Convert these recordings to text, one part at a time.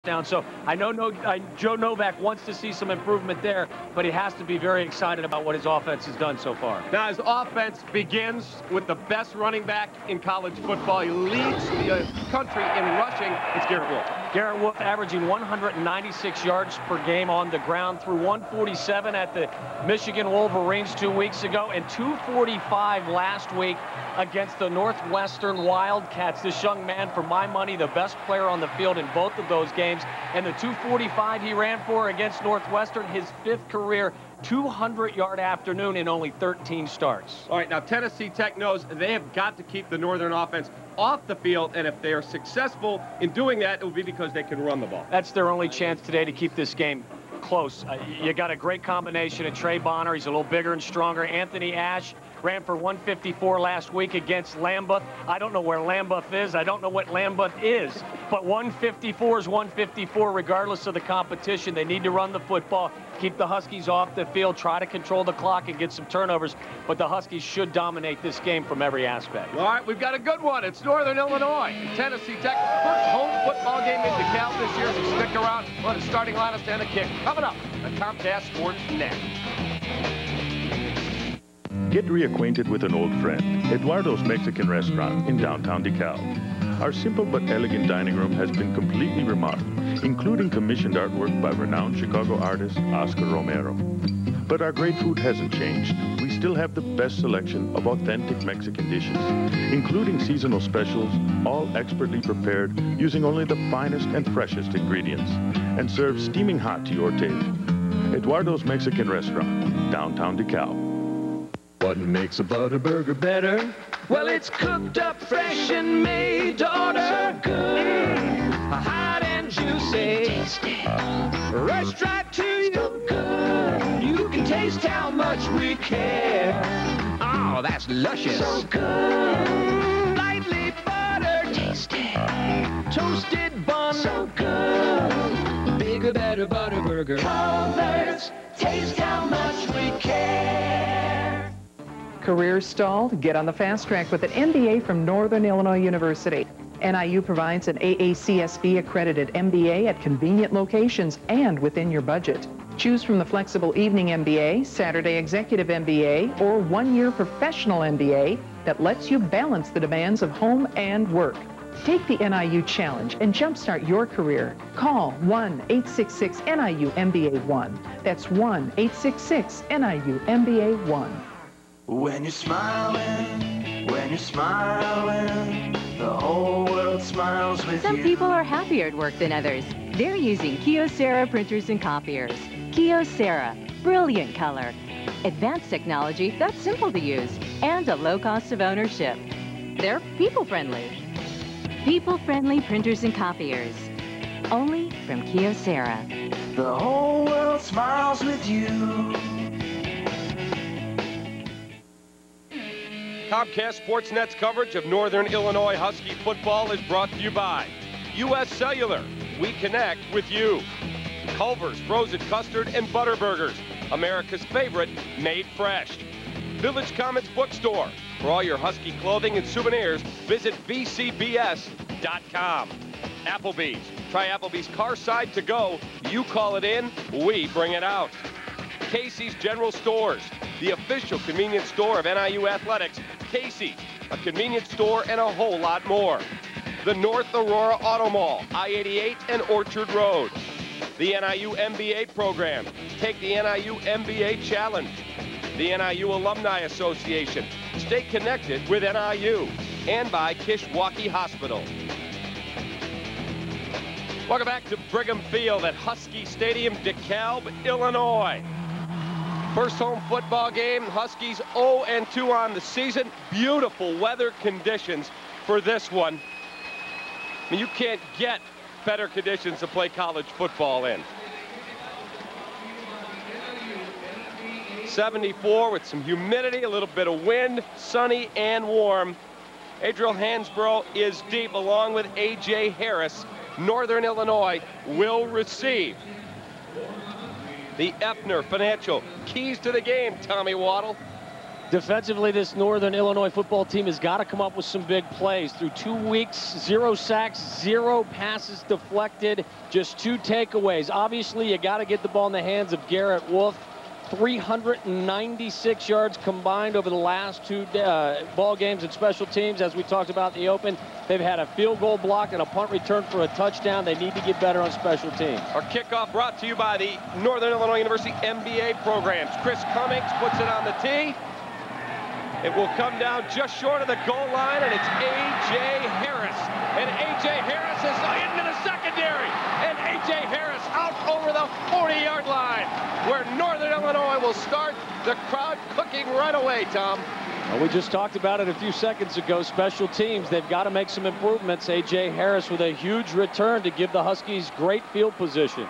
down. So I know Joe Novak wants to see some improvement there, but he has to be very excited about what his offense has done so far. Now, his offense begins with the best running back in college football. He leads the country in rushing. It's Garrett Wolf. Garrett Wolf averaging 196 yards per game on the ground, through 147 at the Michigan Wolverines 2 weeks ago and 245 last week against the Northwestern Wildcats. This young man, for my money, the best player on the field in both of those games. And the 245 he ran for against Northwestern, his 5th career 200-yard afternoon in only 13 starts. All right, now Tennessee Tech knows they have got to keep the Northern offense off the field, and if they are successful in doing that, it will be because they can run the ball. That's their only chance today to keep this game close. You got a great combination of Trey Bonner. He's a little bigger and stronger. Anthony Ashe ran for 154 last week against Lambeth. I don't know where Lambeth is. I don't know what Lambeth is. But 154 is 154 regardless of the competition. They need to run the football, keep the Huskies off the field, try to control the clock and get some turnovers. But the Huskies should dominate this game from every aspect. All right, we've got a good one. It's Northern Illinois. Tennessee Tech, first home football game in DeKalb this year. So stick around. Well, the starting lineup and a kick coming up on Comcast Sports Net. Get reacquainted with an old friend, Eduardo's Mexican Restaurant in downtown DeKalb. Our simple but elegant dining room has been completely remodeled, including commissioned artwork by renowned Chicago artist Oscar Romero. But our great food hasn't changed. We still have the best selection of authentic Mexican dishes, including seasonal specials, all expertly prepared using only the finest and freshest ingredients, and served steaming hot to your table. Eduardo's Mexican Restaurant, downtown DeKalb. What makes a Butterburger better? Well, it's cooked up fresh and made to order. So good, hot and juicy. Tasty. Rushed right to you. So good, you can taste how much we care. Oh, that's luscious. So good, lightly buttered. Tasty. Toasted bun. So good, bigger, better Butterburger. Culver's, taste how much we care. Career stalled? Get on the fast track with an MBA from Northern Illinois University. NIU provides an AACSB accredited MBA at convenient locations and within your budget. Choose from the flexible evening MBA, Saturday executive MBA, or 1-year professional MBA that lets you balance the demands of home and work. Take the NIU challenge and jumpstart your career. Call 1-866-NIU-MBA1. That's 1-866-NIU-MBA1. When you're smiling, the whole world smiles with you. Some people are happier at work than others. They're using Kyocera printers and copiers. Kyocera, brilliant color, advanced technology that's simple to use, and a low cost of ownership. They're people-friendly. People-friendly printers and copiers. Only from Kyocera. The whole world smiles with you. Comcast Sportsnet's coverage of Northern Illinois Husky football is brought to you by U.S. Cellular. We connect with you. Culver's Frozen Custard and Butterburgers, America's favorite, made fresh. Village Comics Bookstore. For all your Husky clothing and souvenirs, visit vcbs.com. Applebee's. Try Applebee's Car Side to Go. You call it in, we bring it out. Casey's General Stores, the official convenience store of NIU Athletics. Casey's, a convenience store and a whole lot more. The North Aurora Auto Mall, I-88 and Orchard Road. The NIU MBA program. Take the NIU MBA Challenge. The NIU Alumni Association. Stay connected with NIU. And by Kishwaukee Hospital. Welcome back to Brigham Field at Husky Stadium, DeKalb, Illinois. First home football game, Huskies 0-2 on the season. Beautiful weather conditions for this one. I mean, you can't get better conditions to play college football in. 74 with some humidity, a little bit of wind, sunny and warm. Adriel Hansbrough is deep along with A.J. Harris. Northern Illinois will receive the Effner Financial Keys to the Game, Tommy Waddle. Defensively, this Northern Illinois football team has got to come up with some big plays. Through 2 weeks, 0 sacks, 0 passes deflected, just 2 takeaways. Obviously, you got to get the ball in the hands of Garrett Wolf. 396 yards combined over the last 2 ball games and special teams. As we talked about in the open, they've had a field goal block and a punt return for a touchdown. They need to get better on special teams. Our kickoff brought to you by the Northern Illinois University MBA programs. Chris Cummings puts it on the tee. It will come down just short of the goal line, and it's A.J. Harris. And A.J. Harris is into the secondary. And A.J. Harris out over the 40-yard line, where Northern Illinois will start the crowd cooking right away, Tom. Well, we just talked about it a few seconds ago. Special teams, they've got to make some improvements. A.J. Harris with a huge return to give the Huskies great field position.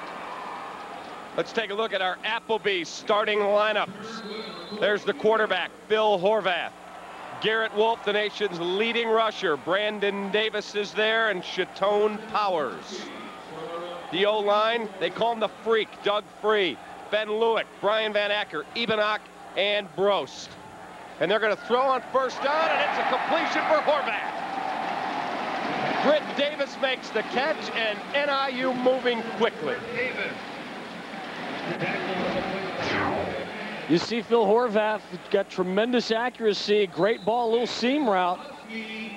Let's take a look at our Applebee's starting lineups. There's the quarterback, Phil Horvath. Garrett Wolf, the nation's leading rusher. Brandon Davis is there, and Shatone Powers. The O-line, they call him the Freak, Doug Free, Ben Lewick, Brian Van Acker, Ebenach, and Brost. And they're going to throw on first down, and it's a completion for Horvath. Britt Davis makes the catch, and NIU moving quickly. You see Phil Horvath got tremendous accuracy, great ball, little seam route.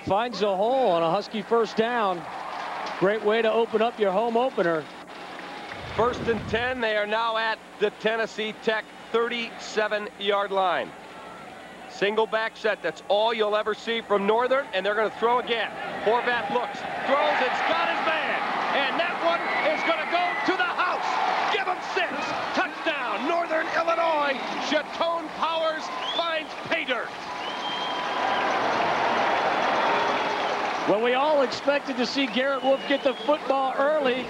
Finds a hole on a Husky first down. Great way to open up your home opener. 1st and 10, they are now at the Tennessee Tech 37-yard line. Single back set, that's all you'll ever see from Northern, and they're going to throw again. Horvath looks, throws, it's got his man, and that one is going to go to the house. Give him 6. Touchdown, Northern Illinois. Shatone Powers finds pay dirt. Well, we all expected to see Garrett Wolf get the football early,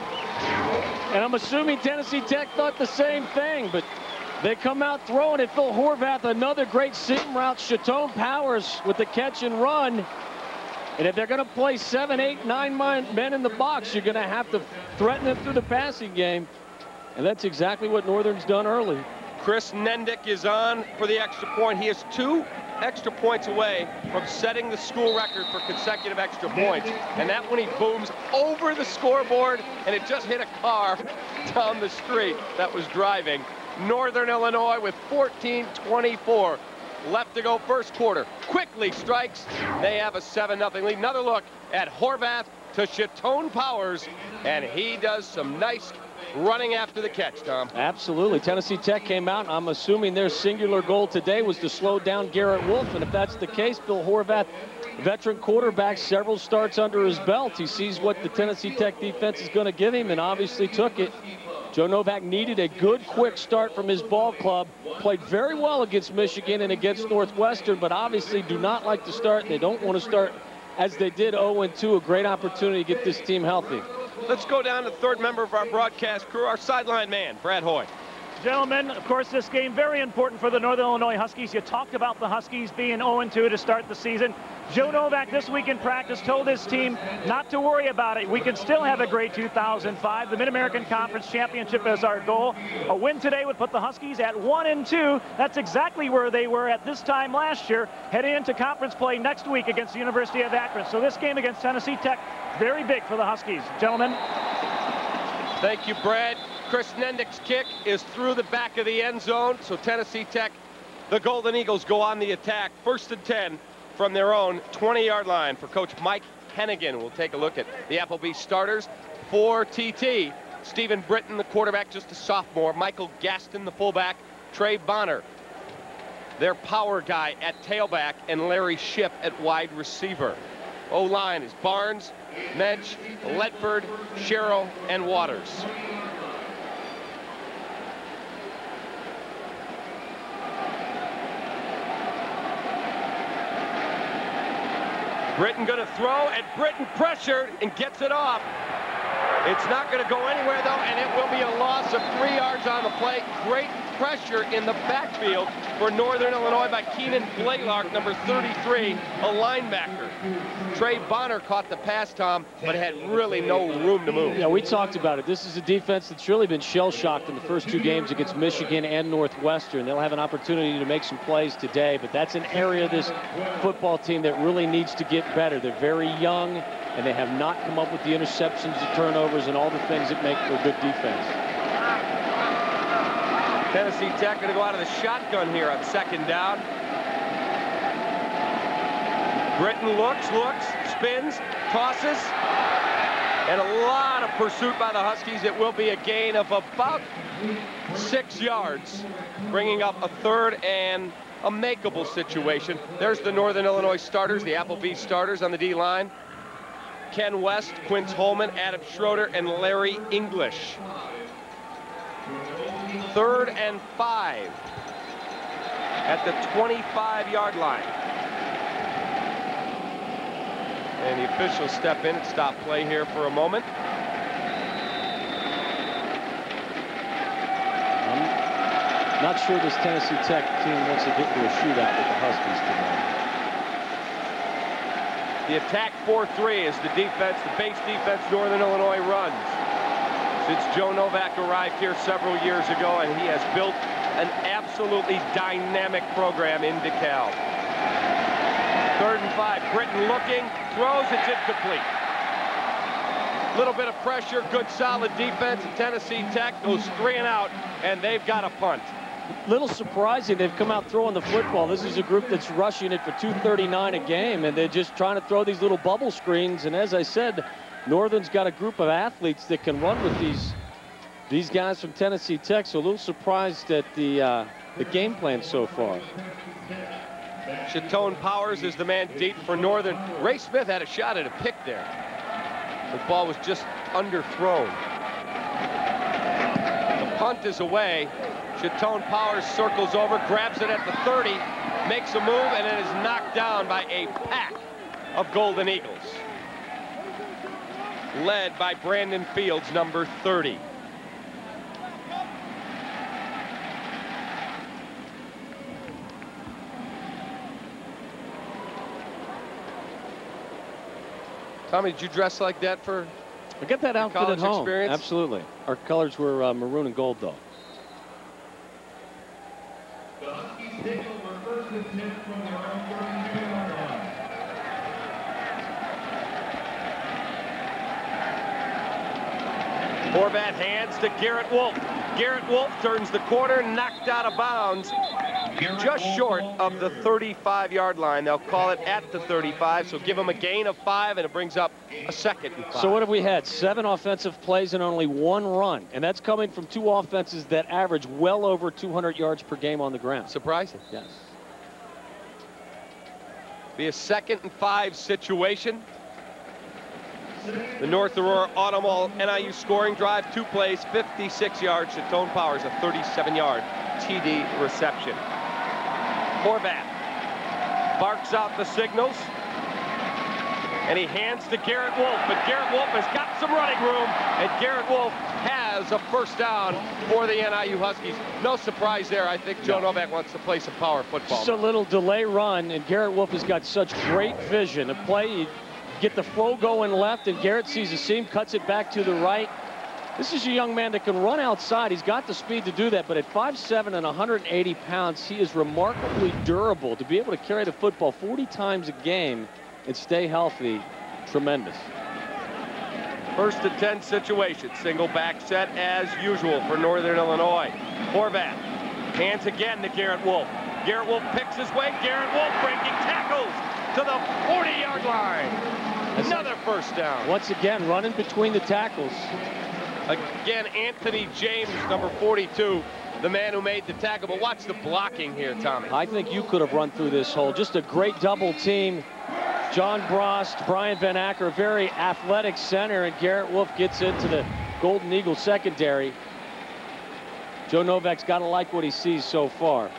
and I'm assuming Tennessee Tech thought the same thing, but they come out throwing it. Phil Horvath, another great seam route. Shatone Powers with the catch and run. And if they're going to play 7, 8, 9 men in the box, you're going to have to threaten them through the passing game. And that's exactly what Northern's done early. Chris Nendick is on for the extra point. He is 2 extra points away from setting the school record for consecutive extra points. And that one he booms over the scoreboard, and it just hit a car down the street that was driving. Northern Illinois with 14-24 left to go first quarter. Quickly strikes. They have a 7-0 lead. Another look at Horvath to Shatone Powers, and he does some nice running after the catch, Tom. Absolutely. Tennessee Tech came out. I'm assuming their singular goal today was to slow down Garrett Wolf, and if that's the case, Phil Horvath, veteran quarterback, several starts under his belt. He sees what the Tennessee Tech defense is going to give him and obviously took it. Joe Novak needed a good, quick start from his ball club. Played very well against Michigan and against Northwestern, but obviously do not like to start. They don't want to start as they did 0-2. A great opportunity to get this team healthy. Let's go down to the third member of our broadcast crew, our sideline man, Brad Hoey. Gentlemen, of course, this game very important for the Northern Illinois Huskies. You talked about the Huskies being 0-2 to start the season. Joe Novak this week in practice told his team not to worry about it. We can still have a great 2005. The Mid-American Conference Championship is our goal. A win today would put the Huskies at 1-2. That's exactly where they were at this time last year, heading into conference play next week against the University of Akron. So this game against Tennessee Tech, very big for the Huskies. Gentlemen. Thank you, Brad. Chris Nendick's kick is through the back of the end zone, so Tennessee Tech, the Golden Eagles, go on the attack. 1st and 10 from their own 20-yard line for Coach Mike Hennigan. We'll take a look at the Applebee's starters. For TT, Stephen Britton, the quarterback, just a sophomore. Michael Gaston, the fullback. Trey Bonner, their power guy at tailback, and Larry Shipp at wide receiver. O-line is Barnes, Mensch, Ledford, Sherrill, and Waters. Britton going to throw, and Britton pressured and gets it off. It's not going to go anywhere, though, and it will be a loss of 3 yards on the play. Great pressure in the backfield for Northern Illinois by Keenan Blaylark, number 33, a linebacker. Trey Bonner caught the pass, Tom, but had really no room to move. Yeah, we talked about it. This is a defense that's really been shell-shocked in the first 2 games against Michigan and Northwestern. They'll have an opportunity to make some plays today, but that's an area of this football team that really needs to get better. They're very young, and they have not come up with the interceptions, the turnovers, and all the things that make for a good defense. Tennessee Tech going to go out of the shotgun here on 2nd down. Britton looks, spins, tosses, and a lot of pursuit by the Huskies. It will be a gain of about 6 yards, bringing up a 3rd and a makeable situation. There's the Northern Illinois starters, the Applebee's starters on the D-line. Ken West, Quince Holman, Adam Schroeder, and Larry English. 3rd and 5 at the 25-yard line. And the officials step in and stop play here for a moment. I'm not sure this Tennessee Tech team wants to get into a shootout with the Huskies today. The attack 4-3 is the defense, the base defense Northern Illinois runs. Since Joe Novak arrived here several years ago, and he has built an absolutely dynamic program in DeKalb. 3rd and 5, Britton looking, throws, it's incomplete. Little bit of pressure, good solid defense. Tennessee Tech goes 3 and out, and they've got a punt. Little surprising they've come out throwing the football. This is a group that's rushing it for 239 a game, and they're just trying to throw these little bubble screens. And as I said, Northern's got a group of athletes that can run with these guys from Tennessee Tech. So a little surprised at the game plan so far. Shatone Powers is the man deep for Northern. Ray Smith had a shot at a pick there. The ball was just underthrown. The punt is away. Shatone Powers circles over, grabs it at the 30, makes a move, and it is knocked down by a pack of Golden Eagles, led by Brandon Fields, number 30. Tommy, did you dress like that for I got that outfit at home? Experience? Absolutely. Our colors were maroon and gold, though. The Huskies take over 1st and 10 from their own 32-yard line. Horvat hands to Garrett Wolf. Garrett Wolf turns the corner, knocked out of bounds, just short of the 35-yard line. They'll call it at the 35, so give them a gain of 5, and it brings up a 2nd and 5. So what have we had? 7 offensive plays and only 1 run, and that's coming from 2 offenses that average well over 200 yards per game on the ground. Surprising. Yes. Be a 2nd and 5 situation. The North Aurora Automall NIU scoring drive, 2 plays, 56 yards. Shatone Powers, a 37-yard TD reception. Horvat barks out the signals, and he hands to Garrett Wolf, but Garrett Wolf has got some running room, and Garrett Wolf has a 1st down for the NIU Huskies. No surprise there. I think Joe Novak wants to play some power football. Just a little delay run, and Garrett Wolf has got such great vision. A play, get the flow going left, and Garrett sees a seam, cuts it back to the right. This is a young man that can run outside. He's got the speed to do that, but at 5'7" and 180 pounds, he is remarkably durable. To be able to carry the football 40 times a game and stay healthy, tremendous. 1st and 10 situation, single back set as usual for Northern Illinois. Horvat hands again to Garrett Wolf. Garrett Wolf picks his way. Garrett Wolf breaking tackles to the 40-yard line. Another 1st down. Once again, running between the tackles. Again, Anthony James, number 42, the man who made the tackle. But watch the blocking here, Tommy. I think you could have run through this hole. Just a great double team. John Brost, Brian Van Acker, a very athletic center, and Garrett Wolf gets into the Golden Eagle secondary. Joe Novak's got to like what he sees so far.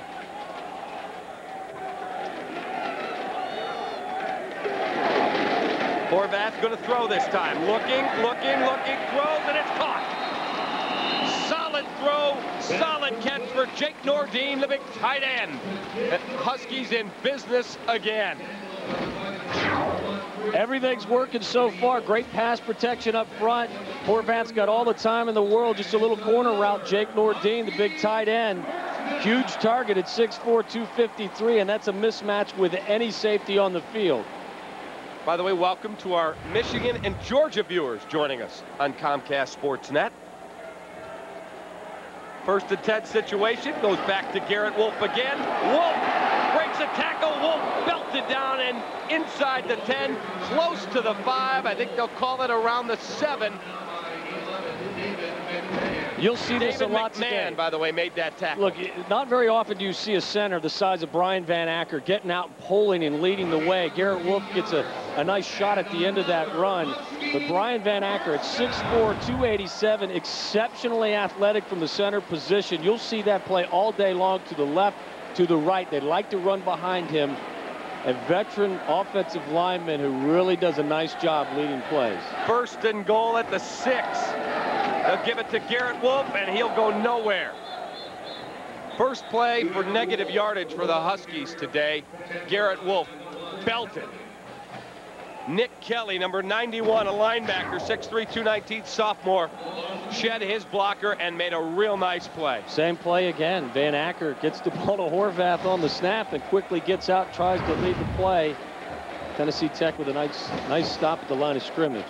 Horvath's going to throw this time. Looking, throws, and it's caught. Solid throw, solid catch for Jake Nordine, the big tight end. Huskies in business again. Everything's working so far. Great pass protection up front. Horvath's got all the time in the world. Just a little corner route. Jake Nordine, the big tight end. Huge target at 6'4", 253, and that's a mismatch with any safety on the field. By the way, welcome to our Michigan and Georgia viewers joining us on Comcast Sportsnet. First and 10 situation, goes back to Garrett Wolf again. Wolf breaks a tackle. Wolf belted down and inside the 10, close to the 5. I think they'll call it around the 7. You'll see this a lot today. today. By the way, made that tackle. Look, not very often do you see a center the size of Brian Van Acker getting out, pulling, and leading the way. Garrett Wolf gets a nice shot at the end of that run. But Brian Van Acker at 6'4", 287, exceptionally athletic from the center position. You'll see that play all day long, to the left, to the right. They like to run behind him. A veteran offensive lineman who really does a nice job leading plays. First and goal at the 6. They'll give it to Garrett Wolf, and he'll go nowhere. First play for negative yardage for the Huskies today. Garrett Wolf belted. Nick Kelly, number 91, a linebacker, 6'3", 219, sophomore, shed his blocker and made a real nice play. Same play again. Van Acker gets the ball to Horvath on the snap and quickly gets out, tries to lead the play. Tennessee Tech with a nice stop at the line of scrimmage.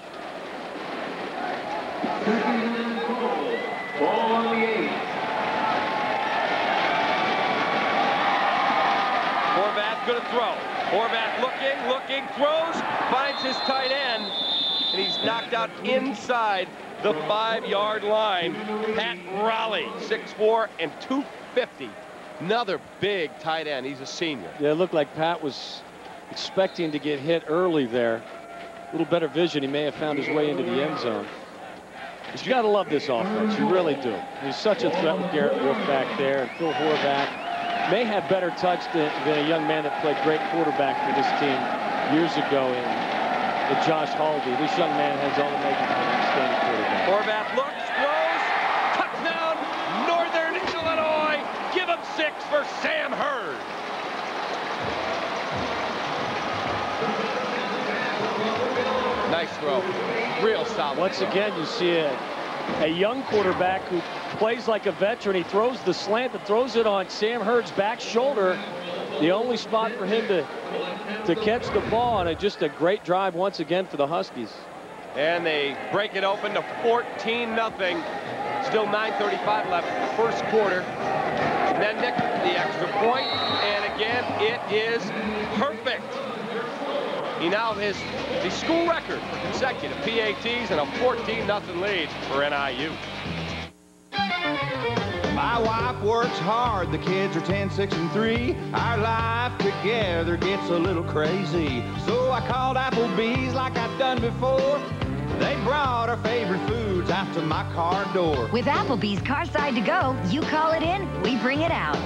Ball on the 8. Horvath going to throw. Horvath looking, throws, finds his tight end, and he's knocked out inside the 5-yard line. Pat Raleigh, 6'4" and 250. Another big tight end. He's a senior. Yeah, it looked like Pat was expecting to get hit early there. A little better vision, he may have found his way into the end zone. You got to love this offense. You really do. He's such a threat with Garrett Wolf back there, and Phil Horvath may have better touch than a young man that played great quarterback for this team years ago in Josh Haldy. This young man has all the makings of an outstanding quarterback. Horvath looks, throws, touchdown, Northern Illinois. Give him 6 for Sam Hurd. Nice throw. Real solid. Once again, you see a young quarterback who plays like a veteran. He throws the slant and throws it on Sam Hurd's back shoulder. The only spot for him to catch the ball, and just a great drive once again for the Huskies. And they break it open to 14-0. Still 9:35 left in the first quarter. Mendick, the extra point, and again, it is perfect. He now has the school record for consecutive PATs and a 14-0 lead for NIU. My wife works hard, the kids are 10, 6, and 3. Our life together gets a little crazy. So I called Applebee's like I've done before. They brought our favorite foods out to my car door. With Applebee's Carside to Go, you call it in, we bring it out.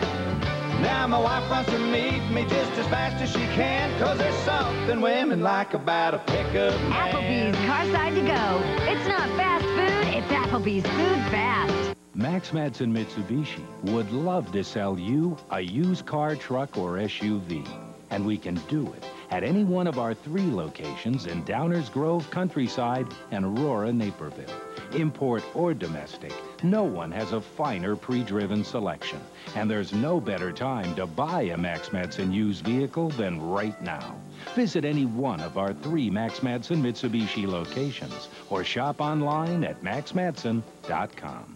Now my wife wants to meet me just as fast as she can, 'cause there's something women like about a pickup man. Applebee's Carside to Go. It's not fast food, it's Applebee's food fast. Max Madsen Mitsubishi would love to sell you a used car, truck, or SUV. And we can do it at any one of our 3 locations in Downers Grove, Countryside, and Aurora, Naperville. Import or domestic, no one has a finer pre-driven selection. And there's no better time to buy a Max Madsen used vehicle than right now. Visit any one of our 3 Max Madsen Mitsubishi locations or shop online at maxmadsen.com.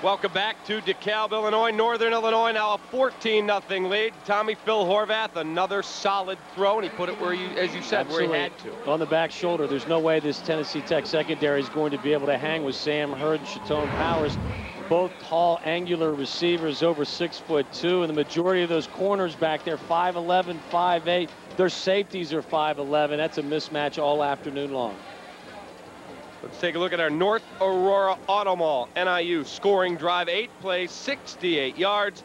Welcome back to DeKalb, Illinois. Northern Illinois now a 14-0 lead. Tommy Phil Horvath, another solid throw, and he put it where you, as you said, Absolutely. where he had to. On the back shoulder. There's no way this Tennessee Tech secondary is going to be able to hang with Sam Hurd and Shatone Powers. Both tall, angular receivers over 6'2", and the majority of those corners back there, 5'11", 5'8". Their safeties are 5'11". That's a mismatch all afternoon long. Let's take a look at our North Aurora Auto Mall NIU scoring drive. 8 plays, 68 yards.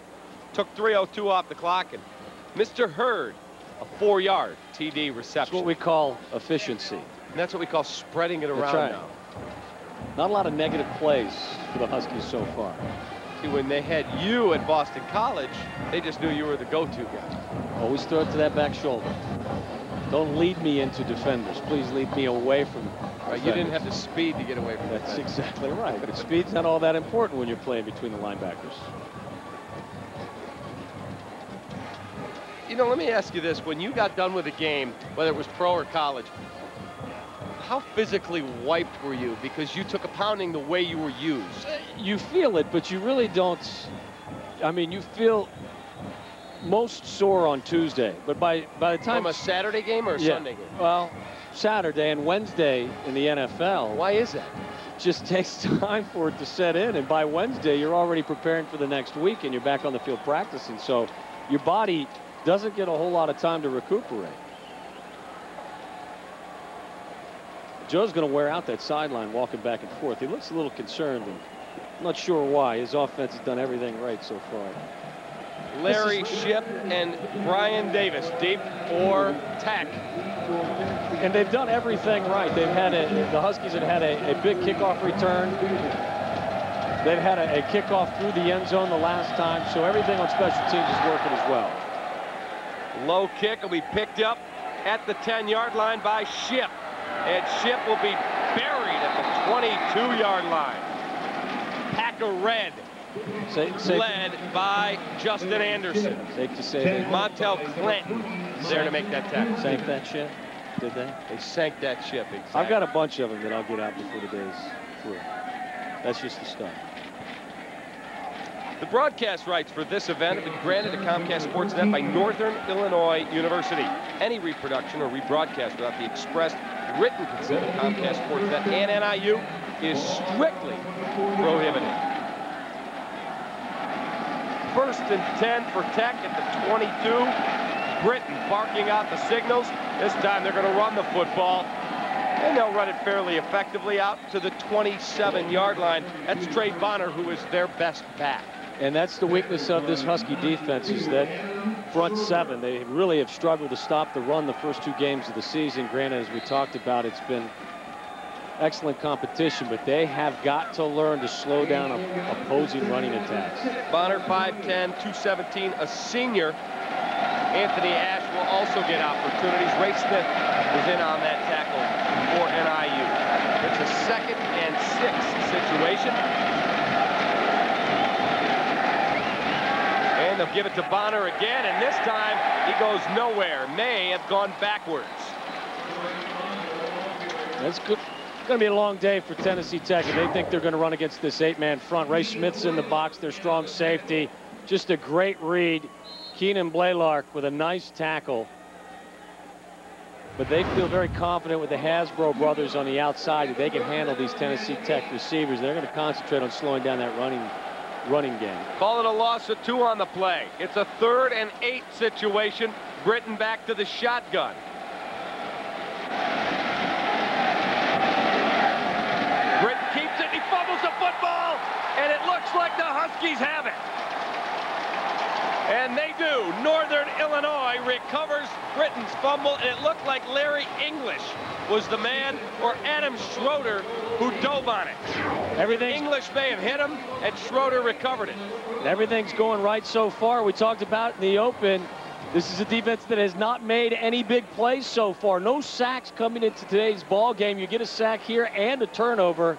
Took 3:02 off the clock, and Mr. Hurd a 4-yard TD reception. That's what we call efficiency. And that's what we call spreading it around right. now. Not a lot of negative plays for the Huskies so far. See, when they had you at Boston College, they just knew you were the go-to guy. Always throw it to that back shoulder. Don't lead me into defenders. Please lead me away from Right, you didn't have the speed to get away from that. That's exactly right. But speed's not all that important when you're playing between the linebackers. You know, let me ask you this. When you got done with a game, whether it was pro or college, how physically wiped were you? Because you took a pounding the way you were used. You feel it, but you really don't. I mean, you feel most sore on Tuesday, but by the time... From a Saturday game or a Sunday game? Well, Saturday and Wednesday in the NFL. Why is that? It just takes time for it to set in, and by Wednesday you're already preparing for the next week and you're back on the field practicing, so your body doesn't get a whole lot of time to recuperate. Joe's going to wear out that sideline walking back and forth. He looks a little concerned, and I'm not sure why. His offense has done everything right so far. Larry Shipp and Brian Davis deep for Tech. And they've done everything right. They've had the Huskies have had a big kickoff return. They've had a kickoff through the end zone the last time, so everything on special teams is working as well. Low kick will be picked up at the 10-yard line by Shipp. And Shipp will be buried at the 22-yard line. Pack of red. Led by Justin Anderson. Safe to say that Montel Clinton there to make that tackle. Sank that ship, did they? They sank that ship, exactly. I've got a bunch of them that I'll get out before the day's through. That's just the stuff. The broadcast rights for this event have been granted to Comcast Sportsnet by Northern Illinois University. Any reproduction or rebroadcast without the expressed written consent of Comcast Sportsnet and NIU is strictly prohibited. First and 10 for Tech at the 22. Britton barking out the signals. This time they're going to run the football. And they'll run it fairly effectively out to the 27-yard line. That's Trey Bonner, who is their best back. And that's the weakness of this Husky defense, is that front seven. They really have struggled to stop the run the first 2 games of the season. Granted, as we talked about, it's been excellent competition, but they have got to learn to slow down opposing running attacks. Bonner, 5'10", 217, a senior. Anthony Ash will also get opportunities. Ray Smith is in on that tackle for NIU. It's a 2nd and 6 situation. And they'll give it to Bonner again, and this time he goes nowhere. May have gone backwards. That's good. It's going to be a long day for Tennessee Tech, and they think they're going to run against this 8-man front. Ray Smith's in the box, their strong safety. Just a great read. Keenan Blaylark with a nice tackle. But they feel very confident with the Hasbro brothers on the outside that they can handle these Tennessee Tech receivers. They're going to concentrate on slowing down that running game. Call it a loss of 2 on the play. It's a 3rd and 8 situation. Britton back to the shotgun. Britton keeps it. He fumbles the football, and it looks like the Huskies have it. And they do. Northern Illinois recovers Britton's fumble, and it looked like Larry English was the man, or Adam Schroeder, who dove on it. English may have hit him, and Schroeder recovered it. Everything's going right so far. We talked about in the open, this is a defense that has not made any big plays so far. No sacks coming into today's ball game. You get a sack here and a turnover.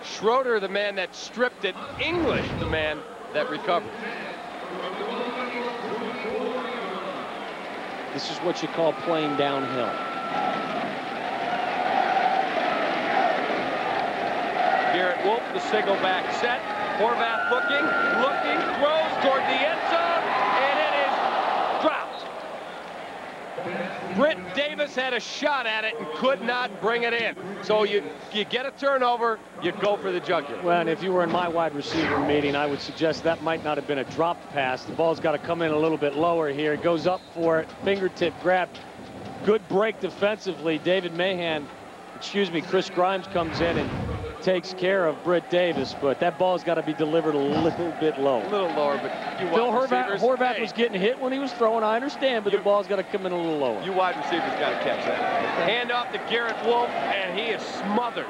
Schroeder, the man that stripped it. English, the man that recovered. This is what you call playing downhill. Garrett Wolf, the single back set. Horvath looking, throws toward the end zone, and it is dropped. Britt Davis had a shot at it and could not bring it in. So you get a turnover, you go for the jugular. Well, and if you were in my wide receiver meeting, I would suggest that might not have been a dropped pass. The ball's got to come in a little bit lower here. It goes up for it, fingertip grab. Good break defensively. Chris Grimes comes in and takes care of Britt Davis, but that ball's got to be delivered a little bit low. A little lower, but you Phil wide receivers. Horvath was getting hit when he was throwing, I understand, but the ball's got to come in a little lower. You wide receivers got to catch that. Hand off to Garrett Wolf, and he is smothered.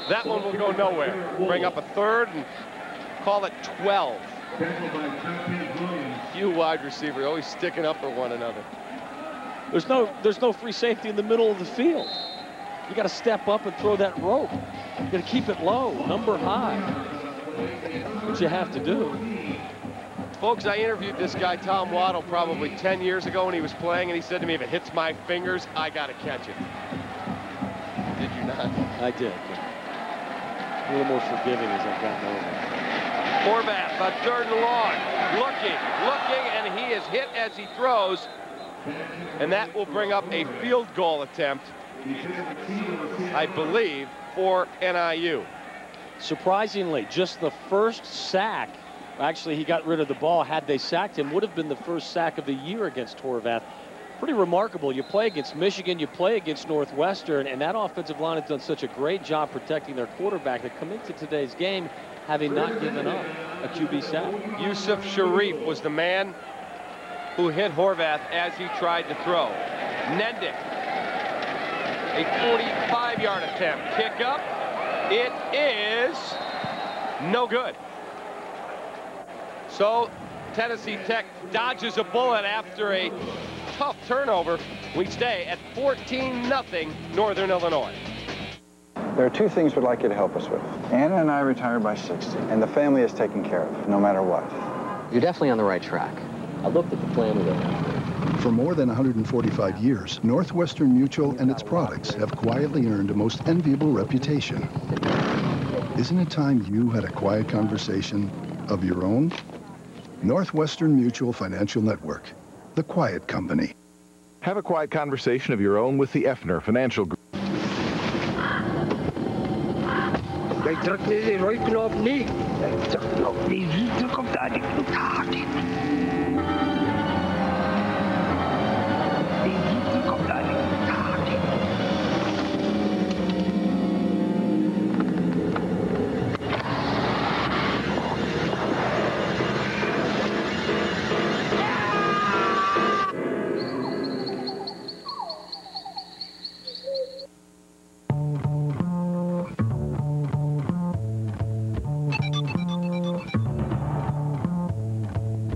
That one will go nowhere. Bring up a third and call it 12. You wide receiver always sticking up for one another. There's no free safety in the middle of the field. You got to step up and throw that rope. You got to keep it low, number high. What you have to do. Folks, I interviewed this guy, Tom Waddle, probably 10 years ago when he was playing, and he said to me, if it hits my fingers, I got to catch it. Did you not? I did. A little more forgiving as I've gotten older. Horvath, a third and long. Looking, and he is hit as he throws. And that will bring up a field goal attempt, I believe, for NIU. Surprisingly, just the first sack. Actually, he got rid of the ball. Had they sacked him, would have been the first sack of the year against Horvath. Pretty remarkable. You play against Michigan, you play against Northwestern, and that offensive line has done such a great job protecting their quarterback. They come into today's game having not given up a QB sack. Yusuf Sharif was the man who hit Horvath as he tried to throw. Nendick, a 45-yard attempt. Kick up. It is no good. So Tennessee Tech dodges a bullet after a tough turnover. We stay at 14-0 Northern Illinois. There are two things we'd like you to help us with. Anna and I retired by 60, and the family is taken care of, no matter what. You're definitely on the right track. I looked at the plan today. For more than 145 years, Northwestern Mutual and its products have quietly earned a most enviable reputation. Isn't it time you had a quiet conversation of your own? Northwestern Mutual Financial Network, the quiet company. Have a quiet conversation of your own with the Effner Financial Group.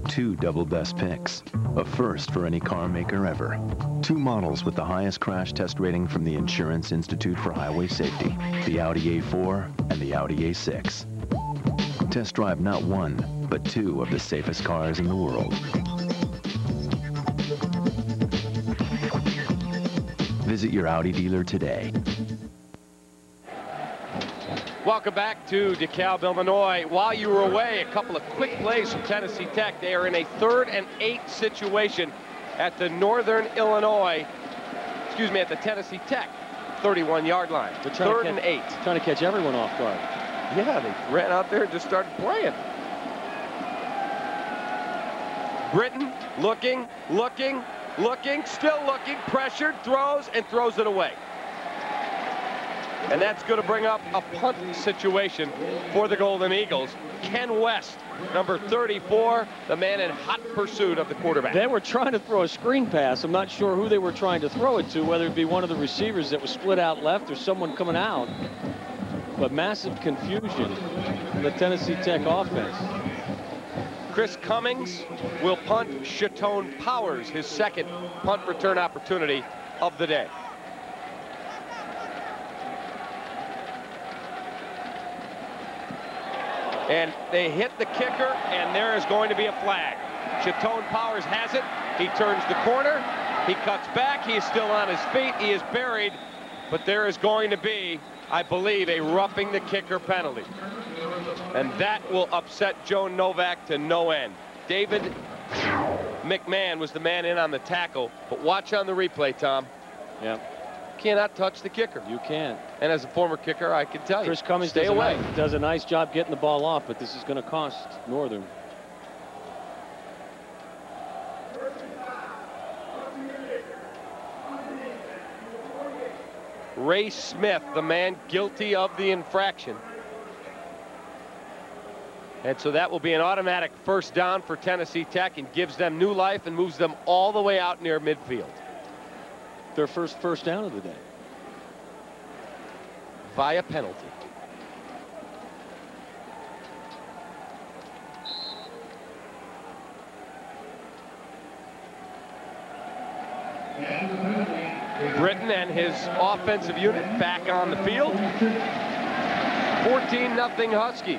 Two double best picks, a first for any car maker ever. Two models with the highest crash test rating from the Insurance Institute for Highway Safety, the Audi A4 and the Audi A6. Test drive not one, but two of the safest cars in the world. Visit your Audi dealer today. Welcome back to DeKalb, Illinois. While you were away, a couple of quick plays from Tennessee Tech. They are in a 3rd and 8 situation at the Northern Illinois, at the Tennessee Tech 31-yard line. 3rd and 8. Trying to catch everyone off guard. Yeah, they ran out there and just started playing. Britton looking, still looking, pressured, throws it away. And that's going to bring up a punt situation for the Golden Eagles. Ken West, number 34, the man in hot pursuit of the quarterback. They were trying to throw a screen pass. I'm not sure who they were trying to throw it to, whether it be one of the receivers that was split out left or someone coming out. But massive confusion in the Tennessee Tech offense. Chris Cummings will punt Shatone Powers, his second punt return opportunity of the day. And they hit the kicker, and there is going to be a flag. Shatone Powers has it. He turns the corner. He cuts back. He is still on his feet. He is buried. But there is going to be, I believe, a roughing the kicker penalty. And that will upset Joe Novak to no end. David McMahon was the man in on the tackle. But watch on the replay, Tom. Yeah. Cannot touch the kicker. You can't. And as a former kicker, I can tell you, Chris Cummings stay away. Does a nice job getting the ball off, but this is going to cost Northern. Ray Smith, the man guilty of the infraction. And so that will be an automatic first down for Tennessee Tech and gives them new life and moves them all the way out near midfield. Their first down of the day. Via penalty. Britton and his offensive unit back on the field. 14-0 Huskies.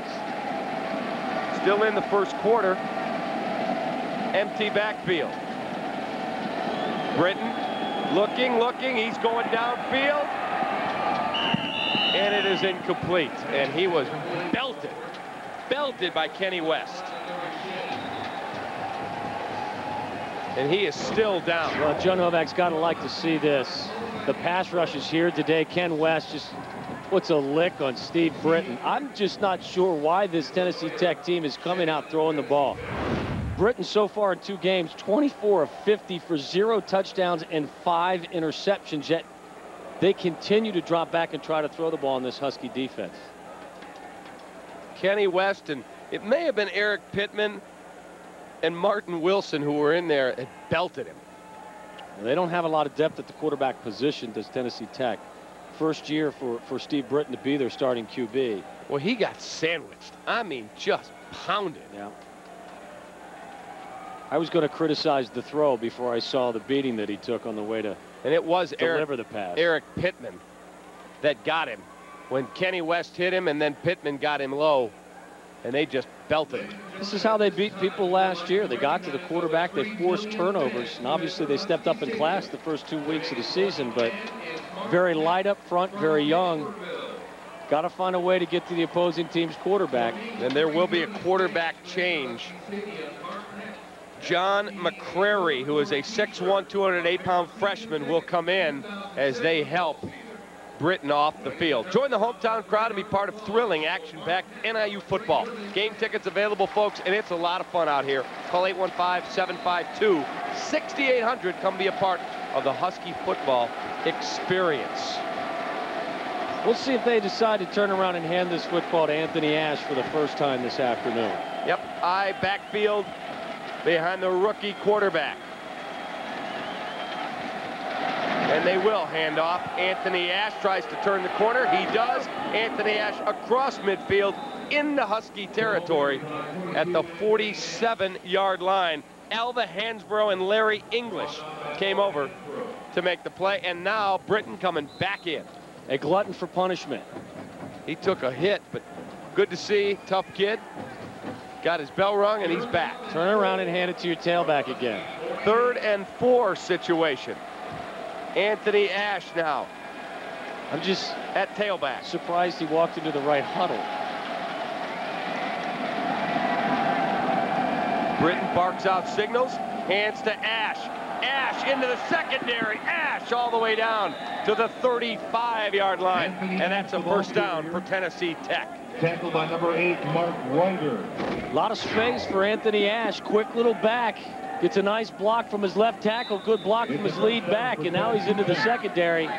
Still in the first quarter. Empty backfield. Britton looking. He's going downfield. And it is incomplete. And he was belted by Kenny West. And he is still down. Well, Joe Novak's got to like to see this. The pass rush is here today. Ken West just puts a lick on Steve Britton. I'm just not sure why this Tennessee Tech team is coming out throwing the ball. Britton so far in 2 games, 24 of 50 for 0 touchdowns and 5 interceptions, yet they continue to drop back and try to throw the ball in this Husky defense. Kenny West, and it may have been Eric Pittman and Martin Wilson who were in there and belted him. Well, they don't have a lot of depth at the quarterback position, does Tennessee Tech. First year for Steve Britton to be their starting QB. Well, he got sandwiched. I mean, just pounded. Yeah. I was going to criticize the throw before I saw the beating that he took on the way to and it was deliver the pass. Eric Pittman that got him when Kenny West hit him, and then Pittman got him low, and they just belted him. This is how they beat people last year. They got to the quarterback, they forced turnovers, and obviously they stepped up in class the first 2 weeks of the season, but very light up front, very young. Got to find a way to get to the opposing team's quarterback. And there will be a quarterback change. John McCrary, who is a 6'1", 208-pound freshman, will come in as they help Britton off the field. Join the hometown crowd and be part of thrilling, action-packed NIU football. Game tickets available, folks, and it's a lot of fun out here. Call 815-752-6800. Come be a part of the Husky football experience. We'll see if they decide to turn around and hand this football to Anthony Ashe for the first time this afternoon. Yep, eye backfield behind the rookie quarterback. And they will hand off. Anthony Ashe tries to turn the corner. He does. Anthony Ashe across midfield into Husky territory at the 47-yard line. Alva Hansborough and Larry English came over to make the play. And now Britton coming back in. A glutton for punishment. He took a hit, but good to see. Tough kid. Got his bell rung, and he's back. Turn around and hand it to your tailback again. 3rd and 4 situation. Anthony Ashe now. I'm just at tailback. Surprised he walked into the right huddle. Britton barks out signals. Hands to Ashe. Ashe into the secondary. Ashe all the way down to the 35-yard line. And that's a first down for Tennessee Tech. Tackled by number 8, Mark Ryder. A lot of space for Anthony Ashe. Quick little back. Gets a nice block from his left tackle. Good block from his lead back. And now he's into the secondary.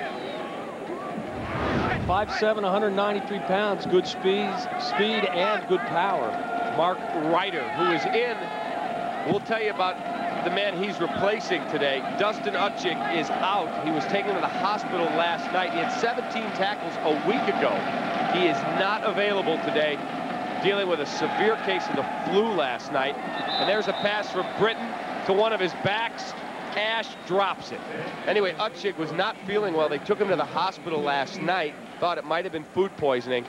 5'7", 193 pounds. Good speed and good power. Mark Ryder, who is in. We'll tell you about the man he's replacing today. Dustin Utchig is out. He was taken to the hospital last night. He had 17 tackles a week ago. He is not available today, dealing with a severe case of the flu last night. And there's a pass from Britton to one of his backs. Ashe drops it. Anyway, Utchig was not feeling well. They took him to the hospital last night. Thought it might have been food poisoning.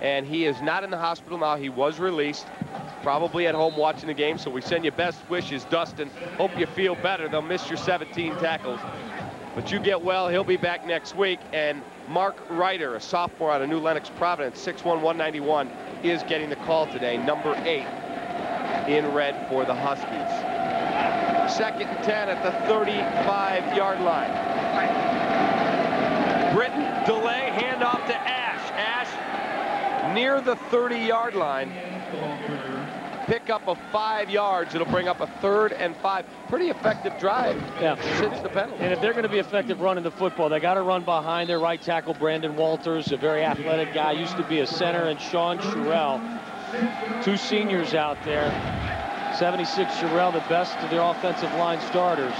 And he is not in the hospital now. He was released. Probably at home watching the game, so we send you best wishes, Dustin. Hope you feel better. They'll miss your 17 tackles. But you get well. He'll be back next week. And Mark Ryder, a sophomore out of New Lenox, Providence, 6'1", 191, is getting the call today, number 8 in red for the Huskies. 2nd and 10 at the 35-yard line. Britton, delay, handoff to Ashe. Ashe near the 30-yard line. pickup of 5 yards. It'll bring up a 3rd and 5. Pretty effective drive. Yeah. Since the penalty. And if they're going to be effective running the football, they got to run behind their right tackle, Brandon Walters, a very athletic guy, used to be a center, and Sean Sherrill, 2 seniors out there. 76 Sherrill, the best of their offensive line starters.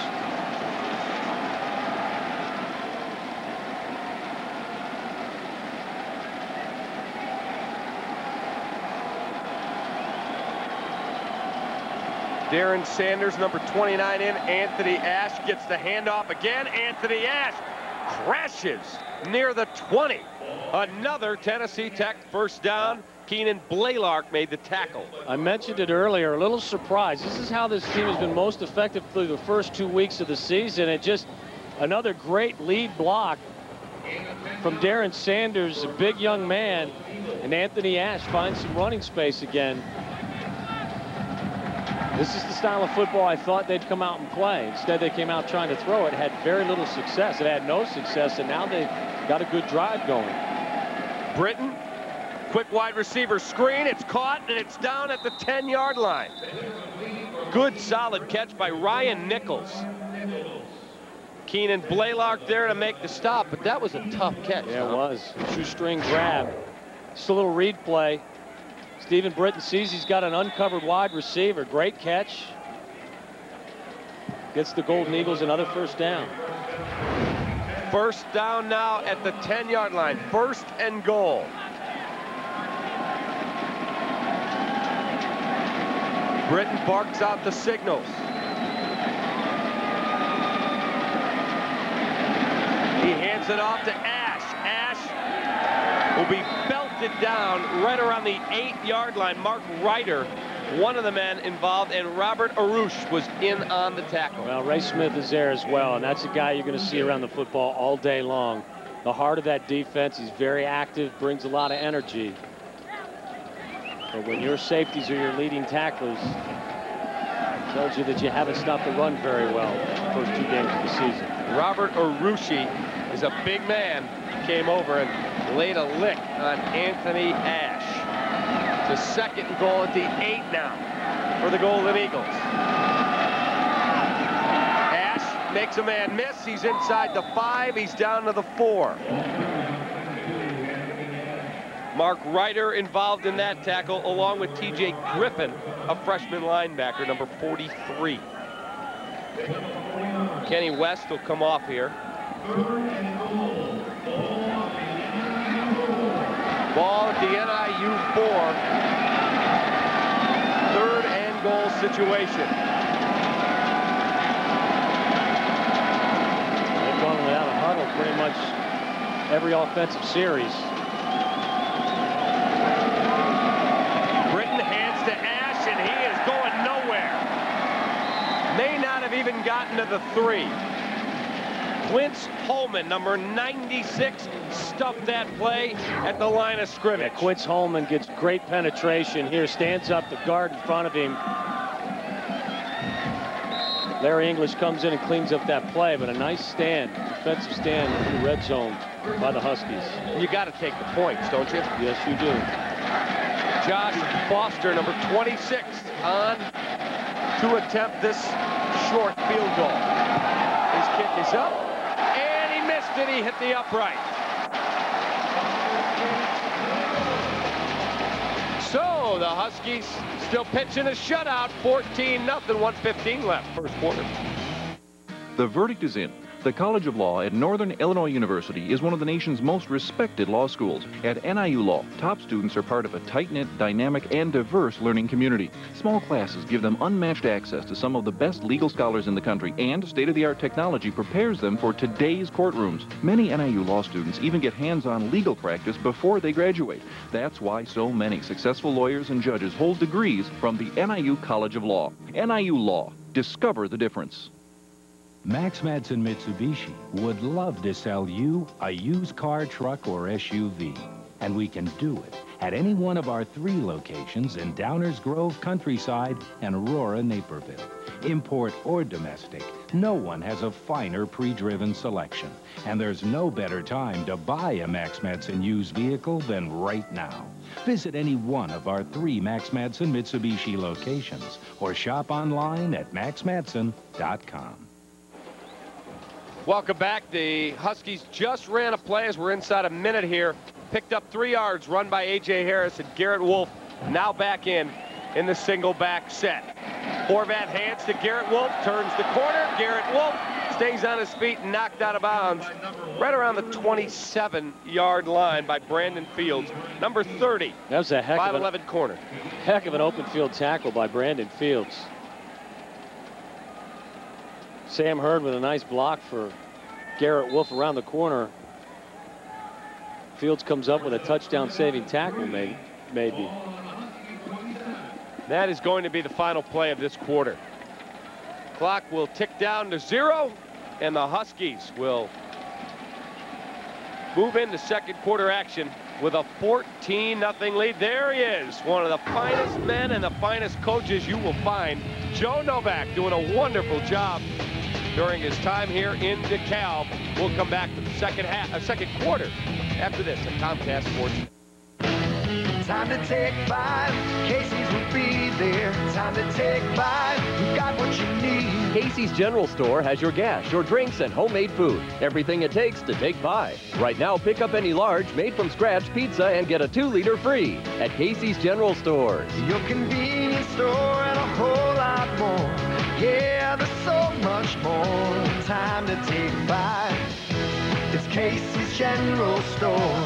Darren Sanders, number 29 in. Anthony Ash gets the handoff again. Anthony Ash crashes near the 20. Another Tennessee Tech first down. Keenan Blaylark made the tackle. I mentioned it earlier, a little surprise. This is how this team has been most effective through the first 2 weeks of the season. It just another great lead block from Darren Sanders, a big young man, and Anthony Ash finds some running space again. This is the style of football I thought they'd come out and play. Instead, they came out trying to throw it, had very little success. It had no success, and now they've got a good drive going. Britton, quick wide receiver screen. It's caught, and it's down at the 10-yard line. Good, solid catch by Ryan Nichols. Keenan Blaylark there to make the stop, but that was a tough catch. Yeah, it was. Shoestring grab. Just a little read play. Stephen Britton sees he's got an uncovered wide receiver. Great catch. Gets the Golden Eagles another first down. First down now at the 10-yard line. 1st and goal. Britton barks out the signals. He hands it off to Ash. Ash will be belted down right around the 8-yard line. Mark Ryder, one of the men involved, and Robert Arush was in on the tackle. Well, Ray Smith is there as well, and that's a guy you're going to see around the football all day long. The heart of that defense. He's very active, brings a lot of energy. But when your safeties are your leading tacklers, it tells you that you haven't stopped the run very well the first 2 games of the season. Robert Arushi is a big man. Came over and laid a lick on Anthony Ash. It's a 2nd and goal at the 8 now for the Golden Eagles. Ash makes a man miss. He's inside the 5. He's down to the 4. Mark Ryder involved in that tackle, along with T.J. Griffin, a freshman linebacker, number 43. Kenny West will come off here. Ball at the NIU 4. 3rd and goal situation. They've gone without a huddle pretty much every offensive series. Britton hands to Ash, and he is going nowhere. May not have even gotten to the 3. Quince Holman, number 96, stuffed that play at the line of scrimmage. Yeah, Quince Holman gets great penetration here, stands up the guard in front of him. Larry English comes in and cleans up that play, but a nice stand, defensive stand in the red zone by the Huskies. You got to take the points, don't you? Yes, you do. Josh Foster, number 26, on to attempt this short field goal. His kick is up, and he missed it. He hit the upright. So the Huskies still pitching a shutout, 14-0, 1:15 left, first quarter. The verdict is in. The College of Law at Northern Illinois University is one of the nation's most respected law schools. At NIU Law, top students are part of a tight-knit, dynamic, and diverse learning community. Small classes give them unmatched access to some of the best legal scholars in the country, and state-of-the-art technology prepares them for today's courtrooms. Many NIU law students even get hands-on legal practice before they graduate. That's why so many successful lawyers and judges hold degrees from the NIU College of Law. NIU Law. Discover the difference. Max Madsen Mitsubishi would love to sell you a used car, truck, or SUV. And we can do it at any one of our 3 locations in Downers Grove, Countryside, and Aurora, Naperville. Import or domestic, No one has a finer pre-driven selection, and there's no better time to buy a Max Madsen used vehicle than right now. Visit any one of our 3 Max Madsen Mitsubishi locations or shop online at maxmadsen.com. Welcome back. The Huskies just ran a play as we're inside a minute here. Picked up 3 yards, run by A.J. Harris, and Garrett Wolf now back in the single back set. Horvath hands to Garrett Wolf, turns the corner. Garrett Wolf stays on his feet and knocked out of bounds right around the 27-yard line by Brandon Fields, number 30. That was a heck 5'11" corner. Heck of an open field tackle by Brandon Fields. Sam Hurd with a nice block for Garrett Wolf around the corner. Fields comes up with a touchdown saving tackle, maybe. That is going to be the final play of this quarter. Clock will tick down to 0, and the Huskies will move into second quarter action with a 14-0 lead. There he is, one of the finest men and the finest coaches you will find. Joe Novak doing a wonderful job during his time here in DeKalb. We'll come back to the second quarter after this at Comcast Sports. Time to take 5. Casey's will be there. Time to take 5. You got what you need. Casey's General Store has your gas, your drinks, and homemade food. Everything it takes to take 5. Right now, pick up any large made-from-scratch pizza and get a 2-liter free at Casey's General Stores. Your convenience store and a whole lot more. Yeah, there's so much more. Time to take 5. It's Casey's General Store.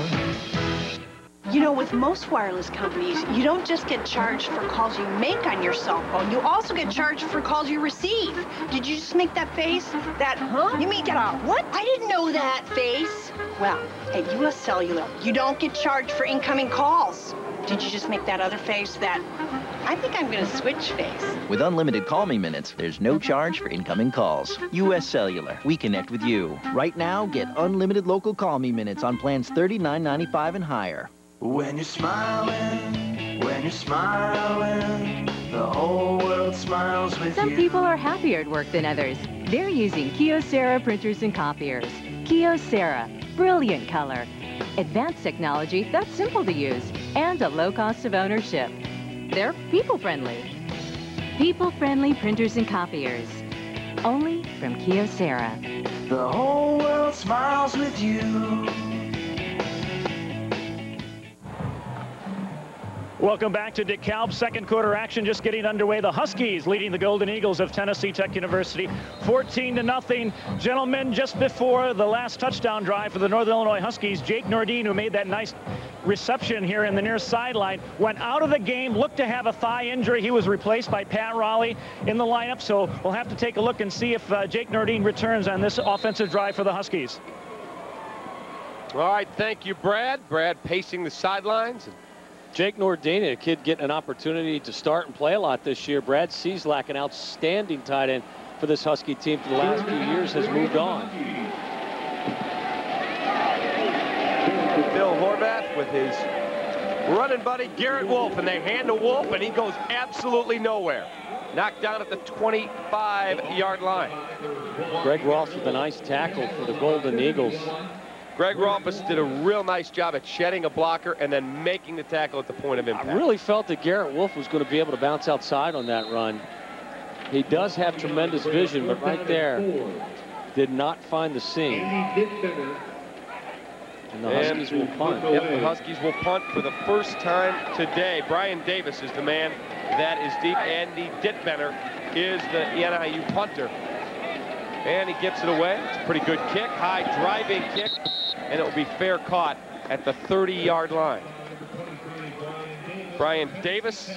You know, with most wireless companies, you don't just get charged for calls you make on your cell phone. You also get charged for calls you receive. Did you just make that face? That, huh? You mean get a what? I didn't know that face. Well, at U.S. Cellular, you don't get charged for incoming calls. Did you just make that other face? That, I think I'm going to switch face. With unlimited Call Me Minutes, there's no charge for incoming calls. U.S. Cellular, we connect with you. Right now, get unlimited local Call Me Minutes on plans $39.95 and higher. When you're smiling, the whole world smiles with you. Some people are happier at work than others. They're using Kyocera printers and copiers. Kyocera, brilliant color, advanced technology that's simple to use, and a low cost of ownership. They're people-friendly. People-friendly printers and copiers. Only from Kyocera. The whole world smiles with you. Welcome back to DeKalb. Second quarter action just getting underway. The Huskies leading the Golden Eagles of Tennessee Tech University 14-0. Gentlemen, just before the last touchdown drive for the Northern Illinois Huskies, Jake Nordine, who made that nice reception here in the near sideline, went out of the game, looked to have a thigh injury. He was replaced by Pat Raleigh in the lineup, so we'll have to take a look and see if Jake Nordine returns on this offensive drive for the Huskies. All right, thank you, Brad. Brad pacing the sidelines. Jake Nordine, a kid getting an opportunity to start and play a lot this year. Brad Cieslak, an outstanding tight end for this Husky team for the last few years, has moved on. Bill Horvath with his running buddy Garrett Wolf, and they hand to Wolf, and he goes absolutely nowhere. Knocked down at the 25-yard line. Greg Ross with a nice tackle for the Golden Eagles. Greg Rolfus did a real nice job at shedding a blocker and then making the tackle at the point of impact. I really felt that Garrett Wolf was going to be able to bounce outside on that run. He does have tremendous vision, but right there did not find the seam. And the Huskies will punt. Yep, the Huskies will punt for the first time today. Brian Davis is the man that is deep. Andy Dittbener is the NIU punter. And he gets it away. It's a pretty good kick, high driving kick, and it will be fair caught at the 30-yard line. Brian Davis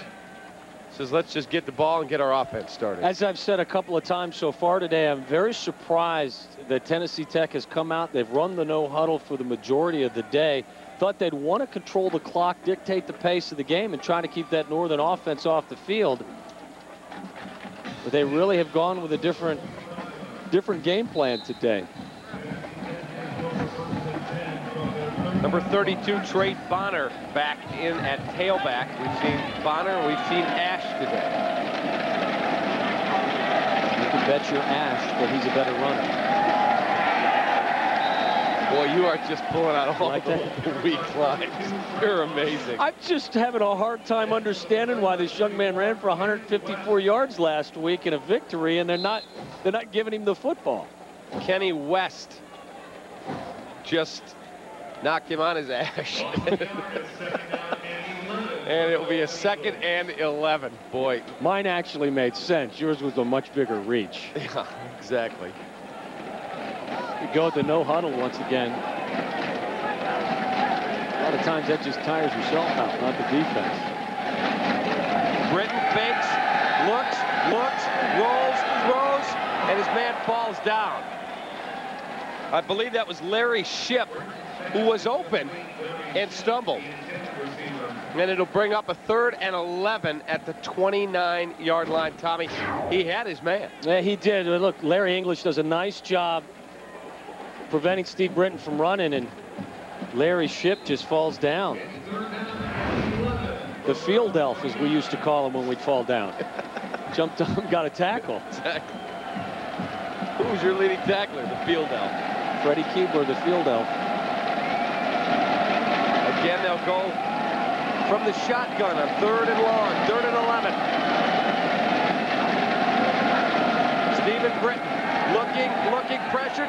says, let's just get the ball and get our offense started. As I've said a couple of times so far today, I'm very surprised that Tennessee Tech has come out. They've run the no huddle for the majority of the day. Thought they'd want to control the clock, dictate the pace of the game, and try to keep that Northern offense off the field. But they really have gone with a different game plan today. Number 32, Trey Bonner, back in at tailback. We've seen Bonner, we've seen Ash today. Bet your ash that he's a better runner. Boy, you are just pulling out all Like the weak lines. You're amazing. I'm just having a hard time understanding why this young man ran for 154 yards last week in a victory, and they're not giving him the football. Kenny West just knocked him on his ash. And it will be a 2nd and 11. Boy. Mine actually made sense. Yours was a much bigger reach. Yeah, exactly. You go with the no huddle once again. A lot of times that just tires yourself out, not the defense. Britton fakes, looks, rolls, throws, and his man falls down. I believe that was Larry Shipp, who was open and stumbled. And it'll bring up a 3rd and 11 at the 29-yard line. Tommy, he had his man. Yeah, he did. Look, Larry English does a nice job preventing Steve Britton from running, and Larry Shipp just falls down. The field elf, as we used to call him when we'd fall down. Jumped up, got a tackle. Exactly. Who was your leading tackler? The field elf. Freddie Keebler, the field elf. Again, they'll go from the shotgun on 3rd and long, 3rd and 11. Stephen Britton looking, pressured,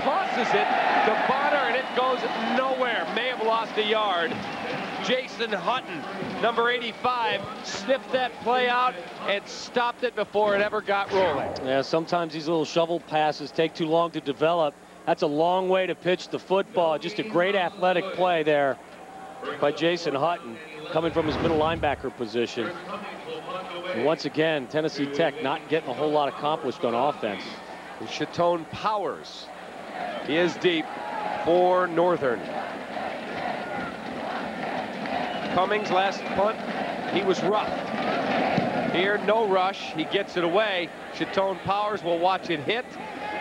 tosses it to Bonner, and it goes nowhere. May have lost a yard. Jason Hutton, number 85, sniffed that play out and stopped it before it ever got rolling. Yeah, sometimes these little shovel passes take too long to develop. That's a long way to pitch the football. Just a great athletic play there by Jason Hutton, coming from his middle linebacker position. And once again, Tennessee Tech not getting a whole lot accomplished on offense. And Shatone Powers, he is deep for Northern. Cummings, last punt, he was roughed. Here, no rush. He gets it away. Shatone Powers will watch it hit.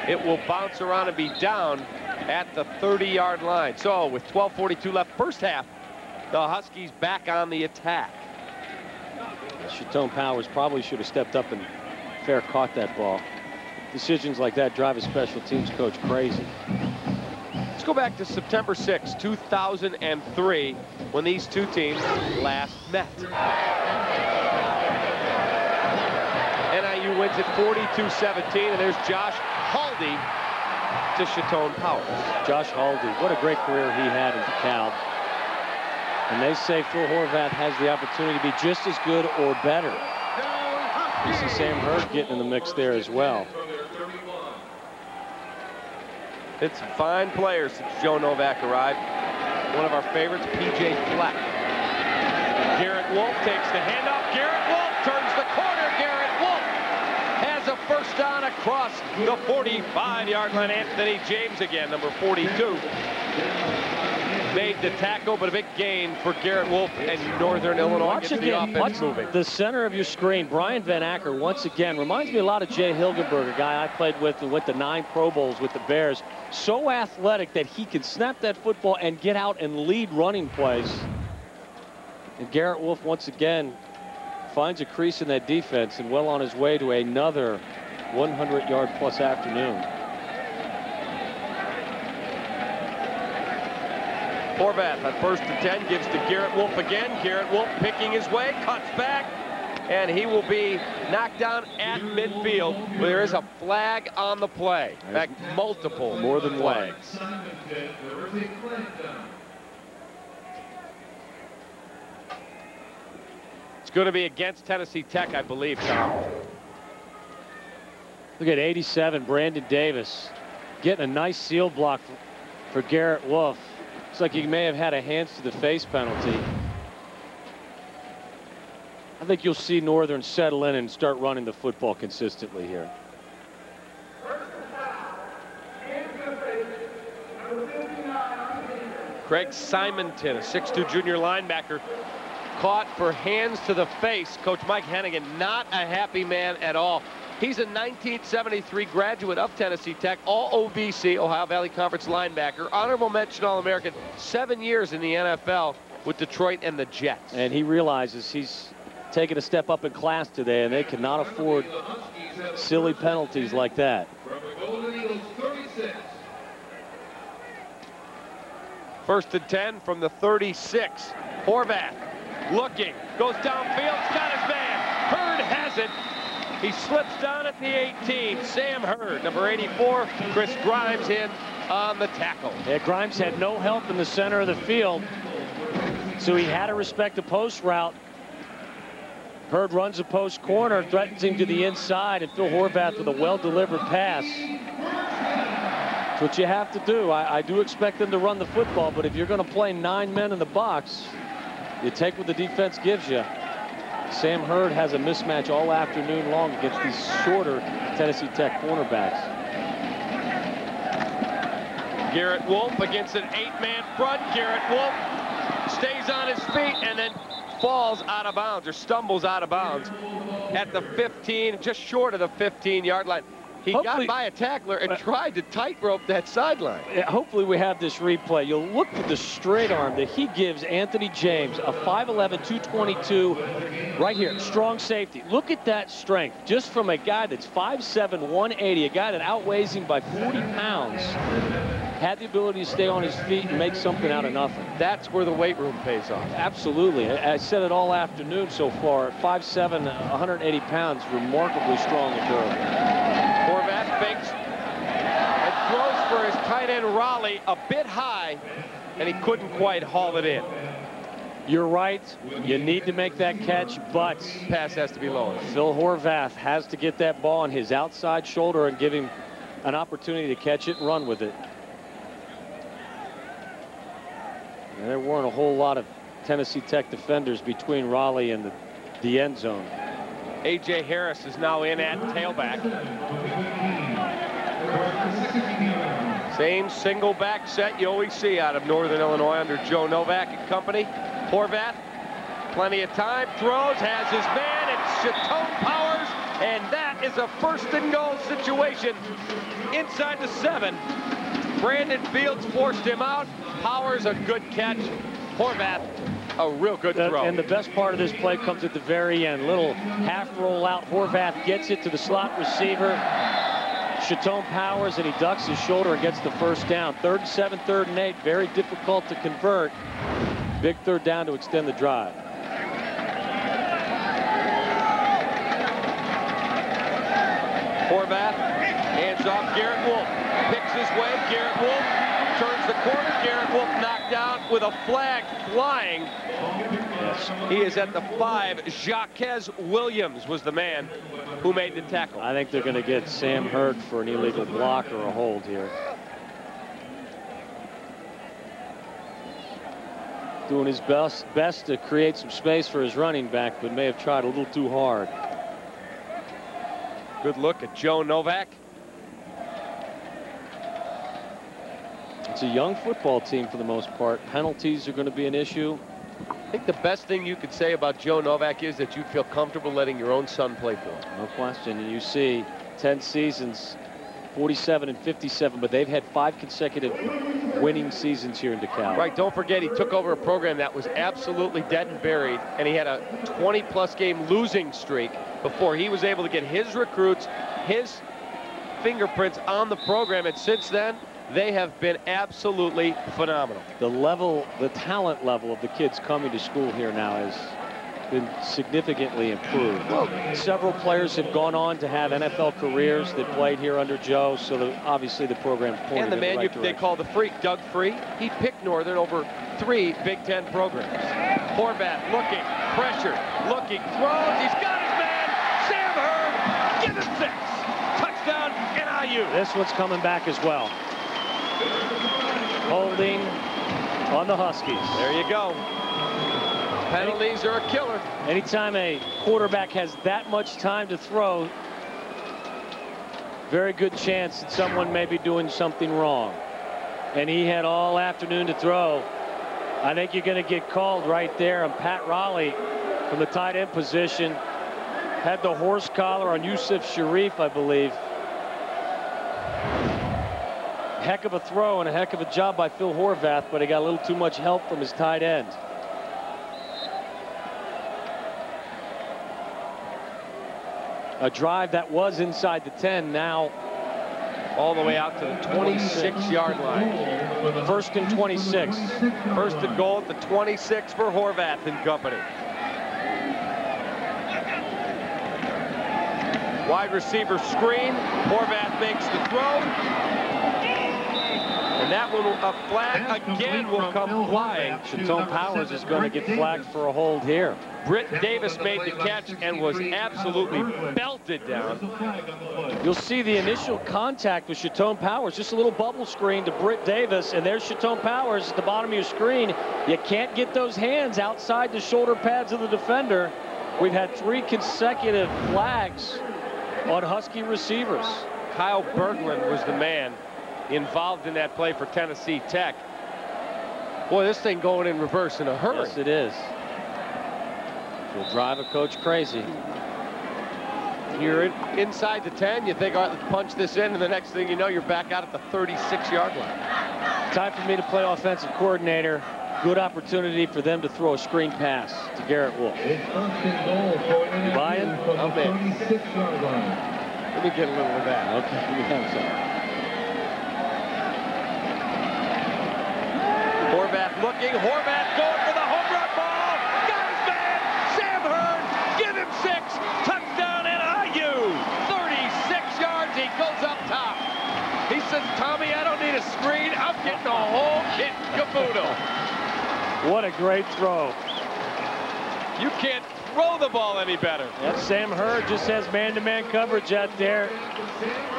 It will bounce around and be down at the 30-yard line. So with 12:42 left, first half, the Huskies back on the attack. Shatone Powers probably should have stepped up and fair caught that ball. Decisions like that drive a special teams coach crazy. Let's go back to September 6, 2003, when these two teams last met. NIU wins at 42-17, and there's Josh Haldy to Shatone Powers. Josh Haldy, what a great career he had in DeKalb. And they say Phil Horvath has the opportunity to be just as good or better. You see Sam Hurd getting in the mix there as well. It's fine players since Joe Novak arrived. One of our favorites, P.J. Fleck. Garrett Wolf takes the handoff. Garrett Wolf turns the corner. Garrett Wolf has a first down across the 45-yard line. Anthony James again, number 42. Made the tackle, but a big gain for Garrett Wolf and Northern Illinois. Watch again, watch the center of your screen. Brian Van Acker, once again, reminds me a lot of Jay Hilgenberg, a guy I played with and went to 9 Pro Bowls with the Bears. So athletic that he can snap that football and get out and lead running plays. And Garrett Wolf, once again, finds a crease in that defense and well on his way to another 100-yard plus afternoon. Horvath on 1st and 10 gives to Garrett Wolf again. Garrett Wolf picking his way, cuts back, and he will be knocked down at midfield. There is a flag on the play. In fact, multiple, more than flags. It's going to be against Tennessee Tech, I believe, Tom. Look at 87, Brandon Davis getting a nice seal block for Garrett Wolf. Looks like he may have had a hands to the face penalty. I think you'll see Northern settle in and start running the football consistently here. Craig Simonton, a 6'2" junior linebacker, caught for hands to the face. Coach Mike Hennigan, not a happy man at all. He's a 1973 graduate of Tennessee Tech, all OVC, Ohio Valley Conference linebacker, honorable mention All-American, 7 years in the NFL with Detroit and the Jets. And he realizes he's taken a step up in class today, and they cannot afford silly penalties like that. First and 10 from the 36. Horvath looking, goes downfield, he's got his man. Hurd has it. He slips down at the 18. Sam Hurd, number 84. Chris Grimes in on the tackle. Yeah, Grimes had no help in the center of the field, so he had to respect the post route. Hurd runs a post corner, threatens him to the inside, and Phil Horvath with a well-delivered pass. That's what you have to do. I do expect them to run the football, but if you're going to play 9 men in the box, you take what the defense gives you. Sam Hurd has a mismatch all afternoon long against these shorter Tennessee Tech cornerbacks. Garrett Wolf against an 8-man front. Garrett Wolf stays on his feet and then falls out of bounds, or stumbles out of bounds at the 15, just short of the 15-yard line. He got by a tackler and tried to tightrope that sideline. Hopefully we have this replay. You'll look at the straight arm that he gives Anthony James, a 5'11", 222, right here, strong safety. Look at that strength, just from a guy that's 5'7", 180, a guy that outweighs him by 40 pounds. Had the ability to stay on his feet and make something out of nothing. That's where the weight room pays off. Absolutely. I said it all afternoon so far. 5'7", 180 pounds, remarkably strong and durable. Horvath fakes and throws for his tight end Raleigh a bit high, and he couldn't quite haul it in. You're right. You need to make that catch, but pass has to be lower. Phil Horvath has to get that ball on his outside shoulder and give him an opportunity to catch it and run with it. And there weren't a whole lot of Tennessee Tech defenders between Raleigh and the end zone. A.J. Harris is now in at tailback. Same single back set you always see out of Northern Illinois under Joe Novak and company. Horvath, plenty of time, throws, has his man, it's Shatone Powers, and that is a first and goal situation inside the 7. Brandon Fields forced him out. Powers, a good catch. Horvath, a real good throw. And the best part of this play comes at the very end. Little half roll out. Horvath gets it to the slot receiver, Shatone Powers, and he ducks his shoulder and gets the first down. 3rd and 7, 3rd and 8. Very difficult to convert. Big 3rd down to extend the drive. Horvath hands off Garrett Wolf. Picks his way. Garrett Wolf turns the corner. Garrett Wolf knocked down with a flag flying. Yes. He is at the 5. Jaquez Williams was the man who made the tackle. I think they're going to get Sam Hurd for an illegal block or a hold here. Doing his best to create some space for his running back, but may have tried a little too hard. Good look at Joe Novak. It's a young football team for the most part. Penalties are going to be an issue. I think the best thing you could say about Joe Novak is that you'd feel comfortable letting your own son play for him. No question. And you see 10 seasons, 47 and 57, but they've had 5 consecutive winning seasons here in DeKalb. Right, don't forget he took over a program that was absolutely dead and buried, and he had a 20-plus game losing streak before he was able to get his recruits, his fingerprints on the program, and since then they have been absolutely phenomenal. The talent level of the kids coming to school here now has been significantly improved. Well, several players have gone on to have NFL careers that played here under Joe, so obviously the program's pointed and the man in the right they call the freak, Doug Free, he picked Northern over 3 Big Ten programs. Horvath looking, pressure, looking, throws, he's got his man, Sam Hurd, give him 6. Touchdown, NIU. This one's coming back as well. Holding on the Huskies. There you go. Penalties are a killer. Anytime a quarterback has that much time to throw, very good chance that someone may be doing something wrong. And he had all afternoon to throw. I think you're going to get called right there. And Pat Raleigh from the tight end position had the horse collar on Yusuf Sharif, I believe. Heck of a throw and a heck of a job by Phil Horvath, but he got a little too much help from his tight end. A drive that was inside the 10, now all the way out to the 26-yard line. 1st and 26. 1st and goal at the 26 for Horvath and company. Wide receiver screen. Horvath makes the throw. And that one, a flag again will come flying. Shatone Powers is going to get flagged for a hold here. Britt Davis made the catch and was absolutely belted down. You'll see the initial contact with Shatone Powers, just a little bubble screen to Britt Davis, and there's Shatone Powers at the bottom of your screen. You can't get those hands outside the shoulder pads of the defender. We've had 3 consecutive flags on Husky receivers. Kyle Berglund was the man involved in that play for Tennessee Tech. Boy, this thing going in reverse in a hurry. Yes, it is. Will drive a coach crazy. You're inside the 10. You think, all right, let's punch this in, and the next thing you know, you're back out at the 36-yard line. Time for me to play offensive coordinator. Good opportunity for them to throw a screen pass to Garrett Wolf. It's 1st and goal for an Buy-in? from the 36-yard line. Let me get a little of that. Okay, we have some. Horvath looking. Horvath going for the home run ball. Got his man. Sam Hurd. Give him 6. Touchdown NIU. 36 yards. He goes up top. He says, Tommy, I don't need a screen. I'm getting the whole kit and caboodle. What a great throw. You can't throw the ball any better. Yep, Sam Hurd just has man-to-man coverage out there.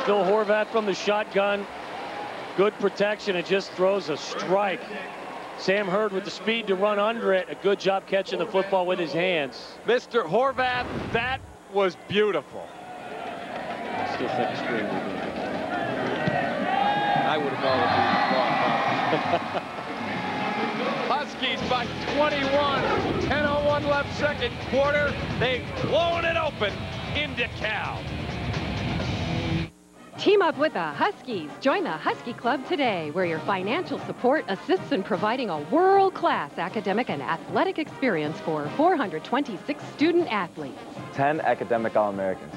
Phil Horvath from the shotgun. Good protection and just throws a strike. Sam Hurd with the speed to run under it. A good job catching the football with his hands. Mr. Horvath, that was beautiful. Still think screen. I would have called it Huskies by 21. 10:01 left, second quarter. They've blown it open in DeKalb. Team up with the Huskies. Join the Husky Club today, where your financial support assists in providing a world-class academic and athletic experience for 426 student athletes. 10 academic All-Americans.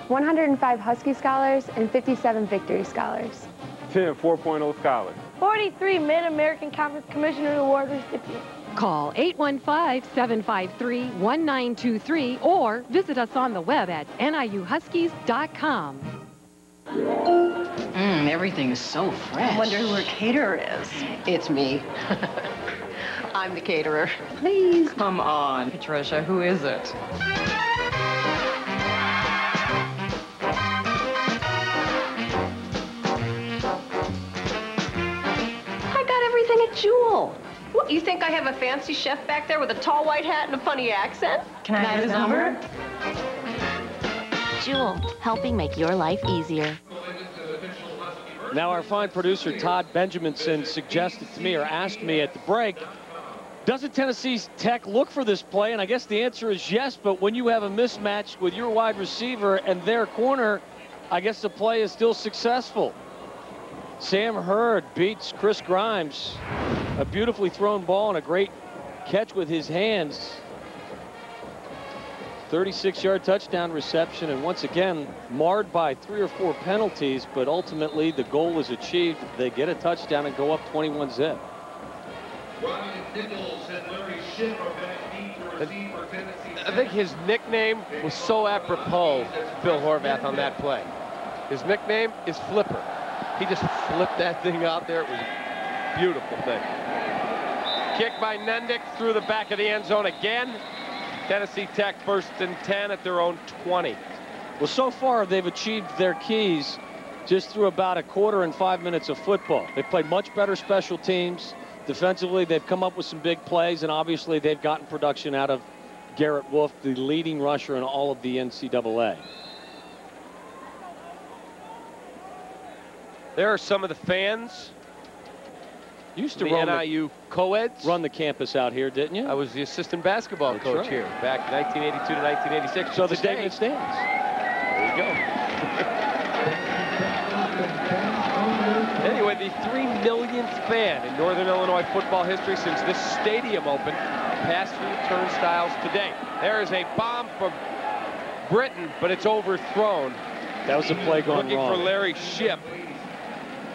105 Husky Scholars and 57 Victory Scholars. 10 4.0 Scholars. 43 Mid-American Conference Commissioner Award recipients. Call 815-753-1923 or visit us on the web at niuhuskies.com. Everything is so fresh. I wonder who her caterer is. It's me. I'm the caterer. Please. Come on, Patricia, who is it? I got everything at Jewel. What, you think I have a fancy chef back there with a tall white hat and a funny accent? Can I have his number? Jewel, helping make your life easier. Now our fine producer Todd Benjaminson suggested to me or asked me at the break, doesn't Tennessee Tech look for this play? And I guess the answer is yes, but when you have a mismatch with your wide receiver and their corner, I guess the play is still successful. Sam Hurd beats Chris Grimes. A beautifully thrown ball and a great catch with his hands. 36-yard touchdown reception, and once again marred by 3 or 4 penalties, but ultimately the goal is achieved. They get a touchdown and go up 21-zip. I think his nickname was so apropos, Phil Horvath, on that play. His nickname is Flipper. He just flipped that thing out there. It was a beautiful thing. Kick by Nendick through the back of the end zone again. Tennessee Tech 1st and 10 at their own 20. Well, so far they've achieved their keys just through about a quarter and 5 minutes of football. They've played much better special teams. Defensively, they've come up with some big plays, and obviously they've gotten production out of Garrett Wolf, the leading rusher in all of the NCAA. There are some of the fans. Used to the run NIU co-eds. Run the campus out here, didn't you? I was the assistant basketball coach here back 1982 to 1986. So the statement stands. There you go. Anyway, the 3 millionth fan in Northern Illinois football history since this stadium opened passed through the turnstiles today. There is a bomb from Britton, but it's overthrown. That was a play gone looking wrong. for Larry Shipp.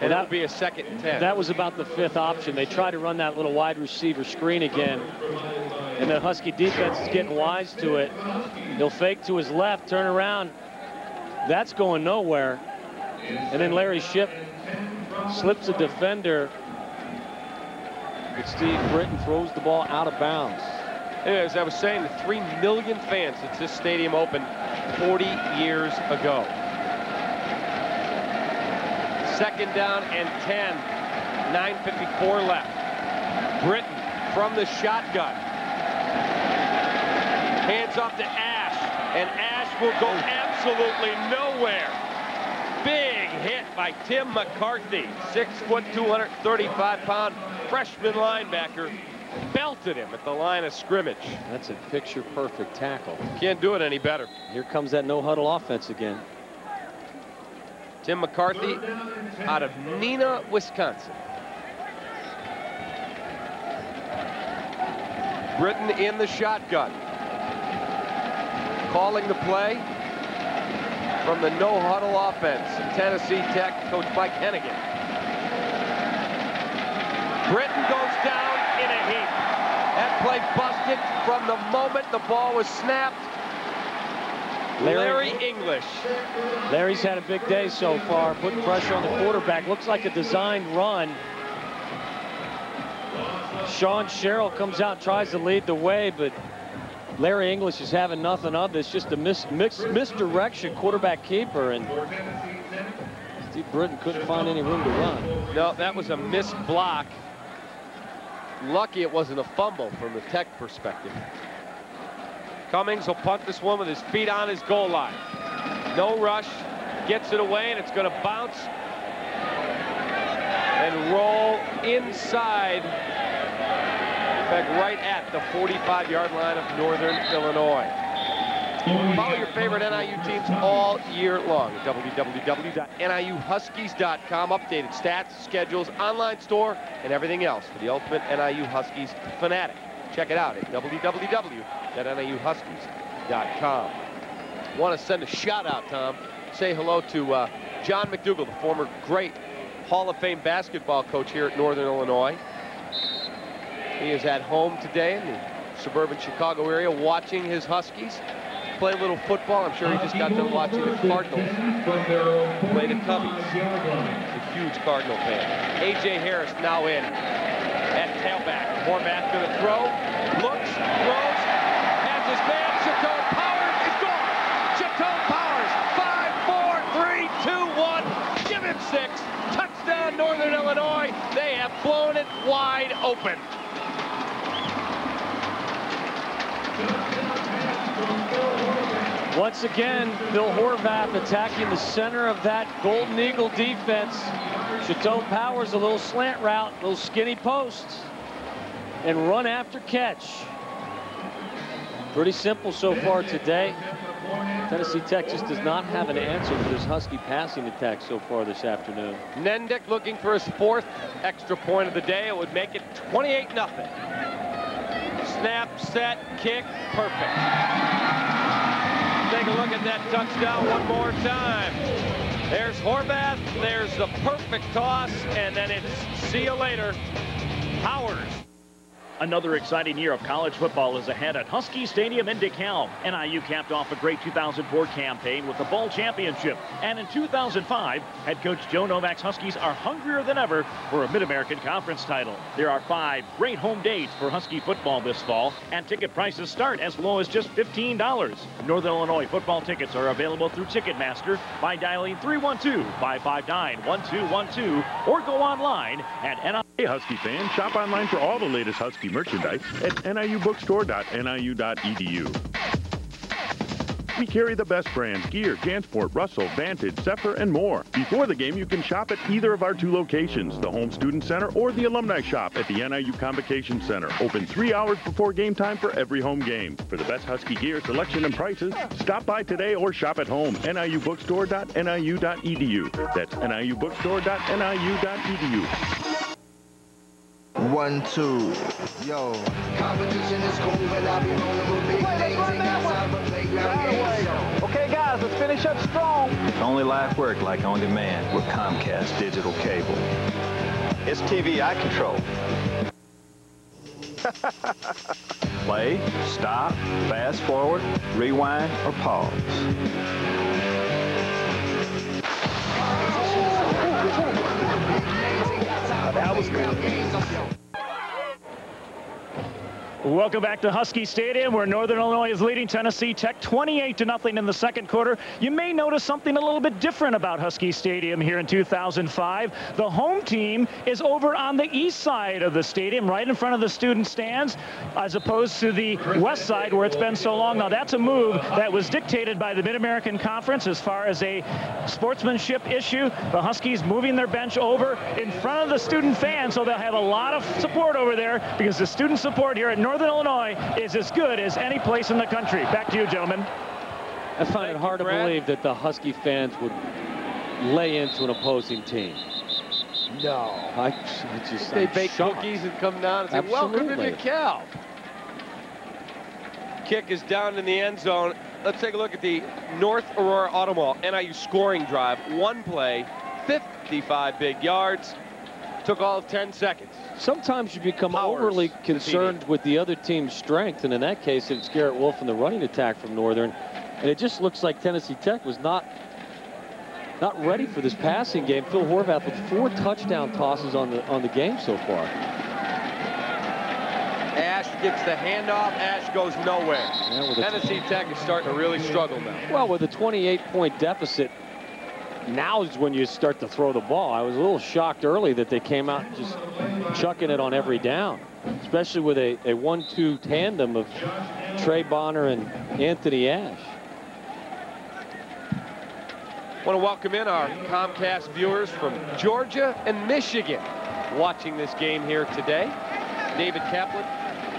And that would be a 2nd and 10. That was about the 5th option. They tried to run that little wide receiver screen again. And the Husky defense is getting wise to it. He'll fake to his left, turn around. That's going nowhere. And then Larry Shipp slips a defender. But Steve Britton throws the ball out of bounds. As I was saying, the 3 million fans since this stadium opened 40 years ago. 2nd down and 10. 9:54 left. Britton from the shotgun. Hands off to Ash, and Ash will go absolutely nowhere. Big hit by Tim McCarthy, 6 foot, 235-pound freshman linebacker. Belted him at the line of scrimmage. That's a picture-perfect tackle. Can't do it any better. Here comes that no-huddle offense again. Tim McCarthy out of Neenah, Wisconsin. Britton in the shotgun. Calling the play from the no-huddle offense. Tennessee Tech coach Mike Hennigan. Britton goes down in a heap. That play busted from the moment the ball was snapped. Larry English. Larry's had a big day so far, putting pressure on the quarterback. Looks like a designed run. Sean Sherrill comes out, tries to lead the way, but Larry English is having nothing of this. Just a misdirection, quarterback keeper, and Steve Britton couldn't find any room to run. No, that was a missed block. Lucky it wasn't a fumble from the Tech perspective. Cummings will punt this one with his feet on his goal line. No rush, gets it away, and it's going to bounce and roll inside. In fact, right at the 45-yard line of Northern Illinois. Follow your favorite NIU teams all year long at www.niuhuskies.com. Updated stats, schedules, online store, and everything else for the ultimate NIU Huskies fanatic. Check it out at www.niuhuskies.com. Want to send a shout out, Tom. Say hello to John McDougall, the former great Hall of Fame basketball coach here at Northern Illinois. He is at home today in the suburban Chicago area watching his Huskies play a little football. I'm sure he just got done watching the Cardinals play the Cubbies. A huge Cardinal fan. A.J. Harris now in at tailback. Horvath going to throw. Looks, throws, has his man. Shatone Powers is gone. Shatone Powers, 5, 4, 3, 2, 1. Give him 6. Touchdown, Northern Illinois. They have blown it wide open. Once again, Bill Horvath attacking the center of that Golden Eagle defense. Shatone Powers, a little slant route, little skinny posts, and run after catch. Pretty simple so far today. Tennessee Tech just does not have an answer for this Husky passing attack so far this afternoon. Nendick looking for his 4th extra point of the day. It would make it 28-0. Snap, set, kick, perfect. Take a look at that touchdown one more time. There's Horvath, there's the perfect toss, and then it's see you later, Powers. Another exciting year of college football is ahead at Husky Stadium in DeKalb. NIU capped off a great 2004 campaign with the Bowl Championship. And in 2005, head coach Joe Novak's Huskies are hungrier than ever for a Mid-American Conference title. There are 5 great home dates for Husky football this fall, and ticket prices start as low as just $15. Northern Illinois football tickets are available through Ticketmaster by dialing 312-559-1212 or go online at NIU. Hey, Husky fans, shop online for all the latest Husky merchandise at niubookstore.niu.edu. We carry the best brands: Gear, Jansport, Russell, Vantage, Zephyr, and more. Before the game, you can shop at either of our 2 locations, the Home Student Center or the Alumni Shop at the NIU Convocation Center. Open 3 hours before game time for every home game. For the best Husky gear, selection, and prices, stop by today or shop at home. niubookstore.niu.edu. That's niubookstore.niu.edu. 1, 2, yo. Competition is cool, but I be rolling with big things. Ain't got time for playground games. Okay. has us finish up strong. Only live work like on demand with Comcast digital cable. It's TV I control. Play, stop, fast forward, rewind, or pause. That was good. Welcome back to Husky Stadium, where Northern Illinois is leading Tennessee Tech 28-0 in the second quarter. You may notice something a little bit different about Husky Stadium here in 2005. The home team is over on the east side of the stadium, right in front of the student stands, as opposed to the west side where it's been so long. Now, that's a move that was dictated by the Mid-American Conference as far as a sportsmanship issue. The Huskies moving their bench over in front of the student fans, so they'll have a lot of support over there, because the student support here at Northern Illinois is as good as any place in the country. Back to you, gentlemen. I find it hard to believe that the Husky fans would lay into an opposing team. No. I just they bake cookies and come down and say, welcome to DeKalb. Kick is down in the end zone. Let's take a look at the North Aurora Auto Mall NIU scoring drive. One play, 55 big yards. Took all of 10 seconds. Sometimes you become overly concerned with the other team's strength, and in that case, it's Garrett Wolf in the running attack from Northern. And it just looks like Tennessee Tech was not ready for this passing game. Phil Horvath with 4 touchdown tosses on the game so far. Ash gets the handoff. Ash goes nowhere. Yeah, Tennessee Tech is starting to really struggle now. Well, with a 28-point deficit, now is when you start to throw the ball. I was a little shocked early that they came out just chucking it on every down, especially with a 1-2 tandem of Trey Bonner and Anthony Ash. Want to welcome in our Comcast viewers from Georgia and Michigan watching this game here today. David Kaplan,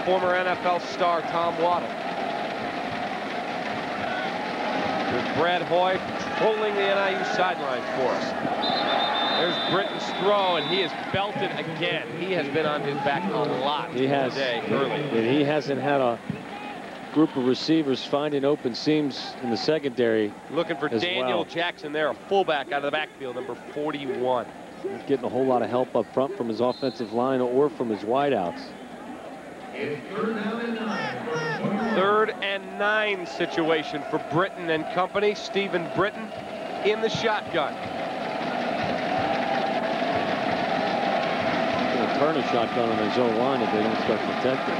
former NFL star Tom Waddle. There's Brad Hoy pulling the NIU sidelines for us. There's Britton's throw, and he is belted again. He has been on his back a lot today early. And he hasn't had a group of receivers finding open seams in the secondary. Looking for Daniel Jackson there, a fullback out of the backfield, number 41. Not getting a whole lot of help up front from his offensive line or from his wideouts. Third and 9 situation for Britton and company. Stephen Britton in the shotgun. Going to turn a shotgun on his own line if they don't start protecting.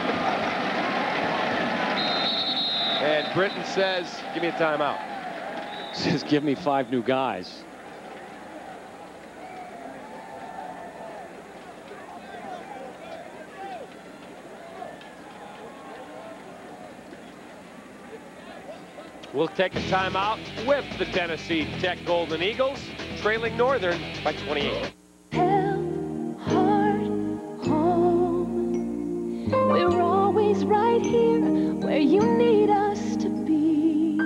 And Britton says, give me a timeout. Says, give me 5 new guys. We'll take a timeout with the Tennessee Tech Golden Eagles, trailing Northern by 28. We're always right here where you need us to be.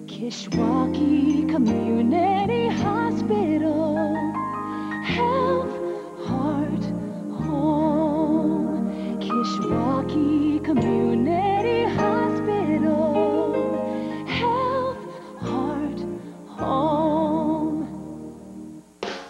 Kishwaukee Community Hospital. Health, heart, home. Kishwaukee Community Hospital. Health, heart, home.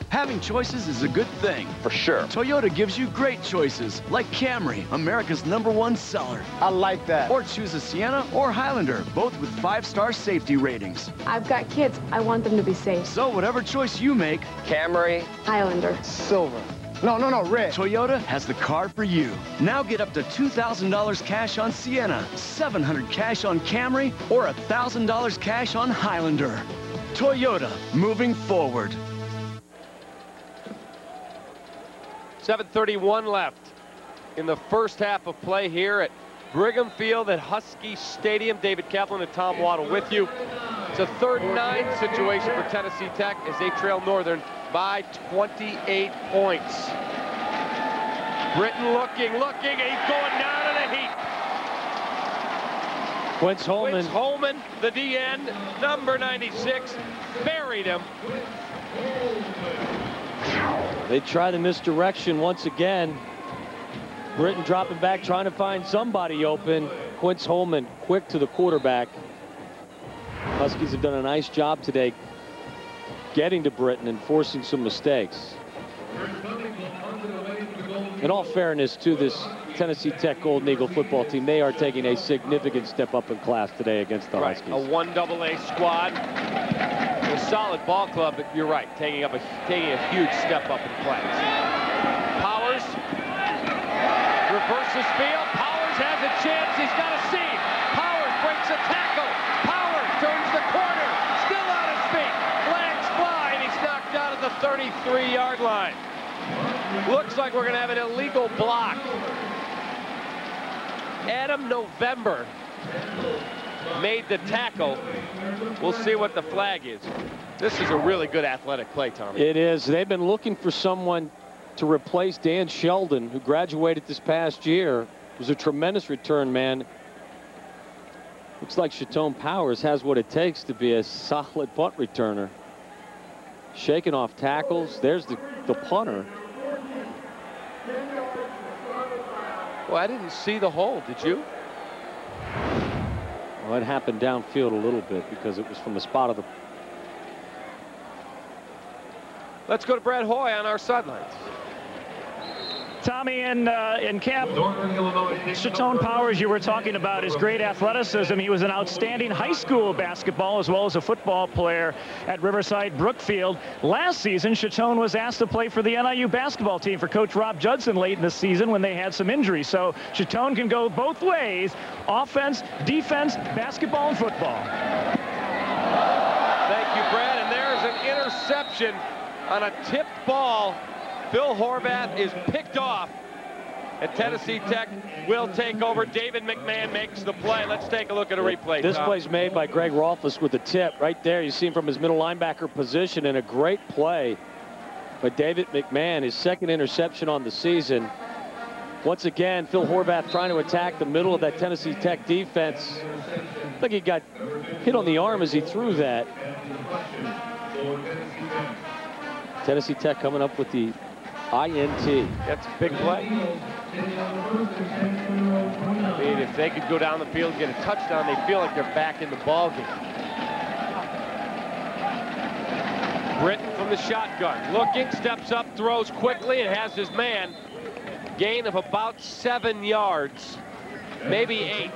Having choices is a good thing. For sure. Toyota gives you great choices, like Camry, America's #1 seller. I like that. Or choose a Sienna or Highlander, both with 5-star safety ratings. I've got kids. I want them to be safe. So whatever choice you make, Camry, Highlander, silver. No, red. Toyota has the car for you. Now get up to $2,000 cash on Sienna, $700 cash on Camry, or $1,000 cash on Highlander. Toyota, moving forward. 7:31 left in the first half of play here at Brigham Field at Husky Stadium. David Kaplan and Tom Waddle with you. It's a 3rd and 9 situation for Tennessee Tech as they trail Northern by 28 points. Britton looking, and he's going down in a heap. Quince Holman, the DN, number 96, buried him. They try the misdirection once again. Britton dropping back, trying to find somebody open. Quince Holman quick to the quarterback. Huskies have done a nice job today getting to Britton and forcing some mistakes. In all fairness to this Tennessee Tech Golden Eagle football team, they are taking a significant step up in class today against the Huskies. A 1AA squad. A solid ball club, but you're right, taking a huge step up in class. Powers reverses field. Powers has a chance. He's got a seam. Powers breaks a tackle. Powers turns the corner. Still on his feet. Flags fly, and he's knocked out at the 33-yard line. Looks like we're going to have an illegal block. Adam November made the tackle. We'll see what the flag is. This is a really good athletic play, Tommy. It is. They've been looking for someone to replace Dan Sheldon, who graduated this past year. Was a tremendous return man. Looks like Shatone Powers has what it takes to be a solid punt returner. Shaking off tackles. There's the punter. Well, I didn't see the hole. Did you? Well, it happened downfield a little bit because it was from the spot of the... Let's go to Brad Hoey on our sidelines. Tommy, in camp, Shatone Powers, you were talking about his great athleticism. He was an outstanding high school basketball as well as a football player at Riverside Brookfield. Last season, Shatone was asked to play for the NIU basketball team for Coach Rob Judson late in the season when they had some injuries. So Shatone can go both ways, offense, defense, basketball, and football. Thank you, Brad. And there's an interception on a tipped ball. Phil Horvath is picked off, and Tennessee Tech will take over. David McMahon makes the play. Let's take a look at a replay. This Tom. play's made by Greg Rolfus with the tip right there. You see him from his middle linebacker position, and a great play by David McMahon, his second interception on the season. Once again, Phil Horvath trying to attack the middle of that Tennessee Tech defense. I think he got hit on the arm as he threw that. Tennessee Tech coming up with the INT. That's a big play. I mean, if they could go down the field and get a touchdown, they feel like they're back in the ball game. Britton from the shotgun. Looking, steps up, throws quickly, and has his man. Gain of about 7 yards, maybe 8.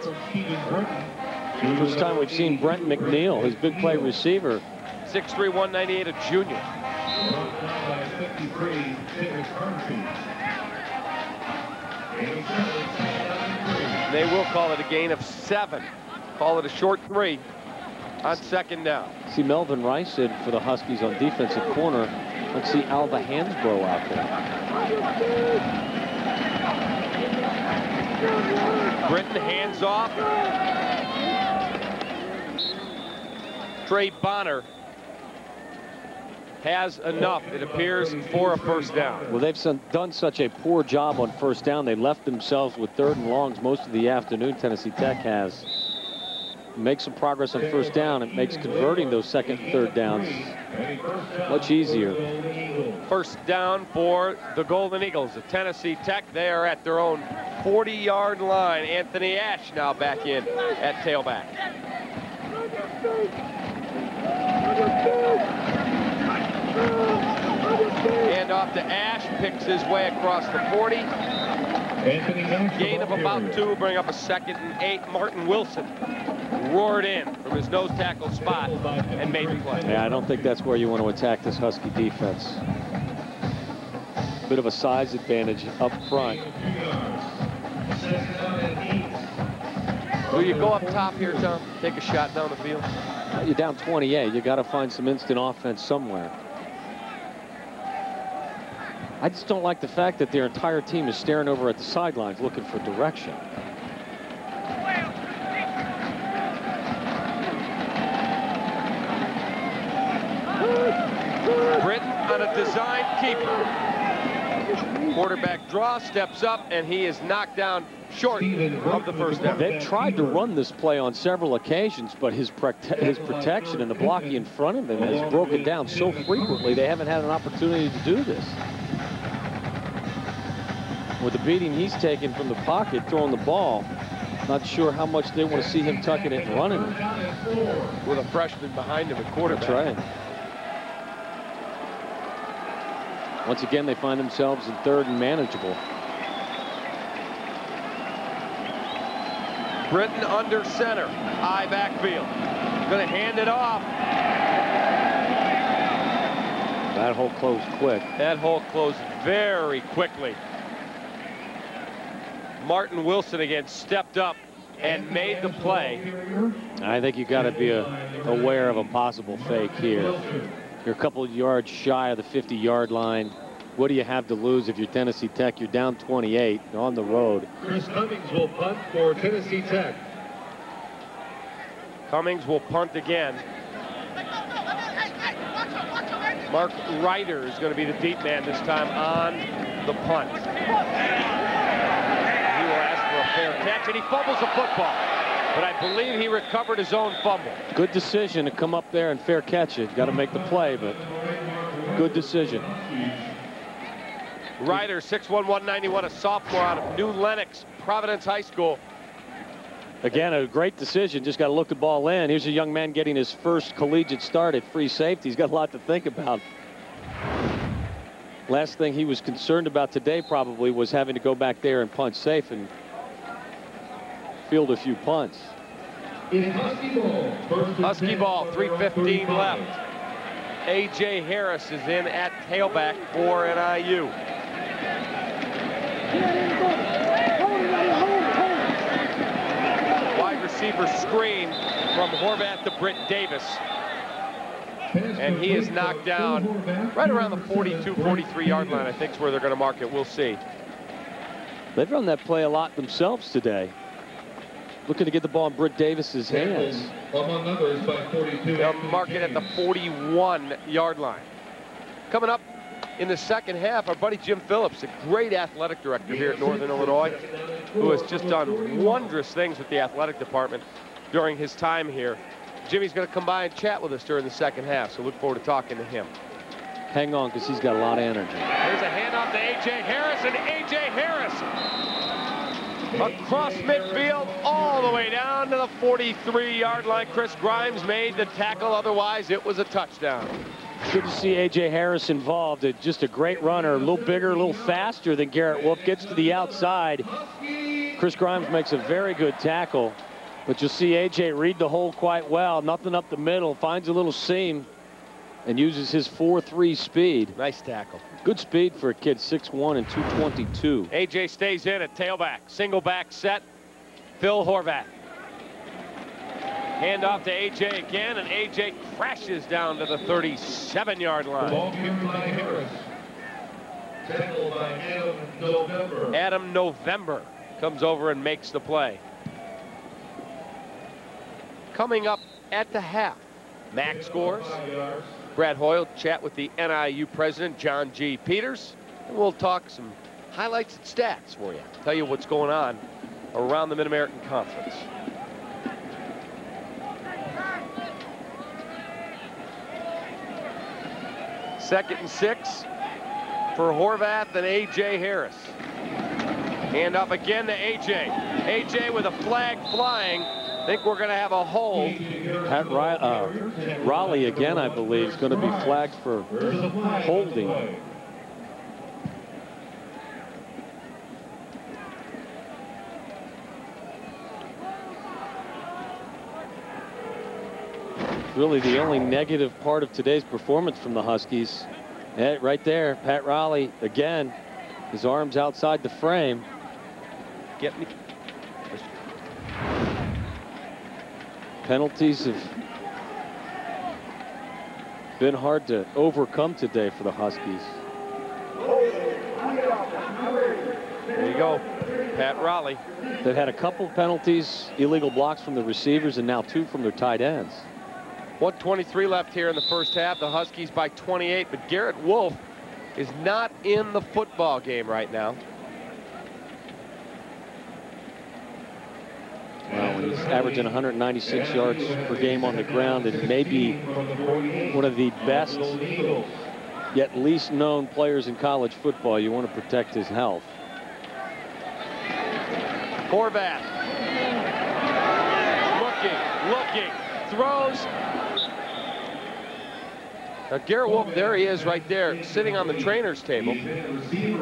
First time we've seen Brent McNeil, his big play receiver. 6'3", 198, a junior. They will call it a gain of 7. Call it a short 3 on second down. See Melvin Rice in for the Huskies on defensive corner. Let's see Alva Hansbrough out there. Britton hands off. Trey Bonner has enough, it appears, for a first down. Well, they've done such a poor job on first down. They left themselves with 3rd and longs most of the afternoon. Tennessee Tech has. Make some progress on first down. It makes converting those 2nd and 3rd downs much easier. First down for the Golden Eagles of Tennessee Tech. They are at their own 40-yard line. Anthony Ash now back in at tailback. Hand off to Ash, picks his way across the 40. Gain of about 2, bring up a 2nd and 8. Martin Wilson roared in from his nose tackle spot and made the play. Yeah, I don't think that's where you want to attack this Husky defense. Bit of a size advantage up front. Do you go up top here, Tom? Take a shot down the field? You're down 28. You got to find some instant offense somewhere. I just don't like the fact that their entire team is staring over at the sidelines looking for direction. Britton on a design keeper. Quarterback draw, steps up, and he is knocked down short of the first down. They've tried to run this play on several occasions, but his protection and the blocking in front of him has broken down so frequently they haven't had an opportunity to do this. With the beating he's taken from the pocket, throwing the ball, Not sure how much they want to see him tucking it and running it. With a freshman behind him at quarterback. That's right. Once again, they find themselves in third and manageable. Britton under center. High backfield. Going to hand it off. That hole closed quick. That hole closed very quickly. Martin Wilson again stepped up and made the play. I think you got to be aware of a possible fake here. You're a couple of yards shy of the 50-yard line. What do you have to lose if you're Tennessee Tech? You're down 28 on the road. Chris Cummings will punt for Tennessee Tech. Cummings will punt again. Mark Ryder is going to be the deep man this time on the punt. He will ask for a fair catch, and he fumbles the football. But I believe he recovered his own fumble. Good decision to come up there and fair catch it. Got to make the play, but good decision. Ryder, 6'1", 191, a sophomore out of New Lenox, Providence High School. Again, a great decision. Just got to look the ball in. Here's a young man getting his first collegiate start at free safety. He's got a lot to think about. Last thing he was concerned about today probably was having to go back there and punch safe and field a few punts. Husky ball, 3:15 left. A.J. Harris is in at tailback for NIU. Wide receiver screen from Horvath to Britt Davis. And he is knocked down right around the 42, 43-yard line, I think is where they're going to mark it. We'll see. They've run that play a lot themselves today. Looking to get the ball in Britt Davis's hands. They'll mark it at the 41-yard line. Coming up in the second half, our buddy Jim Phillips, a great athletic director here at Northern Illinois, who has just done wondrous things with the athletic department during his time here. Jimmy's going to come by and chat with us during the second half, so look forward to talking to him. Hang on, because he's got a lot of energy. There's a handoff to A.J. Harris, and A.J. Harris across midfield all the way down to the 43-yard line. Chris Grimes made the tackle, otherwise it was a touchdown. Good to see A.J. Harris involved. Just a great runner, a little bigger, a little faster than Garrett Wolf. Gets to the outside. Chris Grimes makes a very good tackle. But you'll see A.J. read the hole quite well. Nothing up the middle. Finds a little seam and uses his 4.3 speed. Nice tackle. Good speed for a kid 6'1" and 222. A.J. stays in at tailback. Single back set. Phil Horvath. Hand off to A.J. again, and A.J. crashes down to the 37-yard line. Ball carried by Harris. Tackled by Adam November. Adam November comes over and makes the play. Coming up at the half, MAC scores. Brad Hoyle chat with the NIU president, John G. Peters, and we'll talk some highlights and stats for you. Tell you what's going on around the Mid-American Conference. Second and 6 for Horvath and A.J. Harris. Hand off again to A.J. A.J. with a flag flying. I think we're going to have a hold. Pat Raleigh again, I believe, is going to be flagged for holding. Really the only negative part of today's performance from the Huskies. Right there, Pat Raleigh again, his arms outside the frame. Get me. Penalties have been hard to overcome today for the Huskies. There you go, Pat Raleigh. They've had a couple penalties, illegal blocks from the receivers, and now 2 from their tight ends. 1:23 left here in the first half. The Huskies by 28, but Garrett Wolf is not in the football game right now. Well, when he's averaging 196 yards per game on the ground and maybe one of the best yet least known players in college football, you want to protect his health. Horvath looking, throws. Now Garrett Wolf, there he is right there, sitting on the trainer's table. He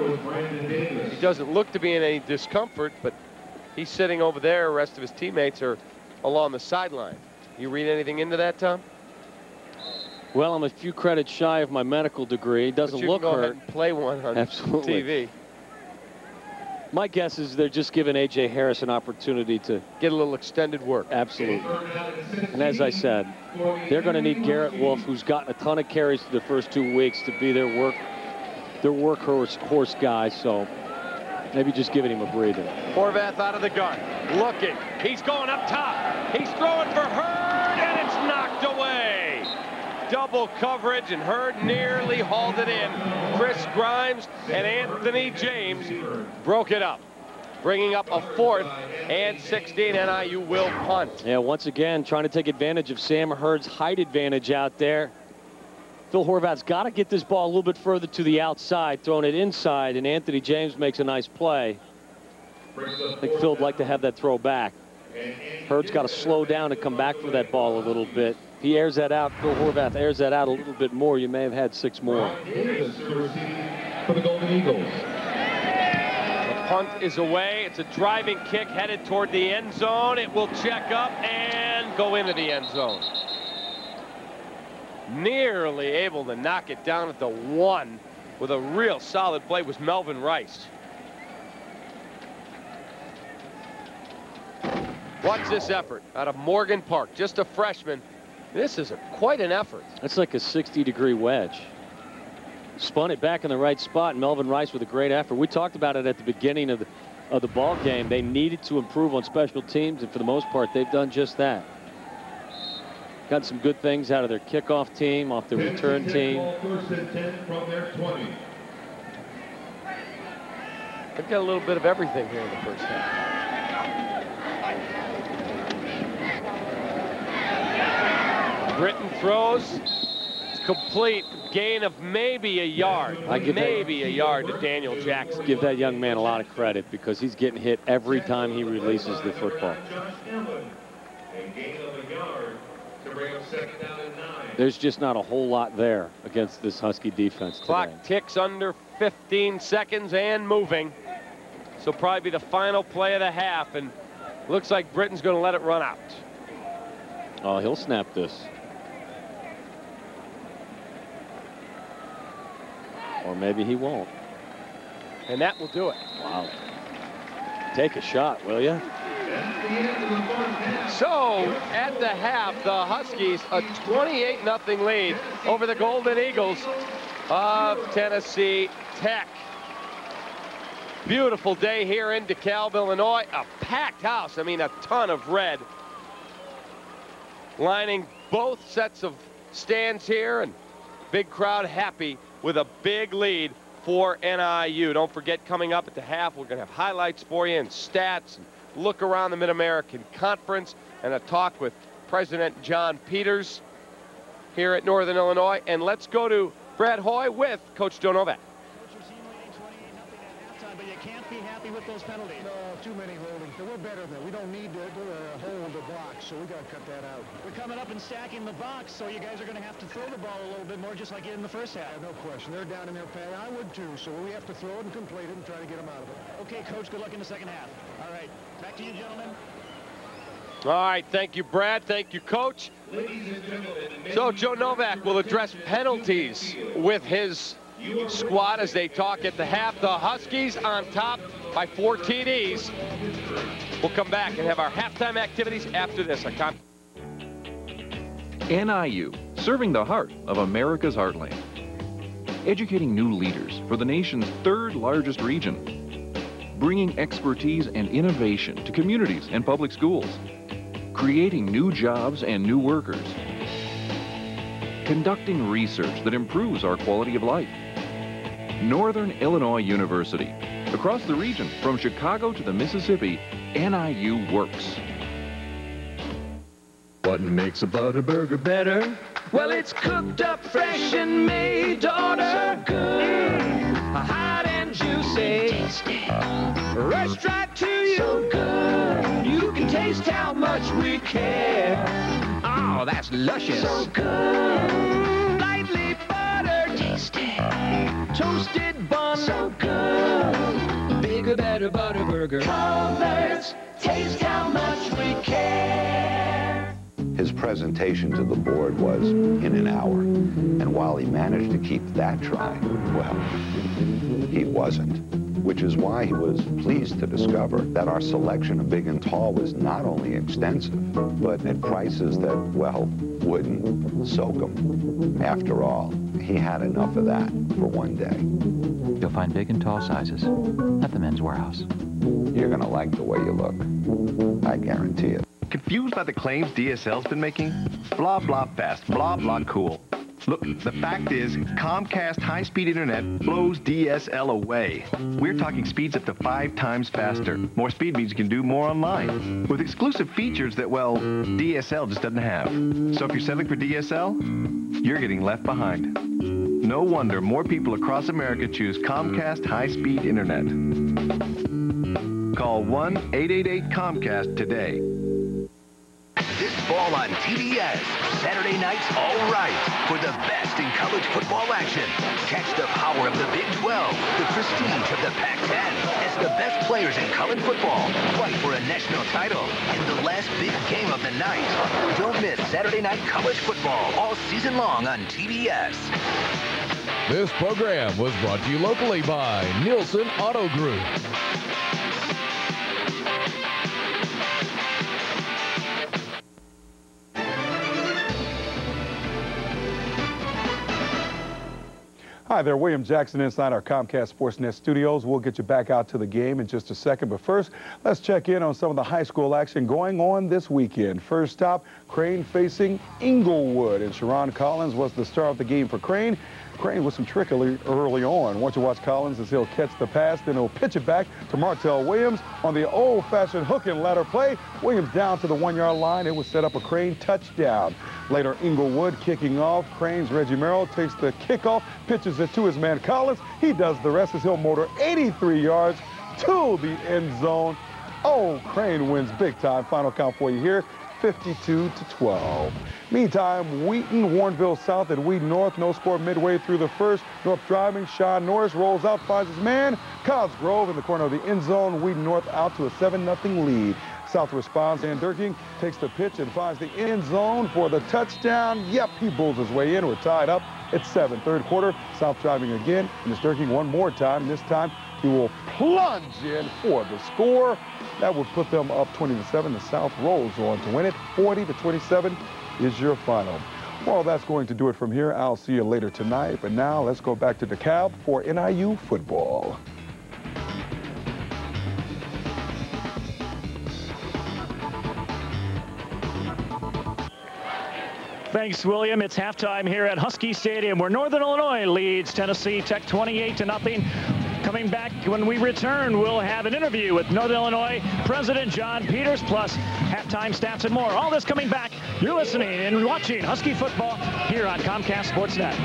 doesn't look to be in any discomfort, but he's sitting over there. The rest of his teammates are along the sideline. You read anything into that, Tom? Well, I'm a few credits shy of my medical degree. Doesn't look go hurt. ahead and play one on Absolutely. TV. My guess is they're just giving A.J. Harris an opportunity to get a little extended work. Absolutely. And as I said, they're going to need Garrett Wolf, who's gotten a ton of carries through the first 2 weeks, to be their workhorse guy. So maybe just giving him a breather. Horvath out of the gun, looking. He's going up top. He's throwing for Hurd, and it's knocked away. Double coverage, and Hurd nearly hauled it in. Chris Grimes and Anthony James broke it up, bringing up a 4th and 16. NIU will punt. Yeah, once again, trying to take advantage of Sam Hurd's height advantage out there. Phil Horvath's got to get this ball a little bit further to the outside, throwing it inside, and Anthony James makes a nice play. I think Phil would like to have that throw back. Hurd's got to slow down and come back for that ball a little bit. He airs that out. Phil Horvath airs that out a little bit more. You may have had 6 more. For the Golden Eagles. The punt is away. It's a driving kick headed toward the end zone. It will check up and go into the end zone. Nearly able to knock it down at the 1 with a real solid play was Melvin Rice. Watch this effort out of Morgan Park, just a freshman. This is quite an effort. That's like a 60-degree wedge. Spun it back in the right spot, and Melvin Rice with a great effort. We talked about it at the beginning of the ball game. They needed to improve on special teams, and for the most part, they've done just that. Got some good things out of their kickoff team, off their return team. First and 10 from their 20. They've got a little bit of everything here in the first half. Britton throws. It's complete. Gain of maybe a yard. Maybe a yard to Daniel Jackson. Give that young man a lot of credit because he's getting hit every time he releases the football. There's just not a whole lot there against this Husky defense today. Clock ticks under 15 seconds and moving. So probably the final play of the half, and looks like Britton's going to let it run out. Oh, he'll snap this. Or maybe he won't. And that will do it. Wow. Take a shot, will you? So, at the half, the Huskies, a 28-0 lead over the Golden Eagles of Tennessee Tech. Beautiful day here in DeKalb, Illinois. A packed house. I mean, a ton of red lining both sets of stands here, and big crowd happy with a big lead for NIU. Don't forget, coming up at the half, we're going to have highlights for you and stats, and look around the Mid-American Conference, and a talk with President John Peters here at Northern Illinois. And let's go to Brad Hoey with Coach Joe Novak. But you can't be happy with those penalties. No, too many holdings. We're better than that. We don't need to hold the box, so we got to cut that out. We're coming up and stacking the box, so you guys are going to have to throw the ball a little bit more, just like you did in the first half. No question. They're down in their pad. I would too, so we have to throw it and complete it and try to get them out of it. Okay, Coach, good luck in the second half. All right, back to you, gentlemen. All right, thank you, Brad. Thank you, Coach. So Joe Novak will address penalties with his squad as they talk at the half. The Huskies on top by 4 TDs. We'll come back and have our halftime activities after this. NIU, serving the heart of America's heartland. Educating new leaders for the nation's 3rd largest region. Bringing expertise and innovation to communities and public schools. Creating new jobs and new workers. Conducting research that improves our quality of life. Northern Illinois University. Across the region, from Chicago to the Mississippi, NIU works. What makes a Butterburger better? Well, it's cooked up fresh and made to order. So good. Hot and juicy. Tasty. Rushed right to you. So good. You can taste how much we care. Now that's luscious. So good. Lightly buttered. Tasty. Toasted bun. So good. Bigger, better butter burger. Culver's. Taste how much we care. His presentation to the board was in an hour. And while he managed to keep that dry, well, he wasn't. Which is why he was pleased to discover that our selection of big and tall was not only extensive, but at prices that, well, wouldn't soak him. After all, he had enough of that for one day. You'll find big and tall sizes at the Men's Warehouse. You're gonna like the way you look. I guarantee it. Confused by the claims DSL's been making? Blah, blah, fast, blah, blah, cool. Look, the fact is, Comcast high-speed internet blows DSL away. We're talking speeds up to 5 times faster. More speed means you can do more online. With exclusive features that, well, DSL just doesn't have. So if you're settling for DSL, you're getting left behind. No wonder more people across America choose Comcast high-speed internet. Call 1-888-COMCAST today. This fall on TBS, Saturday nights all right for the best in college football action. Catch the power of the Big 12, the prestige of the Pac-10, as the best players in college football fight for a national title in the last big game of the night. Don't miss Saturday night college football all season long on TBS. This program was brought to you locally by Nielsen Auto Group. Hi there, William Jackson inside our Comcast Sportsnet studios. We'll get you back out to the game in just a second. But first, let's check in on some of the high school action going on this weekend. First stop, Crane facing Inglewood. And Sharon Collins was the star of the game for Crane. Crane with some trickery early on. Once you watch Collins as he'll catch the pass, then he'll pitch it back to Martell Williams on the old-fashioned hook and ladder play. Williams down to the 1-yard line. It would set up a Crane touchdown. Later, Inglewood kicking off. Crane's Reggie Merrill takes the kickoff, pitches it to his man Collins. He does the rest as he'll motor 83 yards to the end zone. Oh, Crane wins big time. Final count for you here, 52-12. Meantime, Wheaton, Warrenville South at Wheaton North. No score midway through the first. North driving. Sean Norris rolls out, finds his man. Cosgrove in the corner of the end zone. Wheaton North out to a 7-0 lead. South responds. Van Durking takes the pitch and finds the end zone for the touchdown. Yep, he bulls his way in. We're tied up at 7. Third quarter, South driving again. And it's Durking one more time. This time, he will plunge in for the score. That would put them up 20-7. The South rolls on to win it. 40-27 is your final. Well, that's going to do it from here. I'll see you later tonight. But now let's go back to DeKalb for NIU football. Thanks, William. It's halftime here at Husky Stadium, where Northern Illinois leads Tennessee Tech 28-0. Coming back when we return, we'll have an interview with Northern Illinois President John Peters, plus halftime stats and more. All this coming back. You're listening and watching Husky football here on Comcast Sportsnet.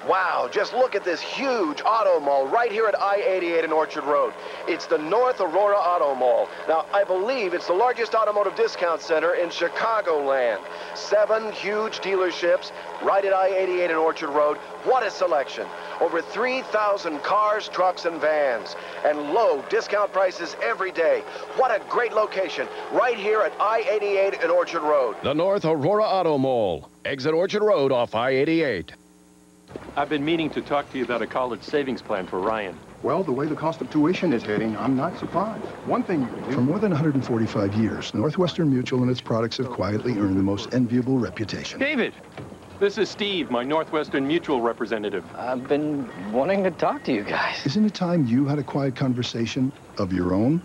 Wow, just look at this huge auto mall right here at I-88 and Orchard Road. It's the North Aurora Auto Mall. Now, I believe it's the largest automotive discount center in Chicagoland. 7 huge dealerships right at I-88 and Orchard Road. What a selection. Over 3,000 cars, trucks, and vans. And low discount prices every day. What a great location right here at I-88 and Orchard Road. The North Aurora Auto Mall. Exit Orchard Road off I-88. I've been meaning to talk to you about a college savings plan for Ryan. Well, the way the cost of tuition is heading, I'm not surprised. One thing you can do... For more than 145 years, Northwestern Mutual and its products have quietly earned the most enviable reputation. David, this is Steve, my Northwestern Mutual representative. I've been wanting to talk to you guys. Isn't it time you had a quiet conversation of your own?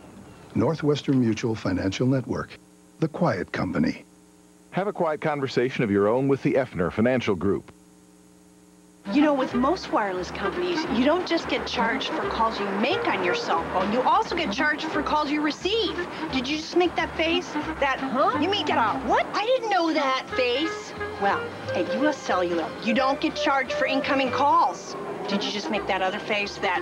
Northwestern Mutual Financial Network, the quiet company. Have a quiet conversation of your own with the Effner Financial Group. You know, with most wireless companies, you don't just get charged for calls you make on your cell phone. You also get charged for calls you receive. Did you just make that face? That, huh? You mean get a what? I didn't know that face. Well, at U.S. Cellular, you don't get charged for incoming calls. Did you just make that other face? That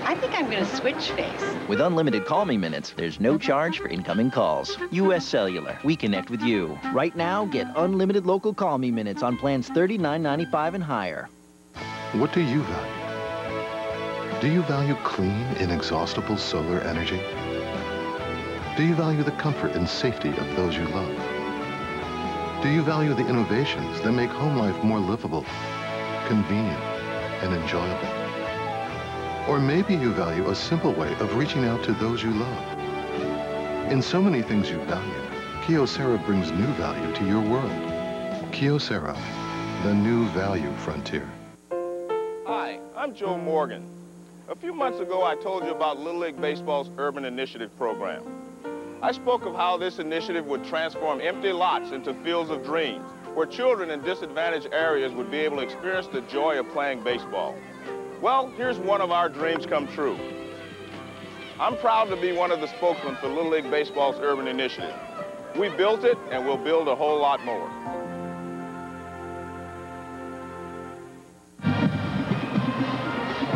I think I'm going to switch face. With unlimited Call Me Minutes, there's no charge for incoming calls. U.S. Cellular, we connect with you. Right now, get unlimited local Call Me Minutes on plans $39.95 and higher. What do you value? Do you value clean, inexhaustible solar energy? Do you value the comfort and safety of those you love? Do you value the innovations that make home life more livable, convenient, and enjoyable? Or maybe you value a simple way of reaching out to those you love. In so many things you value, Kyocera brings new value to your world. Kyocera, the new value frontier. Hi, I'm Joe Morgan. A few months ago, I told you about Little League Baseball's Urban Initiative program. I spoke of how this initiative would transform empty lots into fields of dreams, where children in disadvantaged areas would be able to experience the joy of playing baseball. Well, here's one of our dreams come true. I'm proud to be one of the spokesmen for Little League Baseball's Urban Initiative. We built it, and we'll build a whole lot more.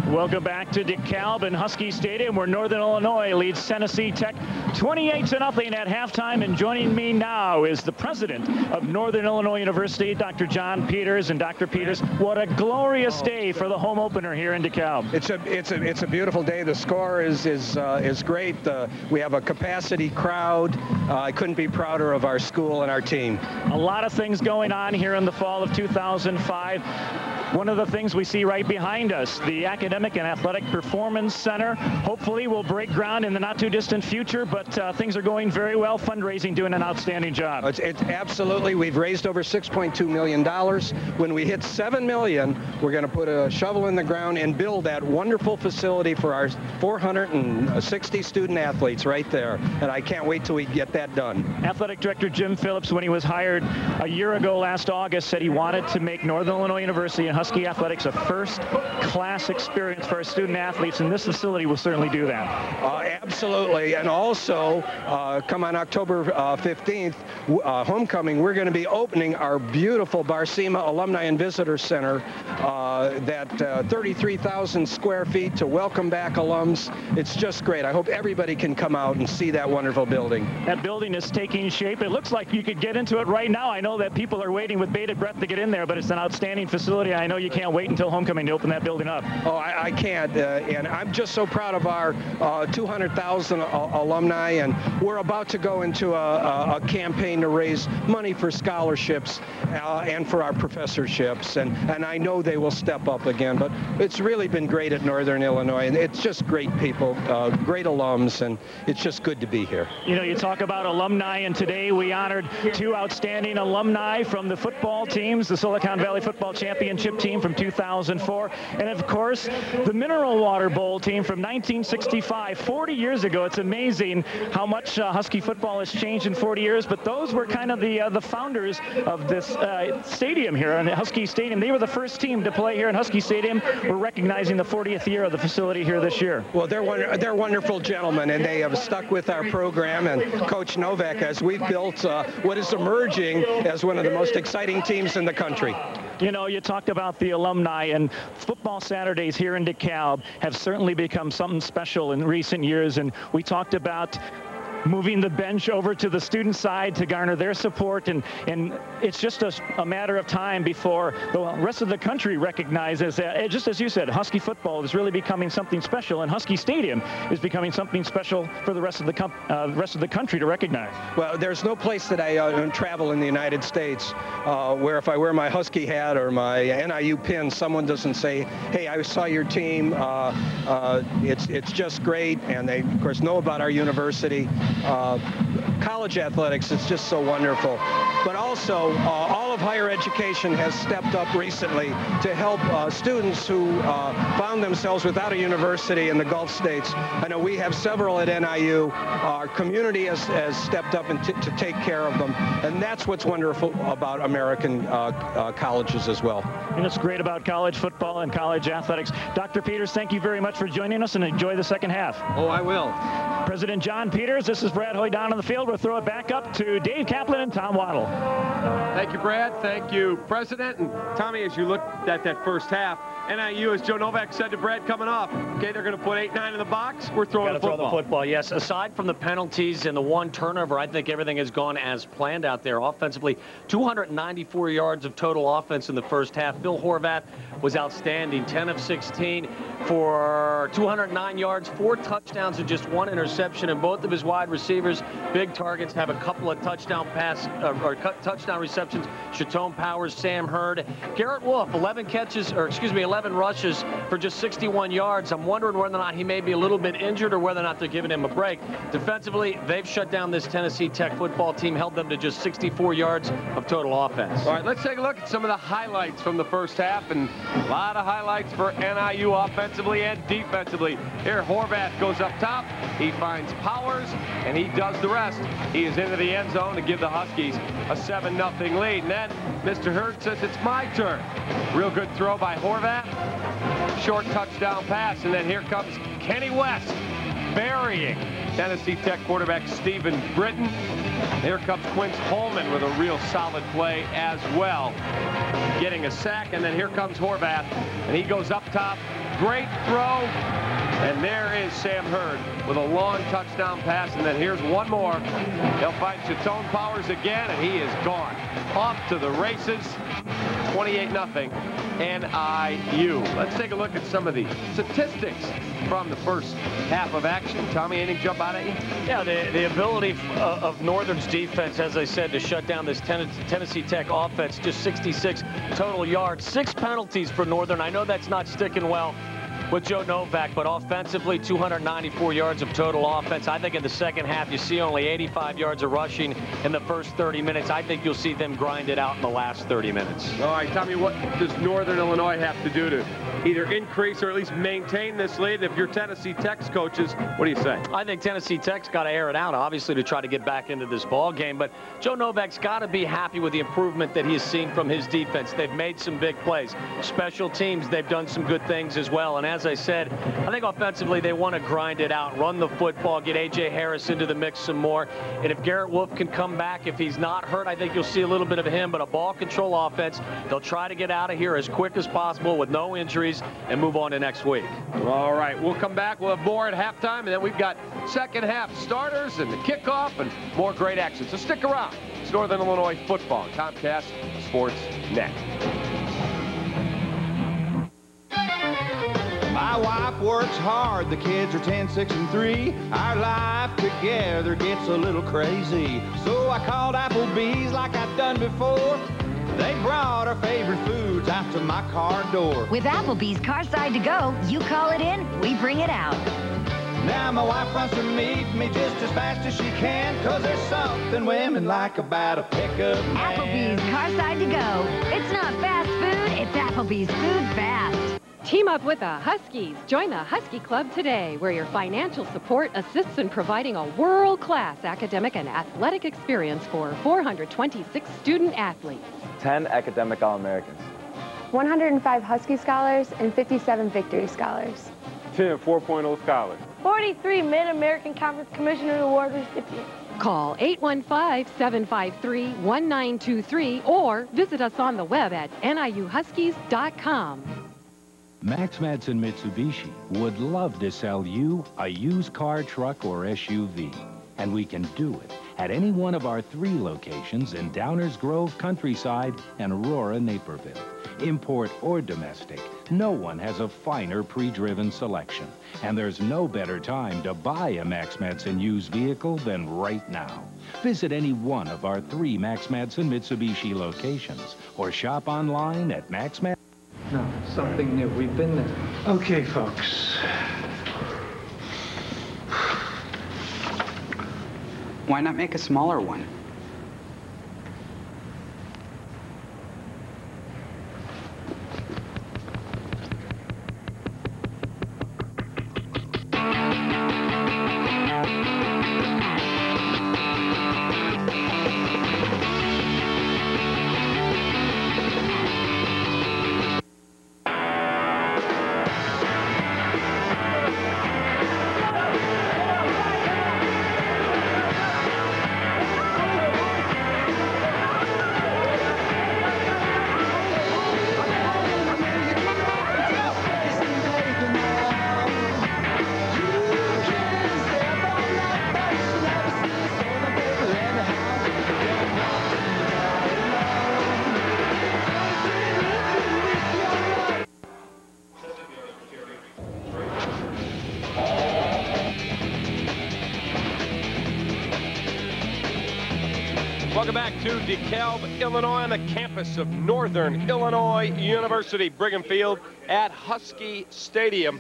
Welcome back to DeKalb and Husky Stadium, where Northern Illinois leads Tennessee Tech 28-0 at halftime. And joining me now is the president of Northern Illinois University, Dr. John Peters. And Dr. Peters, what a glorious day for the home opener here in DeKalb. It's a beautiful day. The score is great. We have a capacity crowd. I couldn't be prouder of our school and our team. A lot of things going on here in the fall of 2005. One of the things we see right behind us, the Academic and Athletic Performance Center, hopefully will break ground in the not-too-distant future, but things are going very well. Fundraising doing an outstanding job. It's absolutely. We've raised over $6.2 million. When we hit $7 million, we're going to put a shovel in the ground and build that wonderful facility for our 460 student-athletes right there, and I can't wait till we get that done. Athletic Director Jim Phillips, when he was hired a year ago last August, said he wanted to make Northern Illinois University and Husky Athletics a first-class experience for our student-athletes, and this facility will certainly do that. Absolutely, and also, come on October 15th, homecoming, we're going to be opening our beautiful Barcema Alumni and Visitor Center, that 33,000 square feet to welcome back alums. It's just great. I hope everybody can come out and see that wonderful building. That building is taking shape. It looks like you could get into it right now. I know that people are waiting with bated breath to get in there, but it's an outstanding facility. I know you can't wait until homecoming to open that building up. Oh, I can't, and I'm just so proud of our 200,000 alumni, and we're about to go into a campaign to raise money for scholarships and for our professorships, and I know they will step up again, but it's really been great at Northern Illinois, and it's just great people, great alums, and it's just good to be here. You know, you talk about alumni, and today we honored two outstanding alumni from the football teams, the Silicon Valley Football Championship team from 2004, and of course the Mineral Water Bowl team from 1965, 40 years ago. It's amazing how much Husky football has changed in 40 years, but those were kind of the founders of this stadium here in Husky Stadium. They were the first team to play here in Husky Stadium. We're recognizing the 40th year of the facility here this year. Well, they're wonderful gentlemen, and they have stuck with our program, and Coach Novak, as we've built what is emerging as one of the most exciting teams in the country. You know, you talked about the alumni, and football Saturdays here in DeKalb have certainly become something special in recent years, and we talked about moving the bench over to the student side to garner their support, and it's just a matter of time before the rest of the country recognizes that, just as you said, Husky football is really becoming something special, and Husky Stadium is becoming something special for the rest of the country to recognize. Well, there's no place that I travel in the United States where if I wear my Husky hat or my NIU pin, someone doesn't say, hey, I saw your team. It's just great, and they, of course, know about our university. College athletics is just so wonderful. But also, all of higher education has stepped up recently to help students who found themselves without a university in the Gulf states. I know we have several at NIU. Our community has stepped up to take care of them. And that's what's wonderful about American colleges as well. And it's great about college football and college athletics. Dr. Peters, thank you very much for joining us, and enjoy the second half. Oh, I will. President John Peters, this is Brad Hoey down on the field. We'll throw it back up to Dave Kaplan and Tom Waddle. Thank you, Brad. Thank you, President. And Tommy, as you looked at that first half, NIU, as Joe Novak said to Brad coming off. Okay, they're going to put 8-9 in the box. We're throwing the football. Throw the football, yes. Aside from the penalties and the one turnover, I think everything has gone as planned out there. Offensively, 294 yards of total offense in the first half. Bill Horvath was outstanding, 10 of 16 for 209 yards, 4 touchdowns and just 1 interception. And both of his wide receivers, big targets, have a couple of touchdown touchdown receptions. Shatone Powers, Sam Hurd. Garrett Wolf, 11 rushes for just 61 yards. I'm wondering whether or not he may be a little bit injured or whether or not they're giving him a break. Defensively, they've shut down this Tennessee Tech football team, held them to just 64 yards of total offense. All right, let's take a look at some of the highlights from the first half, and a lot of highlights for NIU offensively and defensively. Here, Horvath goes up top. He finds Powers, and he does the rest. He is into the end zone to give the Huskies a 7-0 lead. And then Mr. Hurd says it's my turn. Real good throw by Horvath. Short touchdown pass, and then here comes Kenny West burying Tennessee Tech quarterback Stephen Britton. Here comes Quince Holman with a real solid play as well, getting a sack. And then here comes Horvath, and he goes up top. Great throw. And there is Sam Hurd with a long touchdown pass. And then here's one more. They'll find Shatone Powers again, and he is gone. Off to the races. 28-0 NIU. Let's take a look at some of the statistics from the first half of action. Tommy, anything jump out at you? Yeah, the ability of Northern's defense, as I said, to shut down this Tennessee Tech offense. Just 66 total yards. 6 penalties for Northern. I know that's not sticking well with Joe Novak, but offensively, 294 yards of total offense. I think in the second half, you see only 85 yards of rushing in the first 30 minutes. I think you'll see them grind it out in the last 30 minutes. All right, Tommy, what does Northern Illinois have to do to either increase or at least maintain this lead? If you're Tennessee Tech's coaches, what do you say? I think Tennessee Tech's got to air it out, obviously, to try to get back into this ball game. But Joe Novak's got to be happy with the improvement that he's seen from his defense. They've made some big plays. Special teams, they've done some good things as well. And as I said, I think offensively they want to grind it out, run the football, get A.J. Harris into the mix some more. And if Garrett Wolf can come back, if he's not hurt, I think you'll see a little bit of him. But a ball control offense, they'll try to get out of here as quick as possible with no injuries and move on to next week. All right, we'll come back. We'll have more at halftime, and then we've got second half starters and the kickoff and more great action. So stick around. It's Northern Illinois football on Comcast Sports Net. My wife works hard, the kids are 10, 6, and 3. Our life together gets a little crazy. So I called Applebee's like I've done before. They brought our favorite foods out to my car door. With Applebee's Carside to Go, you call it in, we bring it out. Now my wife wants to meet me just as fast as she can, 'cause there's something women like about a pickup man. Applebee's Carside to Go. It's not fast food, it's Applebee's food fast. Team up with the Huskies. Join the Husky Club today, where your financial support assists in providing a world-class academic and athletic experience for 426 student athletes. 10 academic All-Americans. 105 Husky Scholars and 57 Victory Scholars. 10 4.0 Scholars. 43 Mid-American Conference Commissioner Award recipients. Call 815-753-1923 or visit us on the web at niuhuskies.com. Max Madsen Mitsubishi would love to sell you a used car, truck, or SUV. And we can do it at any one of our 3 locations in Downers Grove, Countryside, and Aurora, Naperville. Import or domestic, no one has a finer pre-driven selection. And there's no better time to buy a Max Madsen used vehicle than right now. Visit any one of our 3 Max Madsen Mitsubishi locations or shop online at MaxMadsen. No, something new. We've been there. Okay, folks. Why not make a smaller one? Welcome back to DeKalb, Illinois, on the campus of Northern Illinois University, Brigham Field at Husky Stadium.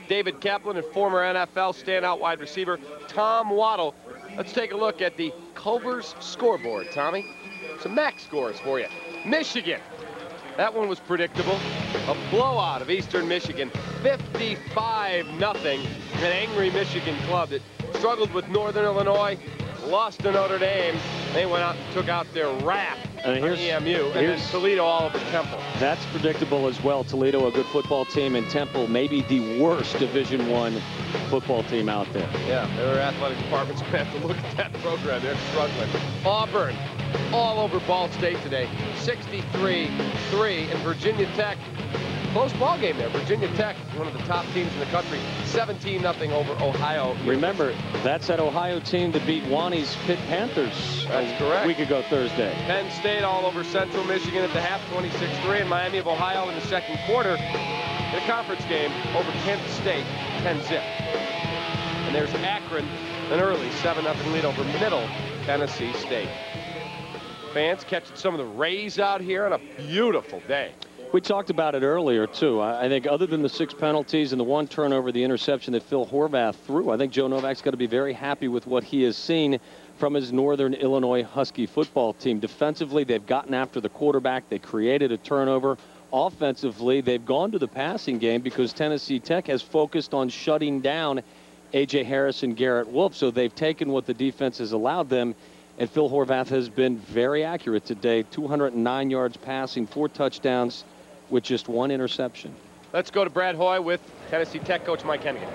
David Kaplan and former NFL standout wide receiver Tom Waddle. Let's take a look at the Culver's scoreboard, Tommy. Some MAC scores for you. Michigan. That one was predictable. A blowout of Eastern Michigan, 55-0. An angry Michigan club that struggled with Northern Illinois, lost to Notre Dame. They went out and took out their wrath on EMU, and then Toledo all over Temple. That's predictable as well. Toledo, a good football team, and Temple, maybe the worst Division I football team out there. Yeah, their athletic department's going to have to look at that program. They're struggling. Auburn, all over Ball State today, 63-3, and Virginia Tech. Close ball game there. Virginia Tech, one of the top teams in the country, 17-0 over Ohio. Remember, that's that Ohio team that beat Wani's Pitt Panthers a week ago Thursday. Penn State all over Central Michigan at the half, 26-3, and Miami of Ohio in the second quarter in a conference game over Kansas State, 10-0. And there's Akron, an early 7-0 lead over Middle Tennessee State. Fans catching some of the rays out here on a beautiful day. We talked about it earlier, too. I think other than the 6 penalties and the 1 turnover, the interception that Phil Horvath threw, I think Joe Novak's got to be very happy with what he has seen from his Northern Illinois Husky football team. Defensively, they've gotten after the quarterback. They created a turnover. Offensively, they've gone to the passing game because Tennessee Tech has focused on shutting down A.J. Harris and Garrett Wolf. So they've taken what the defense has allowed them. And Phil Horvath has been very accurate today. 209 yards passing, 4 touchdowns, with just 1 interception. Let's go to Brad Hoey with Tennessee Tech coach Mike Hennigan.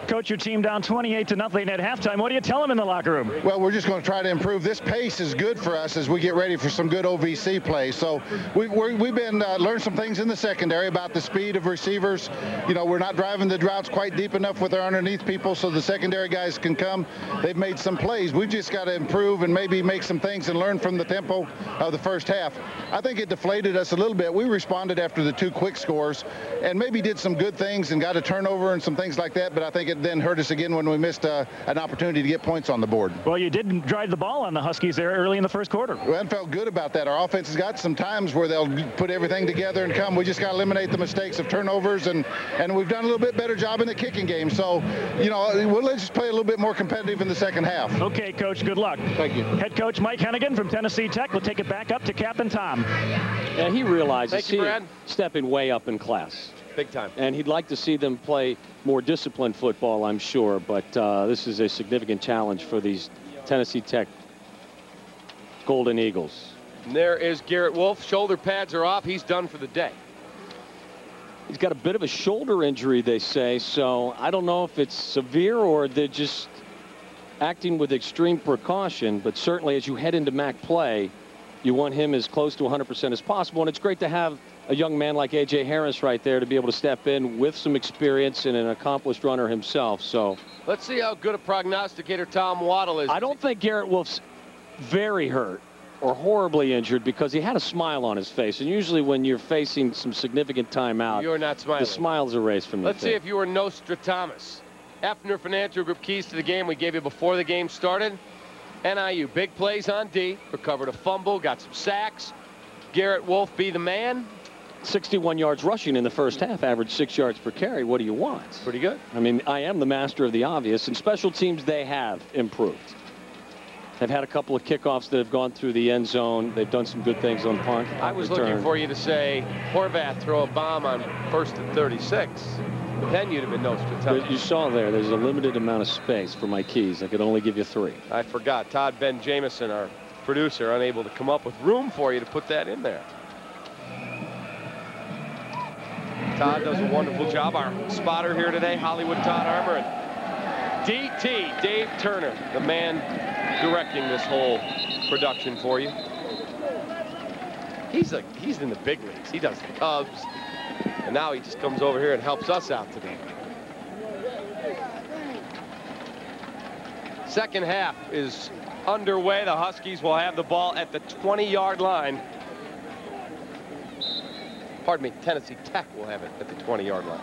Coach, your team down 28-0 at halftime. What do you tell them in the locker room? Well, we're just going to try to improve. This pace is good for us as we get ready for some good OVC play. So we've been learned some things in the secondary about the speed of receivers. You know, we're not driving the routes quite deep enough with our underneath people so the secondary guys can come. They've made some plays. We've just got to improve and maybe make some things and learn from the tempo of the first half. I think it deflated us a little bit. We responded after the 2 quick scores and maybe did some good things and got a turnover and some things like that, but I think it then hurt us again when we missed an opportunity to get points on the board. Well, you didn't drive the ball on the Huskies there early in the first quarter. Well, I felt good about that. Our offense has got some times where they'll put everything together and come. We just got to eliminate the mistakes of turnovers, and we've done a little bit better job in the kicking game. So, you know, let's just play a little bit more competitive in the second half. Okay, Coach, good luck. Thank you. Head coach Mike Hennigan from Tennessee Tech will take it back up to Captain Tom. And he realizes he's stepping way up in class. Big time. And he'd like to see them play more disciplined football, I'm sure. But this is a significant challenge for these Tennessee Tech Golden Eagles. And there is Garrett Wolf. Shoulder pads are off. He's done for the day. He's got a bit of a shoulder injury, they say. So I don't know if it's severe or they're just acting with extreme precaution. But certainly as you head into MAC play, you want him as close to 100% as possible. And it's great to have a young man like A.J. Harris right there to be able to step in with some experience and an accomplished runner himself. So let's see how good a prognosticator Tom Waddle is. I don't think Garrett Wolf's very hurt or horribly injured because he had a smile on his face. And usually when you're facing some significant time out, you're not smiling. The smile's erased from your face. Let's see if you were Nostradamus. Effner Financial Group keys to the game we gave you before the game started. NIU, big plays on D, recovered a fumble, got some sacks. Garrett Wolf be the man. 61 yards rushing in the first half, averaged 6 yards per carry. What do you want? Pretty good. I mean, I am the master of the obvious. And special teams, they have improved. They've had a couple of kickoffs that have gone through the end zone. They've done some good things on punt. I was looking for you to say Horvath throw a bomb on 1st and 36. But then you'd have been Nostradamus. You saw there's a limited amount of space for my keys. I could only give you 3. I forgot. Todd Ben Jameson, our producer, unable to come up with room for you to put that in there. Todd does a wonderful job. Our spotter here today, Hollywood Todd Armour. And DT, Dave Turner, the man directing this whole production for you. He's in the big leagues. He does the Cubs. And now he just comes over here and helps us out today. Second half is underway. The Huskies will have the ball at the 20-yard line. Pardon me, Tennessee Tech will have it at the 20-yard line.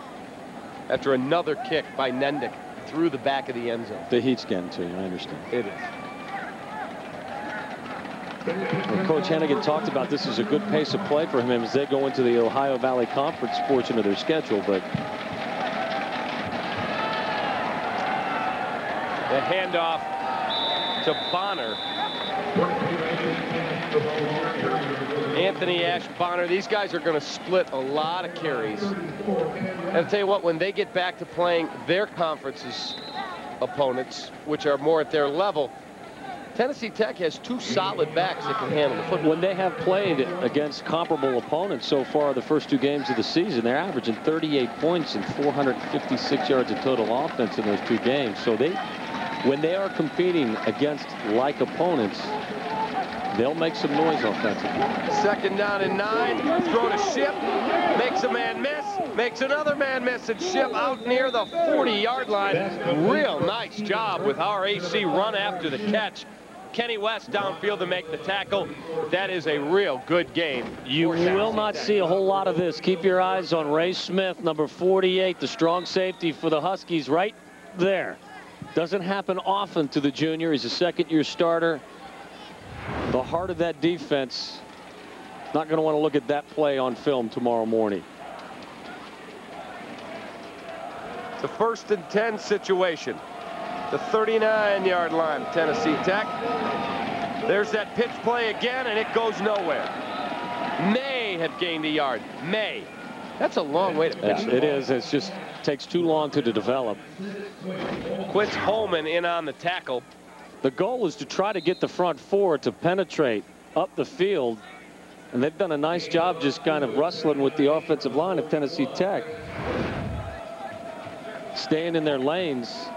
After another kick by Nendick through the back of the end zone. The heat's getting to you, I understand. It is. Well, Coach Hennigan talked about this as a good pace of play for him as they go into the Ohio Valley Conference portion of their schedule. But the handoff to Bonner. Anthony Ash, Bonner, these guys are going to split a lot of carries. And I'll tell you what, when they get back to playing their conference's opponents, which are more at their level, Tennessee Tech has two solid backs that can handle the football. When they have played against comparable opponents so far the first two games of the season, they're averaging 38 points and 456 yards of total offense in those two games. So when they are competing against like opponents, they'll make some noise offensively. 2nd down and 9. Throw to Ship. Makes a man miss. Makes another man miss. And Ship out near the 40-yard line. Real nice job with our AC run after the catch. Kenny West downfield to make the tackle. That is a real good game. You will not see a whole lot of this. Keep your eyes on Ray Smith, number 48, the strong safety for the Huskies right there. Doesn't happen often to the junior. He's a second-year starter. The heart of that defense. Not going to want to look at that play on film tomorrow morning. The 1st and 10 situation. The 39-yard line, Tennessee Tech. There's that pitch play again, and it goes nowhere. May have gained a yard. May. That's a long way to pitch. Yeah, it is. It just takes too long to develop. Quince Holman in on the tackle. The goal is to try to get the front four to penetrate up the field, and they've done a nice job just kind of wrestling with the offensive line of Tennessee Tech, staying in their lanes,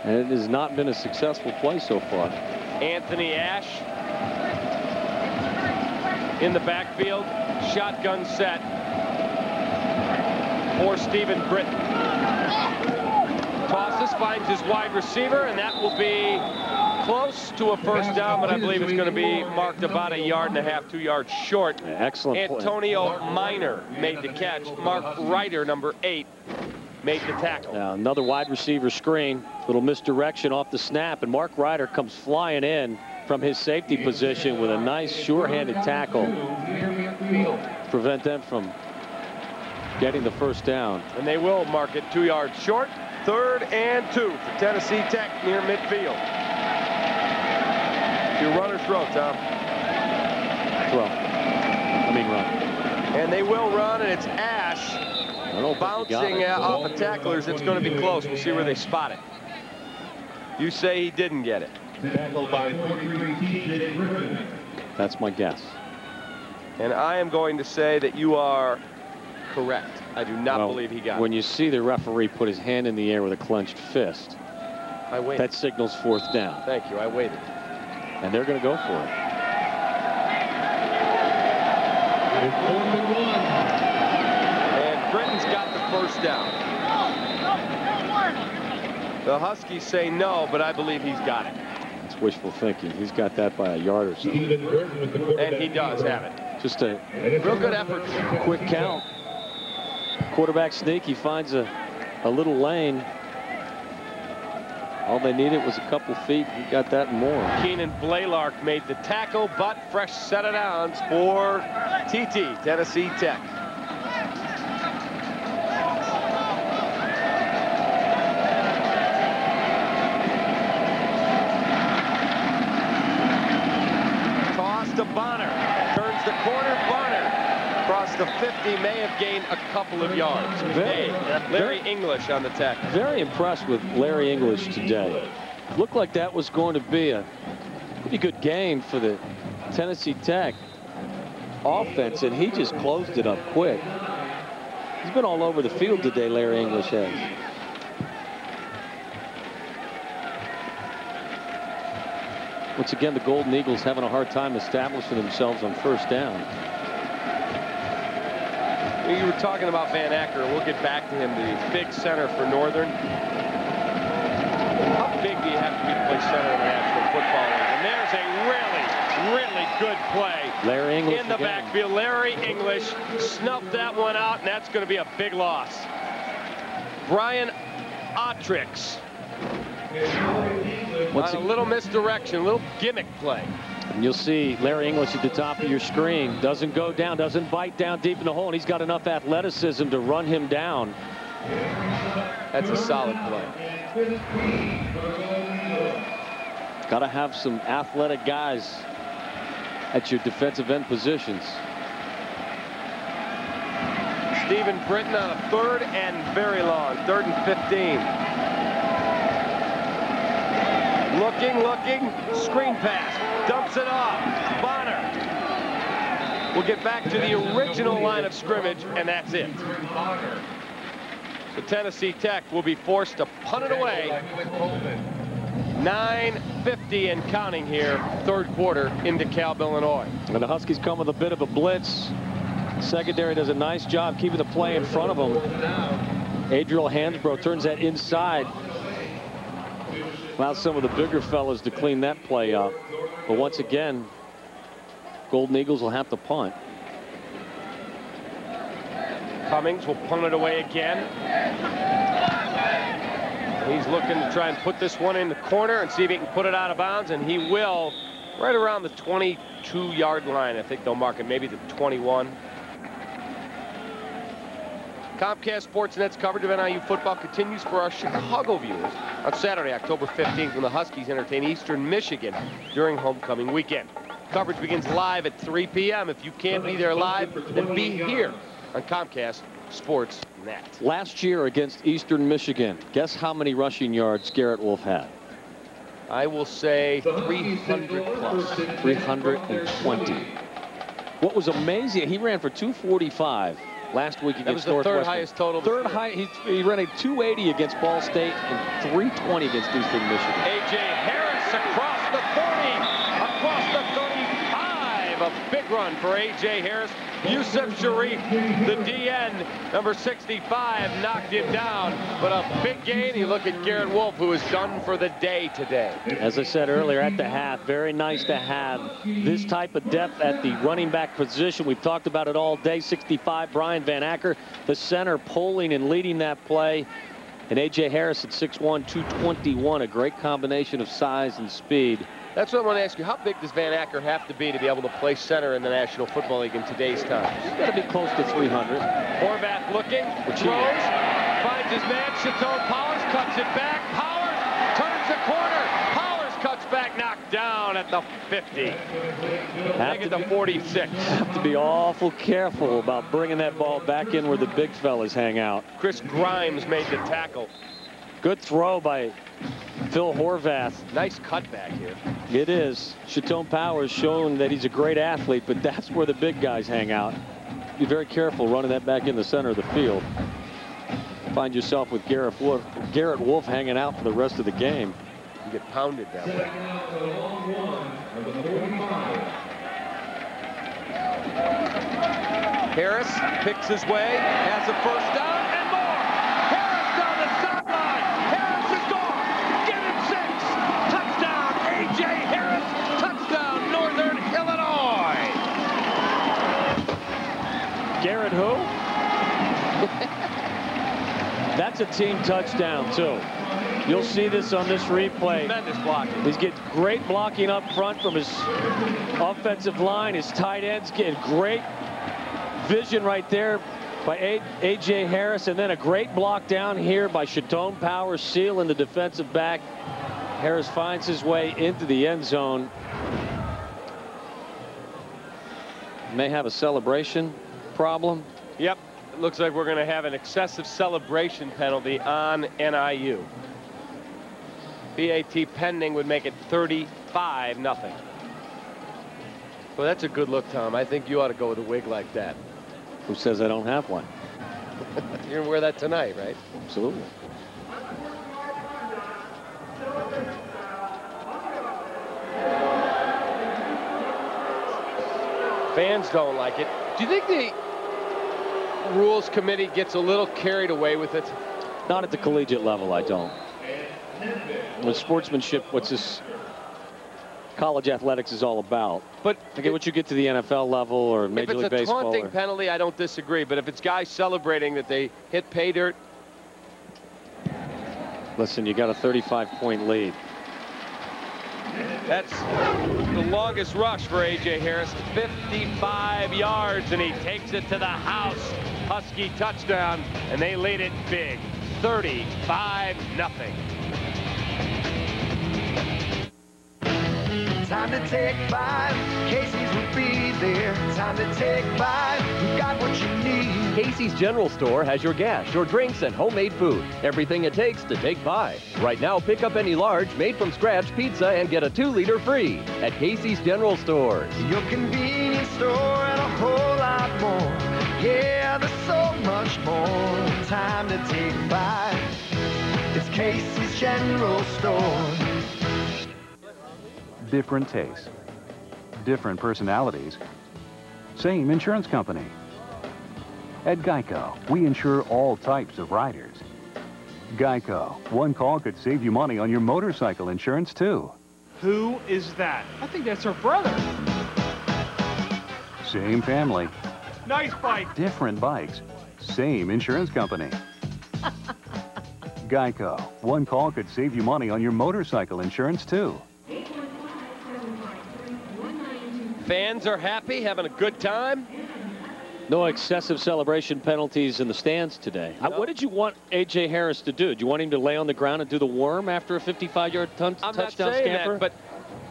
and it has not been a successful play so far. Anthony Ash in the backfield, shotgun set for Stephen Britton. Tosses, finds his wide receiver, and that will be close to a 1st down, but I believe it's going to be marked about 1.5 yards, 2 yards short. Yeah, excellent Antonio Minor made the catch. Mark Ryder, number 8, made the tackle. Now another wide receiver screen, little misdirection off the snap, and Mark Ryder comes flying in from his safety position with a nice sure-handed tackle. Prevent them from getting the 1st down. And they will mark it 2 yards short. 3rd and 2 for Tennessee Tech near midfield. Your runner throw, Tom. Run. And they will run, and it's Ash bouncing off of tacklers. It's going to be close. We'll see where they spot it. You say he didn't get it. That's my guess. And I am going to say that you are correct. I do not believe he got it. When you see the referee put his hand in the air with a clenched fist, I waited. That signals 4th down. Thank you. I waited. And they're going to go for it. And Britton's got the 1st down. The Huskies say no, but I believe he's got it. It's wishful thinking. He's got that by 1 yard or so. And he does have it. Just a real good effort. Quick count. Quarterback sneak. He finds a little lane. All they needed was a couple feet. He got that and more. Keenan Blaylark made the tackle, but fresh set of downs for TT, Tennessee Tech. Toss to Bonner. Turns the corner. Bonner across the 50, may have gained a couple of yards. Larry English on the tackle. Very impressed with Larry English today. Looked like that was going to be a pretty good game for the Tennessee Tech offense, and he just closed it up quick. He's been all over the field today, Larry English has. Once again, the Golden Eagles having a hard time establishing themselves on 1st down. You were talking about Van Acker. We'll get back to him, the big center for Northern. How big do you have to be to play center in the National Football League? And there's a really good play. Larry English in the backfield. Larry English snuffed that one out, and that's going to be a big loss. Brian Otrix. A little misdirection, a little gimmick play. And you'll see Larry English at the top of your screen. Doesn't go down, doesn't bite down deep in the hole, and he's got enough athleticism to run him down. That's a solid play. Got to have some athletic guys at your defensive end positions. Stephen Britton on a 3rd and very long. 3rd and 15. Looking. Screen pass. Dumps it off. Bonner. We'll get back to the original line of scrimmage, and that's it. So Tennessee Tech will be forced to punt it away. 9:50 and counting here, 3rd quarter into DeKalb, Illinois. And the Huskies come with a bit of a blitz. Secondary does a nice job keeping the play in front of them. Adriel Hansbrough turns that inside. Allows some of the bigger fellas to clean that play up. But once again, Golden Eagles will have to punt. Cummings will punt it away again. He's looking to try and put this one in the corner and see if he can put it out of bounds, and he will, right around the 22-yard line. I think they'll mark it, maybe the 21. Comcast Sportsnet's coverage of NIU football continues for our Chicago viewers on Saturday, October 15th, when the Huskies entertain Eastern Michigan during homecoming weekend. Coverage begins live at 3 p.m. If you can't be there live, then be here on Comcast Sportsnet. Last year against Eastern Michigan, guess how many rushing yards Garrett Wolf had? I will say 300 plus. 320. What was amazing, he ran for 245 last week against Northwestern. That was the 3rd highest total. Third high. He ran a 280 against Ball State and 320 against Eastern Michigan. A.J. Harris across the 40, across the 35. A big run for A.J. Harris. Yusuf Sharif, the DN, number 65, knocked him down. But a big gain. You look at Garrett Wolf, who is done for the day today. As I said earlier, at the half, very nice to have this type of depth at the running back position. We've talked about it all day. 65, Brian Van Acker, the center, pulling and leading that play. And A.J. Harris at 6'1", 221, a great combination of size and speed. That's what I want to ask you. How big does Van Acker have to be able to play center in the National Football League in today's times? He's got to be close to 300. Horvath looking, throws, finds his man, Shatone Powers, cuts it back. Powers turns the corner. Powers cuts back, knocked down at the 50. Make it the 46. Have to be awful careful about bringing that ball back in where the big fellas hang out. Chris Grimes made the tackle. Good throw by Phil Horvath. Nice cutback here. It is. Shatone Powers showing that he's a great athlete, but that's where the big guys hang out. Be very careful running that back in the center of the field. Find yourself with Garrett Wolf hanging out for the rest of the game. You get pounded that way. Harris picks his way, has a first down, and more. Harris down the sideline. Harris is gone. Get him 6. Touchdown, A.J. Harris. Touchdown, Northern Illinois. Garrett who? That's a team touchdown, too. You'll see this on this replay. Tremendous blocking. He's getting great blocking up front from his offensive line. His tight ends getting great vision right there by A.J. Harris, and then a great block down here by Shatone Powers, sealing the defensive back. Harris finds his way into the end zone. May have a celebration problem. Yep. It looks like we're going to have an excessive celebration penalty on NIU. PAT pending would make it 35-0. Well, that's a good look, Tom. I think you ought to go with a wig like that. Who says I don't have one? You're going to wear that tonight, right? Absolutely. Fans don't like it. Do you think the Rules Committee gets a little carried away with it? Not at the collegiate level, I don't. With sportsmanship, what's this college athletics is all about. But I get what you get to the NFL level or Major League Baseball. If it's a taunting penalty, I don't disagree. But if it's guys celebrating that they hit pay dirt. Listen, you got a 35-point lead. That's the longest rush for A.J. Harris, 55 yards, and he takes it to the house. Husky touchdown, and they lead it big, 35-0. Time to take 5. Casey's will be there. Time to take 5. You got what you need. Casey's General Store has your gas, your drinks, and homemade food. Everything it takes to take 5. Right now, pick up any large, made-from-scratch pizza and get a 2-liter free at Casey's General Stores. Your convenience store and a whole lot more. Yeah, there's so much more. Time to take 5. It's Casey's General Store. Different tastes, different personalities, same insurance company. At Geico, we insure all types of riders. Geico, one call could save you money on your motorcycle insurance, too. Who is that? I think that's her brother. Same family, Nice bike. different bikes, same insurance company. Geico, one call could save you money on your motorcycle insurance, too. Fans are happy, having a good time. No excessive celebration penalties in the stands today. No. What did you want A.J. Harris to do? Do you want him to lay on the ground and do the worm after a 55-yard touchdown I'm not saying scamper? that, but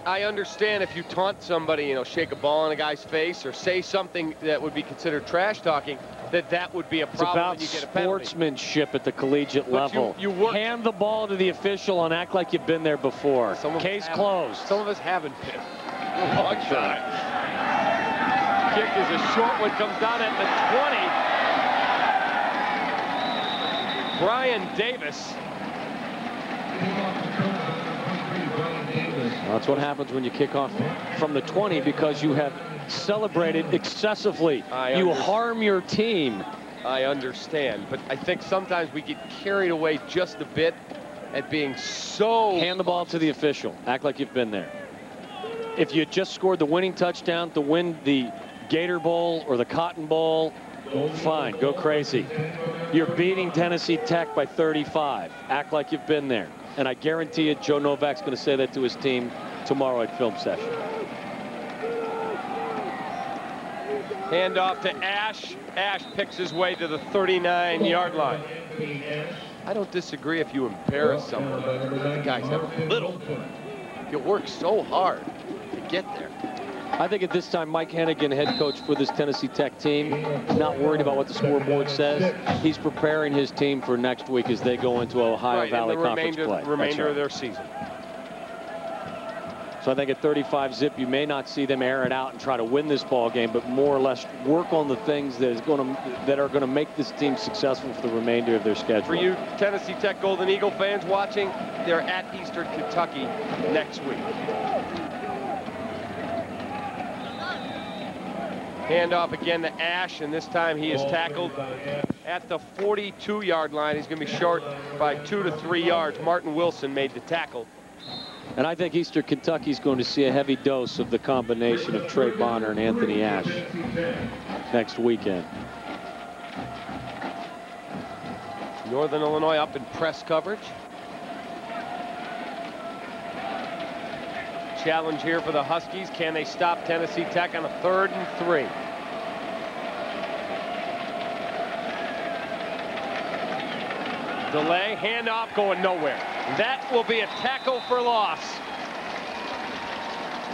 I understand if you taunt somebody, you know, shake a ball in a guy's face or say something that would be considered trash talking, that would be a It's problem about when you get a penalty. sportsmanship at the collegiate But level. you work. Hand the ball to the official and act like you've been there before. Case closed. Some of us haven't been. A long time. Kick is a short one, comes down at the 20. Brian Davis. That's what happens when you kick off from the 20 because you have celebrated excessively. You harm your team. I understand, but I think sometimes we get carried away just a bit at being so... Hand the ball to the official. Act like you've been there. If you just scored the winning touchdown to win the Gator Bowl or the Cotton Bowl, fine, go crazy. You're beating Tennessee Tech by 35. Act like you've been there. And I guarantee you Joe Novak's going to say that to his team tomorrow at film session. Hand off to Ash. Ash picks his way to the 39-yard line. I don't disagree if you embarrass someone. The guys have little. You work so hard to get there. I think at this time, Mike Hennigan, head coach for this Tennessee Tech team, not worried about what the scoreboard says. He's preparing his team for next week as they go into Ohio Valley Conference play. Remainder of their season. So I think at 35 zip, you may not see them air it out and try to win this ball game, but more or less work on the things that are going to make this team successful for the remainder of their schedule. For you Tennessee Tech Golden Eagle fans watching, they're at Eastern Kentucky next week. Handoff again to Ash, and this time he is tackled at the 42-yard line. He's going to be short by 2 to 3 yards. Martin Wilson made the tackle. And I think Eastern Kentucky's going to see a heavy dose of the combination of Trey Bonner and Anthony Ash next weekend. Northern Illinois up in press coverage. Challenge here for the Huskies. Can they stop Tennessee Tech on a 3rd and 3? Delay, handoff, going nowhere. That will be a tackle for loss.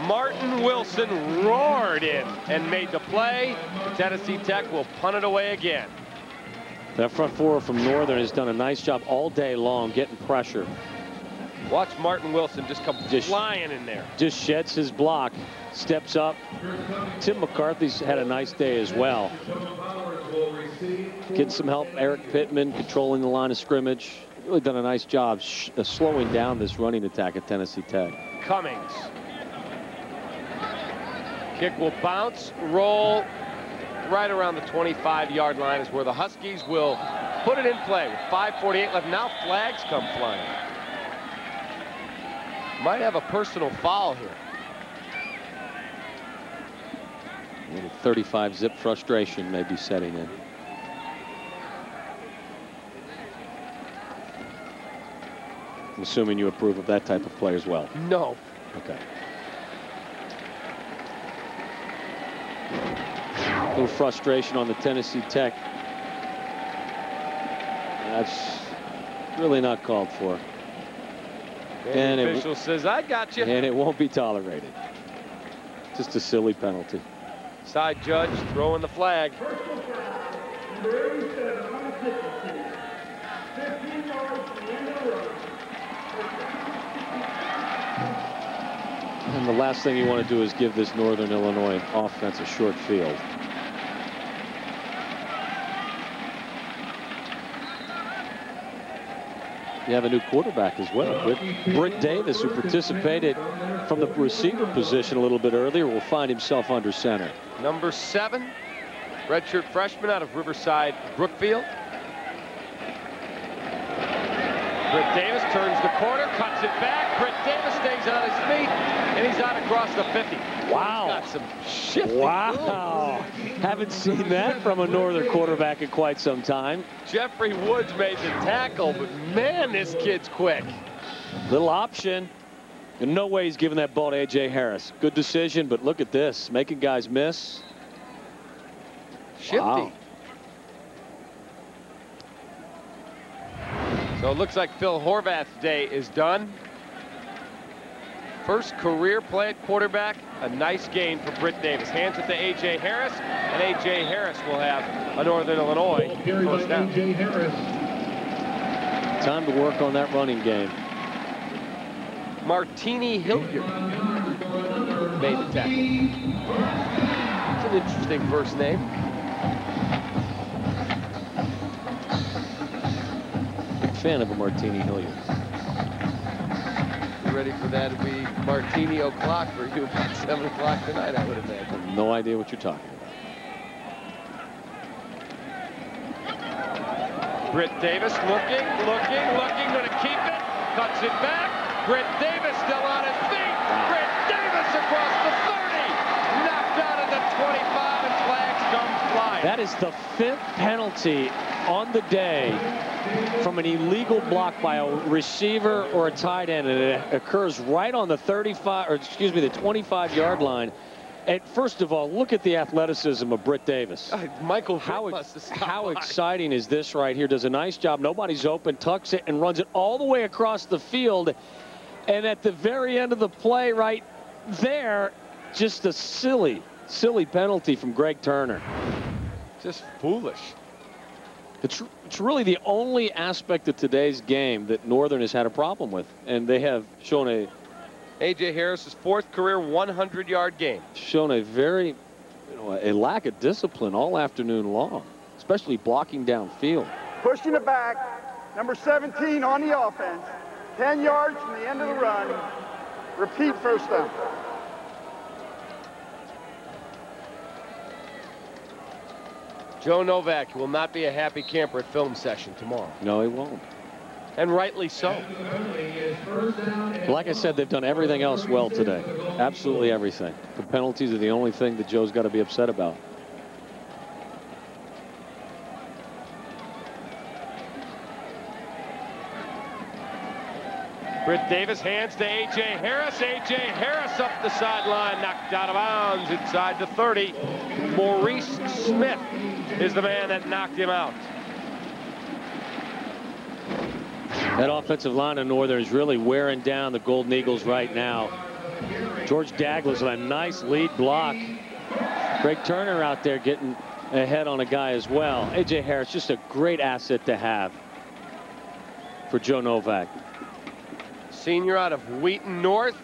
Martin Wilson roared in and made the play. Tennessee Tech will punt it away again. That front four from Northern has done a nice job all day long getting pressure. Watch Martin Wilson just come flying in there. Just sheds his block, steps up. Tim McCarthy's had a nice day as well. Getting some help. Eric Pittman controlling the line of scrimmage. Really done a nice job slowing down this running attack at Tennessee Tech. Cummings. Kick will bounce, roll. Right around the 25-yard line is where the Huskies will put it in play with 5:48 left. Now flags come flying. Might have a personal foul here. A little 35 zip frustration may be setting in. I'm assuming you approve of that type of play as well. No. Okay. A little frustration on the Tennessee Tech. That's really not called for. And the official says, I got you. And it won't be tolerated. Just a silly penalty. Side judge throwing the flag. And the last thing you want to do is give this Northern Illinois offense a short field. You have a new quarterback as well. Britt Davis, who participated from the receiver position a little bit earlier, will find himself under center. Number 7, redshirt freshman out of Riverside, Brookfield. Britt Davis turns the corner, cuts it back. Britt Davis stays on his feet, and he's out across the 50. Wow. He's got some shifty Wow. Haven't seen that from a Northern quarterback in quite some time. Jeffrey Woods made the tackle, but man, this kid's quick. Little option. In no way he's giving that ball to A.J. Harris. Good decision, but look at this. Making guys miss. Shifty. Wow. So it looks like Phil Horvath's day is done. First career play at quarterback. A nice gain for Britt Davis. Hands it to A.J. Harris, and A.J. Harris will have a Northern Illinois first down. Time to work on that running game. Martini Hilliard made the tackle. It's an interesting first name. Big fan of a Martini Hilliard. Ready for that to be Martini o'clock for you about 7 o'clock tonight, I would imagine. No idea what you're talking about. Britt Davis looking, gonna keep it, cuts it back. Britt Davis still on his feet. Britt Davis across the 30, knocked out of the 25, and flags come flying. That is the 5th penalty on the day from an illegal block by a receiver or a tight end, and it occurs right on the 25-yard line. And first of all, look at the athleticism of Britt Davis. Michael, how exciting is this right here? Does a nice job. Nobody's open, tucks it, and runs it all the way across the field. And at the very end of the play right there, just a silly penalty from Greg Turner. Just foolish. It's really the only aspect of today's game that Northern has had a problem with, and they have shown A.J. Harris's 4th career 100-yard game. Shown a very, a lack of discipline all afternoon long, especially blocking downfield. Pushing it back, number 17 on the offense, 10 yards from the end of the run. Repeat first down. Joe Novak will not be a happy camper at film session tomorrow. No, he won't. And rightly so. Like I said, they've done everything else well today. Absolutely everything. The penalties are the only thing that Joe's got to be upset about. Britt Davis hands to A.J. Harris. A.J. Harris up the sideline, knocked out of bounds inside the 30. Maurice Smith is the man that knocked him out. That offensive line of Northern is really wearing down the Golden Eagles right now. George Douglas with a nice lead block. Greg Turner out there getting ahead on a guy as well. A.J. Harris, just a great asset to have for Joe Novak. Senior out of Wheaton North,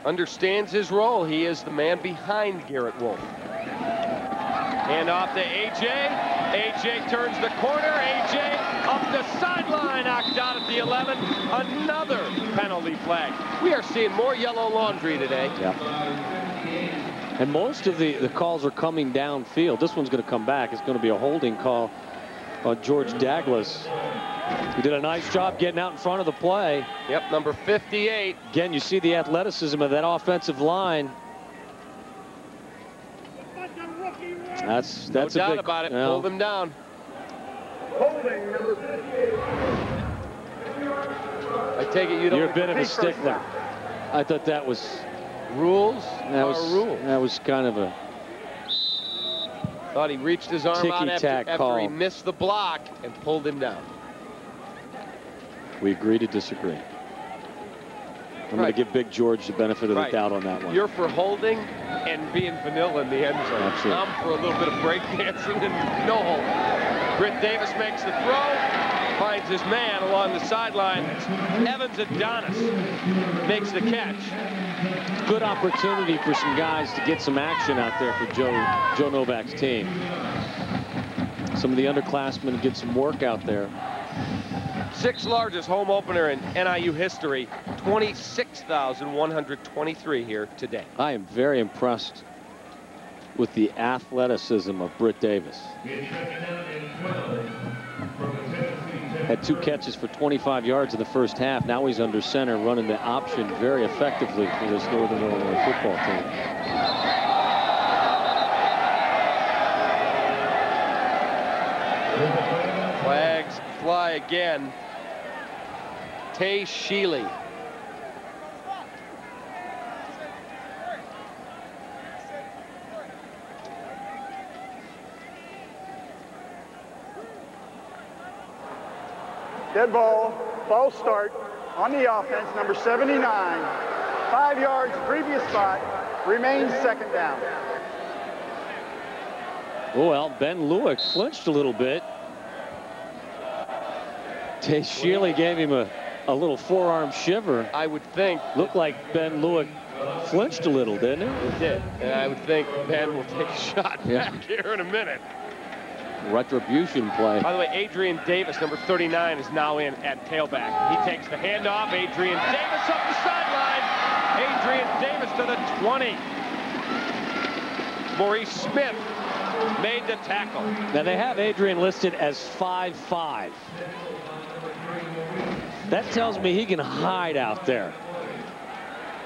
understands his role. He is the man behind Garrett Wolf. Hand off to A.J. A.J. turns the corner. A.J. up the sideline, knocked out at the 11. Another penalty flag. We are seeing more yellow laundry today. Yeah. And most of the calls are coming downfield. This one's going to come back. It's going to be a holding call on George Douglas. He did a nice job getting out in front of the play. Yep, number 58. Again, you see the athleticism of that offensive line. That's no a doubt big, about it. You know, hold him down. Holding number 58. I take it you don't. You're a bit of a stickler. I thought that was rules. That was rules. That was kind of a Thought he reached his arm out after he missed the block and pulled him down. We agree to disagree. I'm going to give Big George the benefit of the doubt on that one. You're for holding and being vanilla in the end zone. Absolutely. I'm for a little bit of breakdancing and no hold. Britt Davis makes the throw, finds his man along the sideline. Evans Adonis makes the catch. Good opportunity for some guys to get some action out there for Joe Novak's team. Some of the underclassmen get some work out there. 6th largest home opener in NIU history, 26,123 here today. I am very impressed with the athleticism of Britt Davis. Had 2 catches for 25 yards in the first half. Now he's under center, running the option very effectively for this Northern Illinois football team. Flags fly again. Tay Sheely. Dead ball, false start on the offense, number 79. 5 yards, previous spot, remains 2nd down. Well, Ben Lewick flinched a little bit. Tay Sheely gave him a little forearm shiver. I would think. Looked like Ben Lewick flinched a little, didn't it? It did. And I would think Ben will take a shot back here in a minute. Retribution play. By the way, Adrian Davis, number 39, is now in at tailback. He takes the handoff. Adrian Davis up the sideline. Adrian Davis to the 20. Maurice Smith made the tackle. Now they have Adrian listed as 5'5". That tells me he can hide out there.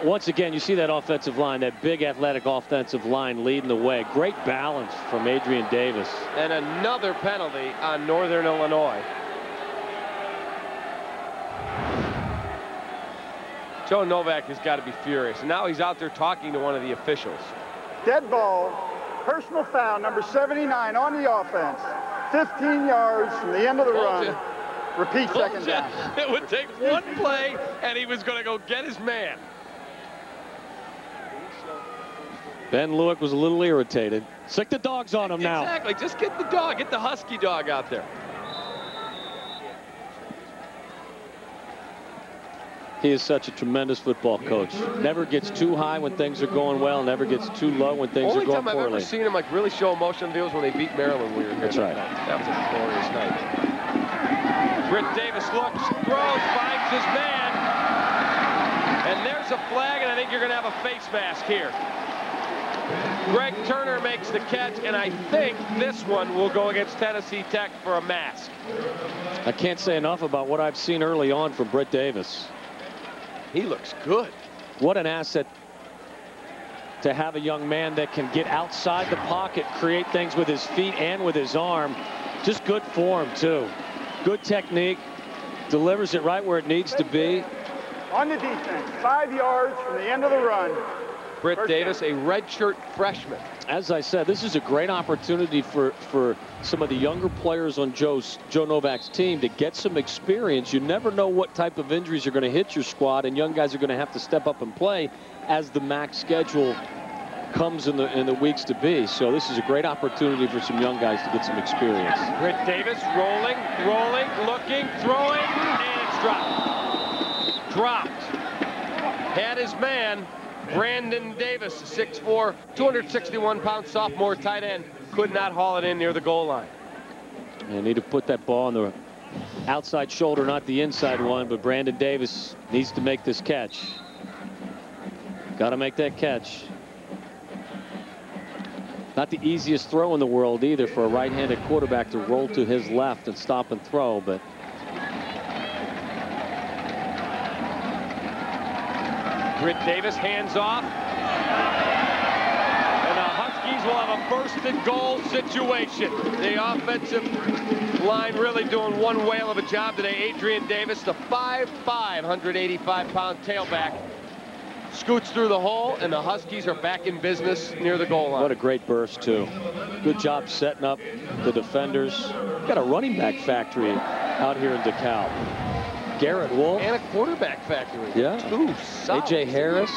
Once again, you see that offensive line, that big athletic offensive line leading the way. Great balance from Adrian Davis. And another penalty on Northern Illinois. Joe Novak has got to be furious. And now he's out there talking to one of the officials. Dead ball, personal foul, number 79 on the offense. 15 yards from the end of the run. Repeat 2nd down. It would take one play, and he was going to go get his man. Ben Lewick was a little irritated. Sick the dogs on him now. Exactly. Just get the dog. Get the Husky dog out there. He is such a tremendous football coach. Never gets too high when things are going well. Never gets too low when things are going poorly. Only time I've ever seen him like really show emotion deals when they beat Maryland when we were here. That's right. That was a glorious night. Britt Davis looks, throws, finds his man. And there's a flag, and I think you're going to have a face mask here. Greg Turner makes the catch, and I think this one will go against Tennessee Tech for a mask. I can't say enough about what I've seen early on from Britt Davis. He looks good. What an asset to have a young man that can get outside the pocket, create things with his feet and with his arm. Just good form, too. Good technique. Delivers it right where it needs to be. On the defense, 5 yards from the end of the run. Britt Davis, a redshirt freshman. As I said, this is a great opportunity for some of the younger players on Joe Novak's team to get some experience. You never know what type of injuries are going to hit your squad, and young guys are going to have to step up and play as the MAC schedule comes in the weeks to be. So this is a great opportunity for some young guys to get some experience. Britt Davis rolling, looking, throwing, and it's dropped. Dropped. Had his man. Brandon Davis, 6'4", 261-pound sophomore tight end, could not haul it in near the goal line. They need to put that ball on the outside shoulder, not the inside one, but Brandon Davis needs to make this catch. Got to make that catch. Not the easiest throw in the world either for a right-handed quarterback to roll to his left and stop and throw, but Britt Davis hands off. And the Huskies will have a first and goal situation. The offensive line really doing one whale of a job today. Adrian Davis, the 5'5", 185-pound tailback, scoots through the hole, and the Huskies are back in business near the goal line. What a great burst, too. Good job setting up the defenders. Got a running back factory out here in DeKalb. Garrett Wolf. And a quarterback factory. Yeah. Two solid. A.J. Harris,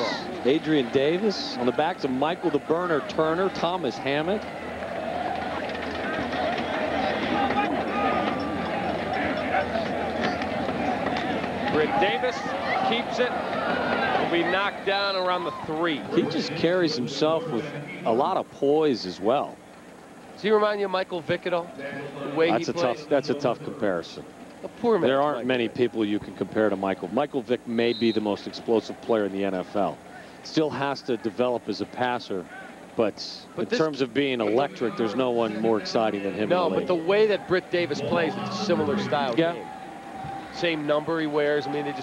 Adrian Davis. On the backs of Michael the Burner Turner, Thomas Hammett. Britt Davis keeps it. Will be knocked down around the 3. He just carries himself with a lot of poise as well. Does he remind you of Michael Vick at all? The way he plays? That's a tough comparison. A poor man. There aren't many people you can compare to Michael. Michael Vick may be the most explosive player in the NFL. Still has to develop as a passer, but in terms of being electric, there's no one more exciting than him. No, but the way that Britt Davis plays, it's a similar style game. Same number he wears. I mean,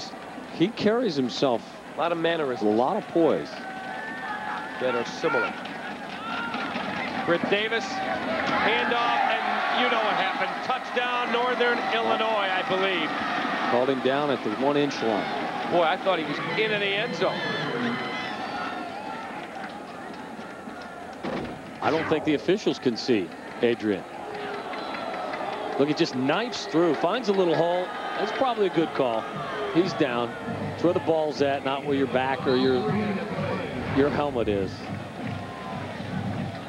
he carries himself. A lot of mannerisms. A lot of poise. That are similar. Britt Davis, handoff, and you know what happened. Touchdown, Northern Illinois, I believe. Called him down at the 1-inch line. Boy, I thought he was in the end zone. I don't think the officials can see Adrian. Look, he just knifes through, finds a little hole. That's probably a good call. He's down. It's where the ball's at, not where your back or your helmet is.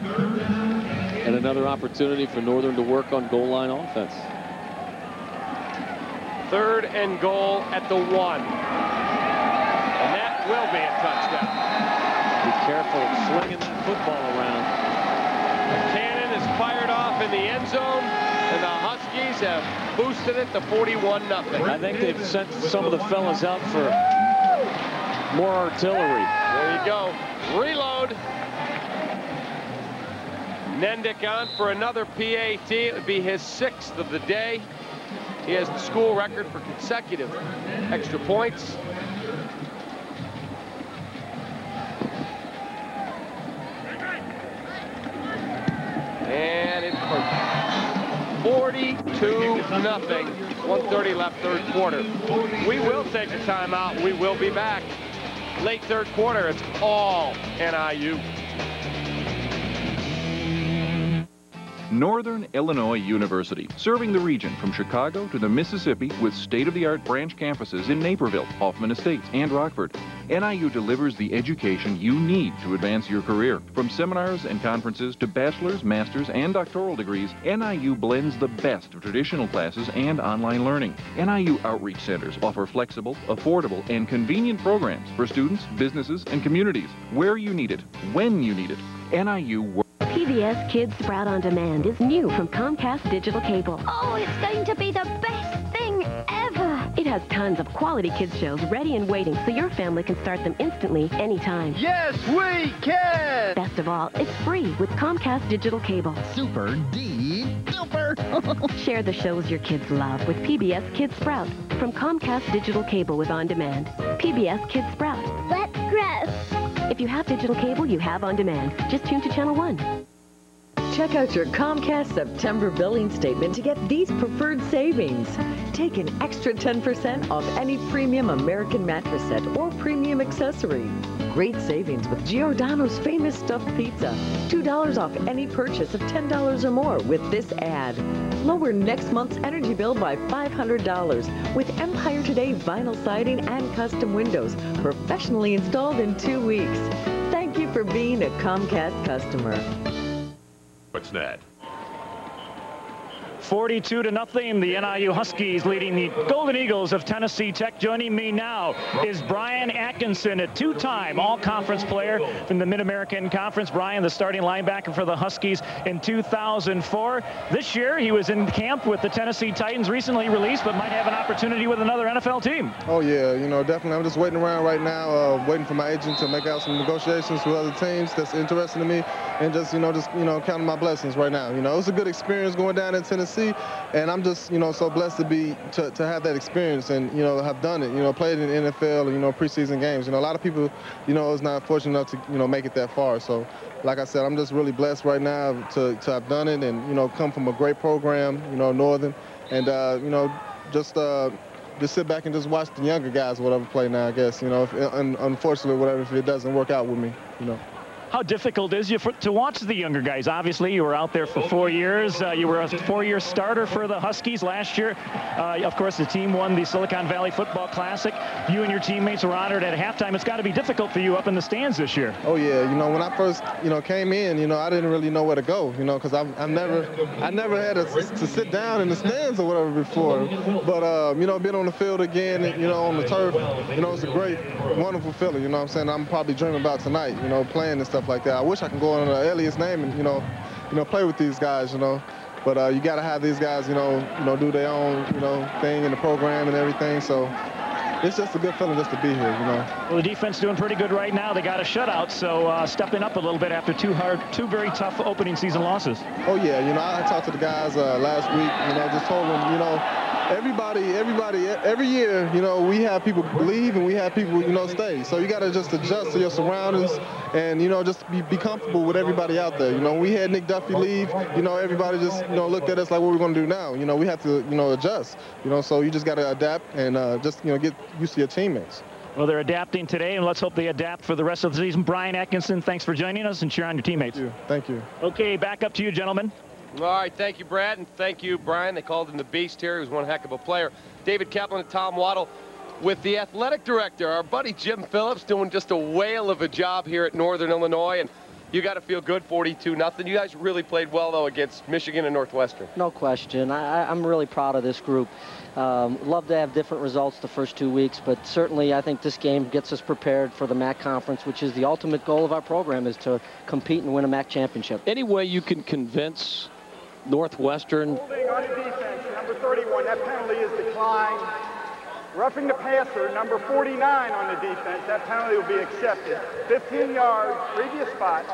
And another opportunity for Northern to work on goal line offense. 3rd and goal at the 1. And that will be a touchdown. Be careful of slinging that football around. The cannon is fired off in the end zone, and the Huskies have boosted it to 41-0. I think they've sent some of the fellas out for more artillery. There you go. Reload. Nendick on for another PAT. It would be his 6th of the day. He has the school record for consecutive extra points. And it's 42-0. 1:30 left, 3rd quarter. We will take a timeout. We will be back. Late 3rd quarter. It's all NIU. Northern Illinois University, serving the region from Chicago to the Mississippi with state-of-the-art branch campuses in Naperville, Hoffman Estates, and Rockford. NIU delivers the education you need to advance your career. From seminars and conferences to bachelor's, master's, and doctoral degrees, NIU blends the best of traditional classes and online learning. NIU Outreach Centers offer flexible, affordable, and convenient programs for students, businesses, and communities. Where you need it, when you need it. NIU works. PBS Kids Sprout On Demand is new from Comcast Digital Cable. Oh, it's going to be the best thing ever. It has tons of quality kids shows ready and waiting so your family can start them instantly, anytime. Yes, we can! Best of all, it's free with Comcast Digital Cable. Super duper! Share the shows your kids love with PBS Kids Sprout from Comcast Digital Cable with On Demand. PBS Kids Sprout. Let's grow. If you have digital cable, you have On Demand. Just tune to Channel 1. Check out your Comcast September billing statement to get these preferred savings. Take an extra 10% off any premium American mattress set or premium accessory. Great savings with Giordano's famous stuffed pizza. $2 off any purchase of $10 or more with this ad. Lower next month's energy bill by $500 with Empire Today vinyl siding and custom windows, professionally installed in 2 weeks. Thank you for being a Comcast customer. What's that? 42-0, the NIU Huskies leading the Golden Eagles of Tennessee Tech. Joining me now is Brian Atkinson, a two-time all-conference player from the Mid-American Conference. Brian, the starting linebacker for the Huskies in 2004. This year, he was in camp with the Tennessee Titans, recently released, but might have an opportunity with another NFL team. Oh, yeah, definitely. I'm just waiting around right now, waiting for my agent to make out some negotiations with other teams that's interested in me, and just counting my blessings right now. It was a good experience going down in Tennessee. And I'm just, so blessed to have that experience and, have done it, played in the NFL and, preseason games. A lot of people, is not fortunate enough to, make it that far. So, like I said, I'm just really blessed right now to have done it and, come from a great program, Northern. And, just just sit back and just watch the younger guys, whatever, play now, I guess. You know, unfortunately, whatever, if it doesn't work out with me, you know. How difficult is it to watch the younger guys? Obviously, you were out there for 4 years. You were a 4-year starter for the Huskies last year. Of course, the team won the Silicon Valley Football Classic. You and your teammates were honored at halftime. It's got to be difficult for you up in the stands this year. Oh yeah, you know, when I first, you know, came in, you know, I didn't really know where to go, you know, because I never had to sit down in the stands or whatever before. But you know, being on the field again, you know, on the turf, you know, it's a great, wonderful feeling. You know what I'm saying? I'm probably dreaming about tonight, you know, playing and stuff like that. I wish I could go under Elliot's name and, you know, play with these guys, you know. But you got to have these guys, you know, do their own, you know, thing in the program and everything. So it's just a good feeling just to be here, you know. Well, the defense doing pretty good right now. They got a shutout, so stepping up a little bit after two very tough opening season losses. Oh yeah, you know, I talked to the guys last week, you know, just told them, you know, every year, you know, we have people leave and we have people, you know, stay. So you got to just adjust to your surroundings and, you know, just be comfortable with everybody out there. You know, we had Nick Duffy leave, you know, everybody just, you know, looked at us like, what we're going to do now? You know, we have to, you know, adjust, you know, so you just got to adapt and just, you know, get used to your teammates. Well, they're adapting today, and let's hope they adapt for the rest of the season. Brian Atkinson, thanks for joining us, and cheer on your teammates. Thank you. Okay, back up to you, gentlemen. All right, thank you, Brad, and thank you, Brian. They called him the Beast here. He was one heck of a player. David Kaplan and Tom Waddle with the athletic director, our buddy Jim Phillips, doing just a whale of a job here at Northern Illinois. And you got to feel good, 42-0. You guys really played well, though, against Michigan and Northwestern. No question. I'm really proud of this group. Love to have different results the first 2 weeks, but certainly I think this game gets us prepared for the MAC conference, which is the ultimate goal of our program, is to compete and win a MAC championship. Any way you can convince Northwestern? Holding on defense, number 31, that penalty is declined. Roughing the passer, number 49 on the defense, that penalty will be accepted. 15 yards, previous spot.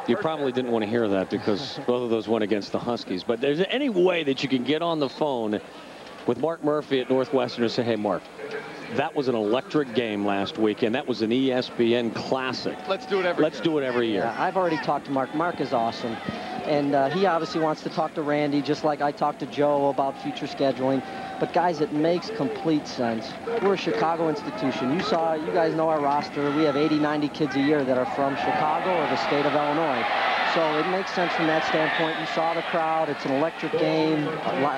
You probably didn't want to hear that because both of those went against the Huskies. But there's any way that you can get on the phone with Mark Murphy at Northwestern and say, hey, Mark, that was an electric game last week, and that was an ESPN classic. Let's do it every year. Yeah, I've already talked to Mark. Mark is awesome. And he obviously wants to talk to Randy, just like I talked to Joe about future scheduling. But, guys, it makes complete sense. We're a Chicago institution. You guys know our roster. We have 80, 90 kids a year that are from Chicago or the state of Illinois. So it makes sense from that standpoint. You saw the crowd. It's an electric game,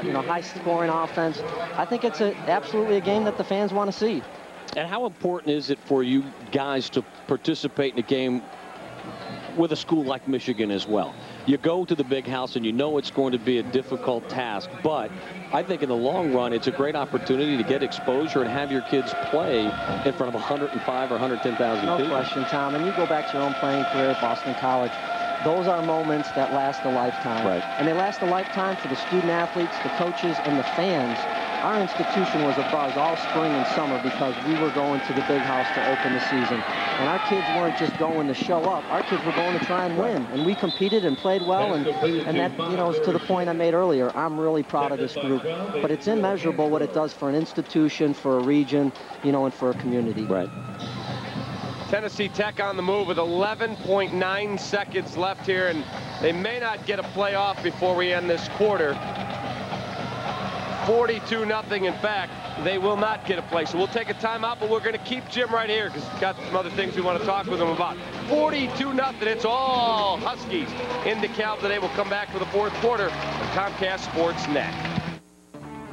you know, high-scoring offense. I think it's absolutely a game that the fans want to see. And how important is it for you guys to participate in a game with a school like Michigan as well? You go to the big house and you know it's going to be a difficult task, but I think in the long run it's a great opportunity to get exposure and have your kids play in front of 105 or 110,000 people. No question, Tom. And you go back to your own playing career at Boston College. Those are moments that last a lifetime. Right. And they last a lifetime for the student athletes, the coaches, and the fans. Our institution was abuzz all spring and summer because we were going to the big house to open the season. And our kids weren't just going to show up. Our kids were going to try and win. And we competed and played well. And that, you know, is to the point I made earlier. I'm really proud of this group. But it's immeasurable what it does for an institution, for a region, you know, and for a community. Right. Tennessee Tech on the move with 11.9 seconds left here, and they may not get a playoff before we end this quarter. 42-0. In fact, they will not get a play. So we'll take a timeout, but we're going to keep Jim right here because we've got some other things we want to talk with him about. 42-0. It's all Huskies in DeKalb today. We'll come back for the fourth quarter of Comcast Sports Net.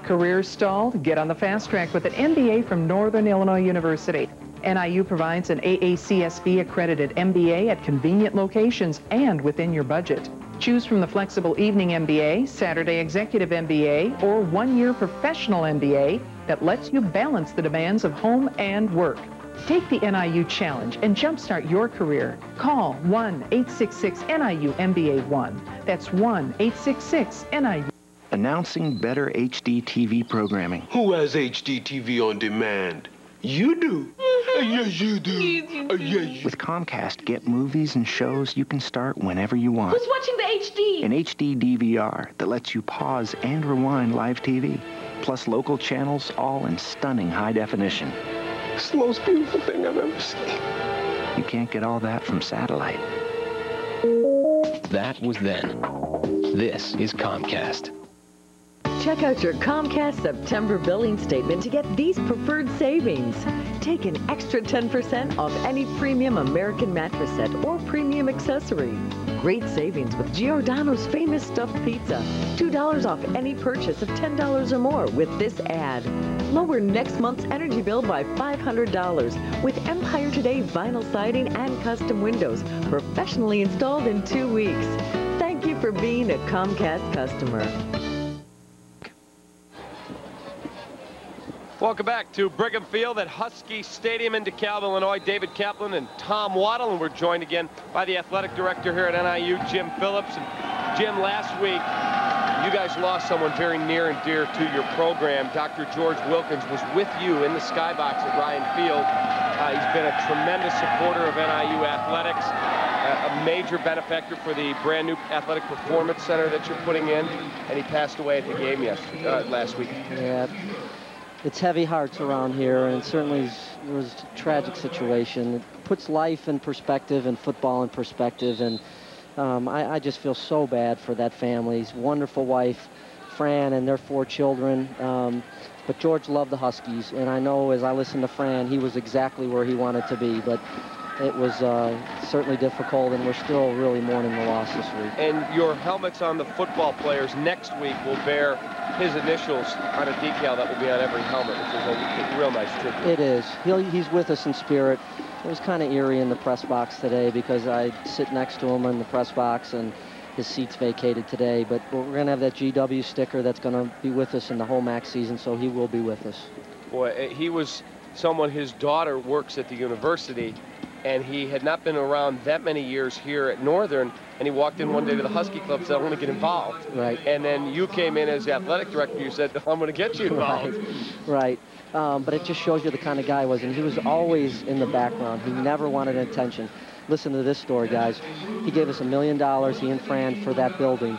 Career stalled? Get on the fast track with an MBA from Northern Illinois University. NIU provides an AACSB accredited MBA at convenient locations and within your budget. Choose from the flexible evening MBA, Saturday executive MBA, or one-year professional MBA that lets you balance the demands of home and work. Take the NIU challenge and jumpstart your career. Call 1-866-NIU-MBA1. That's 1-866-NIU. Announcing better HD TV programming. Who has HD TV on demand? You do. Yes, you do. Yes. With Comcast, get movies and shows you can start whenever you want. Who's watching the HD? An HD DVR that lets you pause and rewind live TV. Plus local channels, all in stunning high definition. It's the most beautiful thing I've ever seen. You can't get all that from satellite. That was then. This is Comcast. Check out your Comcast September billing statement to get these preferred savings. Take an extra 10% off any premium American mattress set or premium accessory. Great savings with Giordano's famous stuffed pizza. $2 off any purchase of $10 or more with this ad. Lower next month's energy bill by $500 with Empire Today vinyl siding and custom windows, professionally installed in 2 weeks. Thank you for being a Comcast customer. Welcome back to Brigham Field at Husky Stadium in DeKalb, Illinois. David Kaplan and Tom Waddle, and we're joined again by the athletic director here at NIU, Jim Phillips. And Jim, last week, you guys lost someone very near and dear to your program. Dr. George Wilkins was with you in the skybox at Ryan Field. He's been a tremendous supporter of NIU athletics, a major benefactor for the brand new athletic performance center that you're putting in, and he passed away at the game last week. Yeah. It's heavy hearts around here, and certainly it was a tragic situation. It puts life in perspective and football in perspective, and I just feel so bad for that family. His wonderful wife, Fran, and their 4 children. But George loved the Huskies, and I know as I listened to Fran, he was exactly where he wanted to be. But it was certainly difficult, and we're still really mourning the loss this week. And your helmets on the football players next week will bear his initials on a decal that will be on every helmet, which is a real nice tribute. It is. He's with us in spirit. It was kind of eerie in the press box today because I sit next to him in the press box, and his seat's vacated today. But we're going to have that GW sticker that's going to be with us in the whole MAC season, so he will be with us. Boy, he was someone, his daughter works at the university, and he had not been around that many years here at Northern, and he walked in one day to the Husky Club and said, I want to get involved. Right. And then you came in as the athletic director. You said, I'm going to get you involved. Right. But it just shows you the kind of guy he was, and he was always in the background. He never wanted attention. Listen to this story, guys. He gave us $1 million, he and Fran, for that building,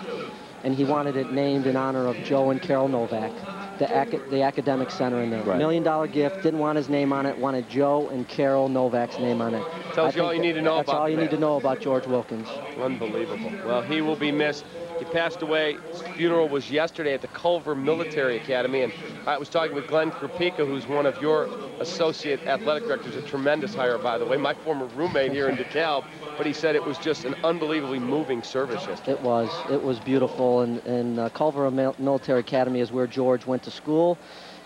and he wanted it named in honor of Joe and Carol Novak, the academic center in there. Right. $1 million gift, didn't want his name on it, wanted Joe and Carol Novak's name on it. Tells you all you need to know about That's all you need to know about George Wilkins. Unbelievable. Well, he will be missed. He passed away. His funeral was yesterday at the Culver Military Academy, and I was talking with Glenn Krupika, who's one of your associate athletic directors, a tremendous hire, by the way, my former roommate here in DeKalb, but he said it was just an unbelievably moving service yesterday. It was beautiful, and Culver Military Academy is where George went to school,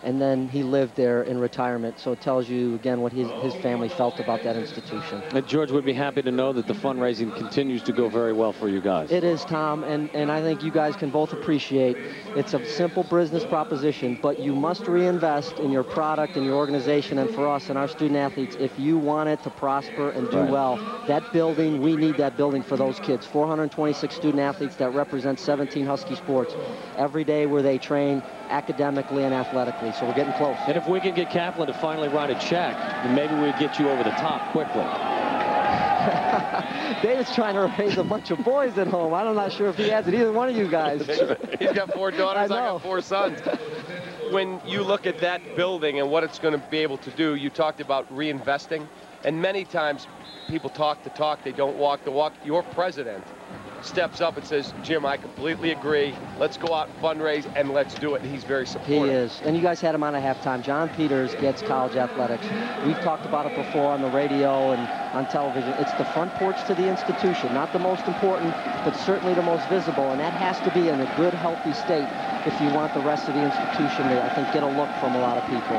and then he lived there in retirement. So it tells you, again, what his family felt about that institution. And George would be happy to know that the fundraising continues to go very well for you guys. It is, Tom, and I think you guys can both appreciate it's a simple business proposition, but you must reinvest in your product and your organization, and for us and our student athletes, if you want it to prosper and do well, that building, we need that building for those kids. 426 student athletes that represent 17 Husky sports every day where they train academically and athletically, so we're getting close. And if we can get Kaplan to finally write a check, then maybe we'd get you over the top quickly. David's trying to raise a bunch of boys at home. I'm not sure if he has it, either one of you guys. He's got 4 daughters, I got 4 sons. When you look at that building and what it's going to be able to do, you talked about reinvesting, and many times people talk the talk, they don't walk the walk. Your president steps up and says, Jim, I completely agree. Let's go out and fundraise, and let's do it. And he's very supportive. He is. And you guys had him on at halftime. John Peters gets college athletics. We've talked about it before on the radio and on television. It's the front porch to the institution. Not the most important, but certainly the most visible. And that has to be in a good, healthy state if you want the rest of the institution to, I think, get a look from a lot of people.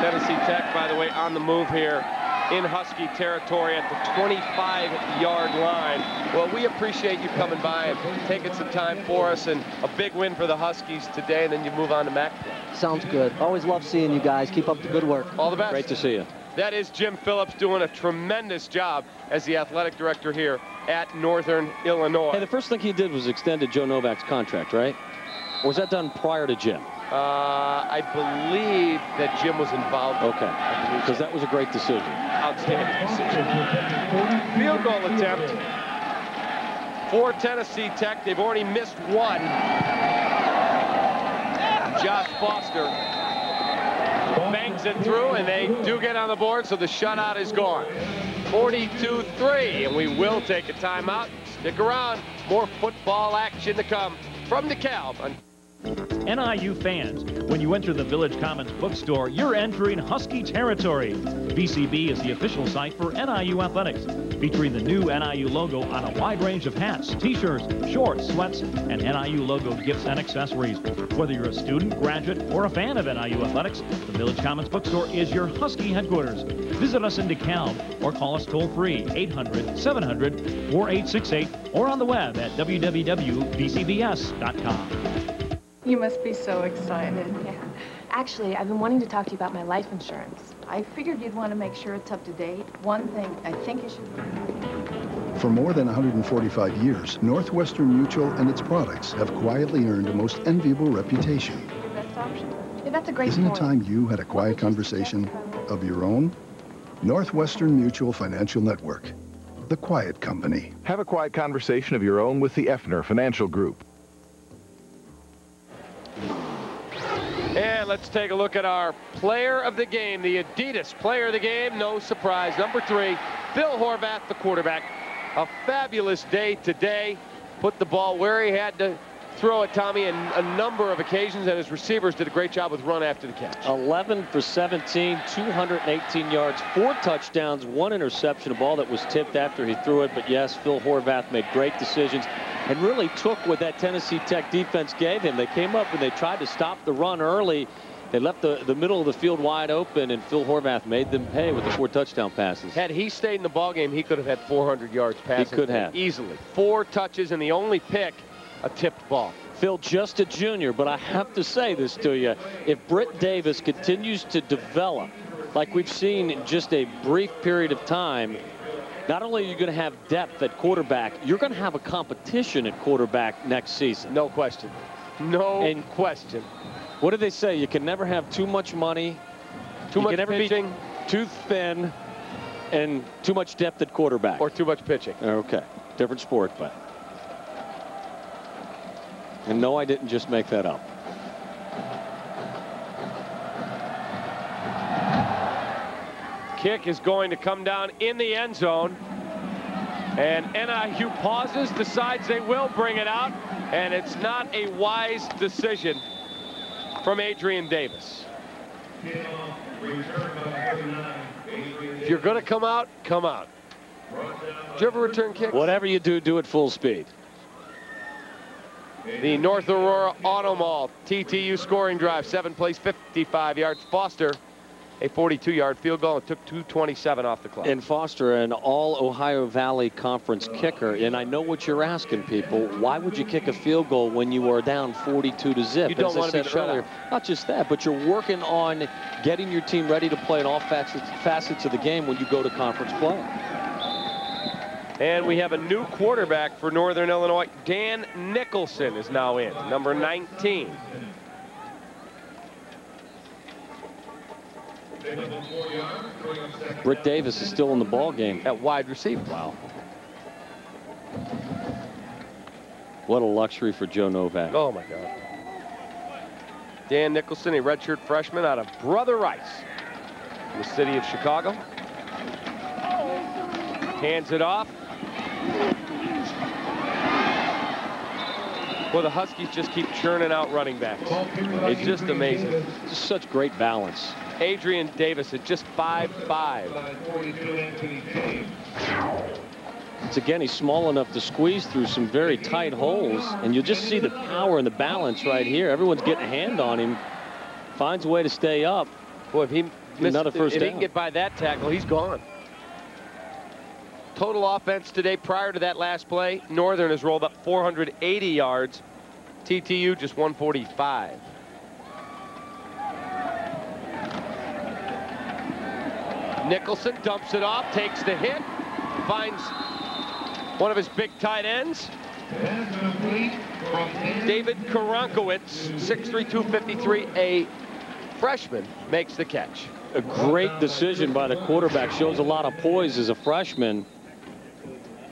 Tennessee Tech, by the way, on the move here in Husky territory at the 25-yard line. Well, we appreciate you coming by and taking some time for us, and a big win for the Huskies today, and then you move on to MAC. Sounds good. Always love seeing you guys. Keep up the good work. All the best. Great to see you. That is Jim Phillips doing a tremendous job as the athletic director here at Northern Illinois. Hey, the first thing he did was extended Joe Novak's contract, right? Or was that done prior to Jim? I believe that Jim was involved. Okay, because that was a great decision. Outstanding decision. Field goal attempt for Tennessee Tech. They've already missed one. Josh Foster bangs it through, and they do get on the board, so the shutout is gone. 42-3, and we will take a timeout. Stick around. More football action to come from DeKalb on NIU fans, when you enter the Village Commons bookstore, you're entering Husky territory. VCB is the official site for NIU athletics, featuring the new NIU logo on a wide range of hats, t-shirts, shorts, sweats, and NIU logo gifts and accessories. Whether you're a student, graduate, or a fan of NIU athletics, the Village Commons bookstore is your Husky headquarters. Visit us in DeKalb or call us toll-free 800-700-4868 or on the web at www.vcbs.com. You must be so excited. Yeah. Actually, I've been wanting to talk to you about my life insurance. I figured you'd want to make sure it's up to date. One thing I think you should... For more than 145 years, Northwestern Mutual and its products have quietly earned a most enviable reputation. Your best option. Yeah, that's a great Isn't it point. time you had a quiet conversation of your own? Northwestern Mutual Financial Network, the quiet company. Have a quiet conversation of your own with the Effner Financial Group. And let's take a look at our player of the game, the Adidas player of the game. No surprise, number 3, Phil Horvath, the quarterback. A fabulous day today. Put the ball where he had to throw it, Tommy, in a number of occasions, and his receivers did a great job with run after the catch. 11 for 17, 218 yards, 4 touchdowns, 1 interception, a ball that was tipped after he threw it. But yes, Phil Horvath made great decisions and really took what that Tennessee Tech defense gave him. They came up and they tried to stop the run early. They left the middle of the field wide open, and Phil Horvath made them pay with the 4 touchdown passes. Had he stayed in the ballgame, he could have had 400 yards passing. He could have. Easily. 4 touches, and the only pick, a tipped ball. Phil, just a junior, but I have to say this to you. If Britt Davis continues to develop like we've seen in just a brief period of time, not only are you going to have depth at quarterback, you're going to have a competition at quarterback next season. No question. No question. What do they say? You can never have too much money, too much pitching, be too thin, and too much depth at quarterback. Or too much pitching. Okay. Different sport, but. And no, I didn't just make that up. Kick is going to come down in the end zone. And NIU pauses, decides they will bring it out. And it's not a wise decision from Adrian Davis. If you're going to come out, come out. Did you ever return kicks? Whatever you do, do it full speed. The North Aurora Auto Mall TTU scoring drive, 7 plays, 55 yards. Foster, a 42-yard field goal, and took 2:27 off the clock. And Foster, an all-Ohio Valley Conference kicker. And I know what you're asking, people. Why would you kick a field goal when you are down 42-0? You don't want to be shut out. Not just that, but you're working on getting your team ready to play in all facets of the game when you go to conference play. And we have a new quarterback for Northern Illinois. Dan Nicholson is now in, number 19. Britt Davis is still in the ball game at wide receiver. Wow. What a luxury for Joe Novak. Oh, my God. Dan Nicholson, a redshirt freshman out of Brother Rice in the city of Chicago. Hands it off. Well, the Huskies just keep churning out running backs. It's just amazing. Just such great balance. Adrian Davis at just 5'5". It's again, he's small enough to squeeze through some very tight holes, and you'll just see the power and the balance right here. Everyone's getting a hand on him. Finds a way to stay up. Boy, if he missed, another first if down. he can get by that tackle, he's gone. Total offense today prior to that last play, Northern has rolled up 480 yards. TTU just 145. Nicholson dumps it off, takes the hit, finds one of his big tight ends. David Karankowicz, 6'3", 253, a freshman, makes the catch. A great decision by the quarterback. Shows a lot of poise as a freshman.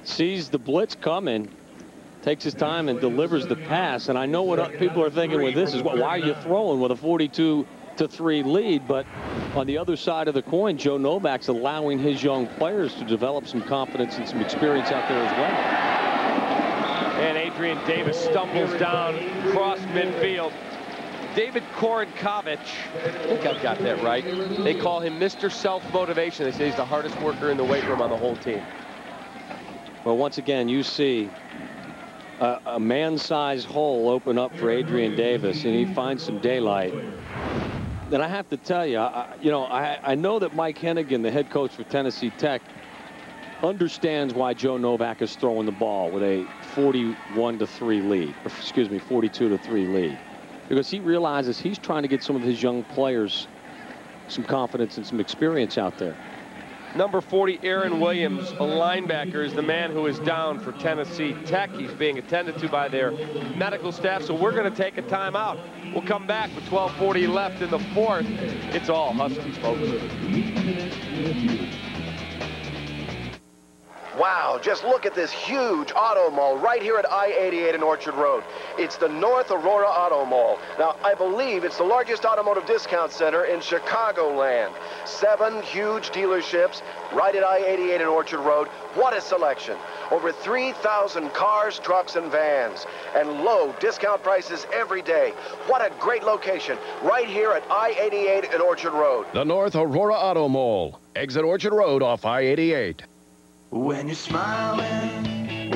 Sees the blitz coming, takes his time and delivers the pass. And I know what people are thinking with this is, why are you throwing with a 42-3 lead? But on the other side of the coin, Joe Novak's allowing his young players to develop some confidence and some experience out there as well. And Adrian Davis stumbles down across midfield. David Korinkovich, I think I've got that right. They call him Mr. Self-Motivation. They say he's the hardest worker in the weight room on the whole team. Well, once again, you see a man-sized hole open up for Adrian Davis, and he finds some daylight. And I have to tell you, I know that Mike Hennigan, the head coach for Tennessee Tech, understands why Joe Novak is throwing the ball with a 41-3 lead, or excuse me, 42-3 lead, because he realizes he's trying to get some of his young players some confidence and some experience out there. Number 40, Aaron Williams, a linebacker, is the man who is down for Tennessee Tech. He's being attended to by their medical staff, so we're going to take a timeout. We'll come back with 12:40 left in the fourth. It's all Huskies, folks. Wow, just look at this huge auto mall right here at I-88 and Orchard Road. It's the North Aurora Auto Mall. Now, I believe it's the largest automotive discount center in Chicagoland. 7 huge dealerships right at I-88 and Orchard Road. What a selection. Over 3,000 cars, trucks, and vans. And low discount prices every day. What a great location right here at I-88 and Orchard Road. The North Aurora Auto Mall. Exit Orchard Road off I-88. When you're smiling,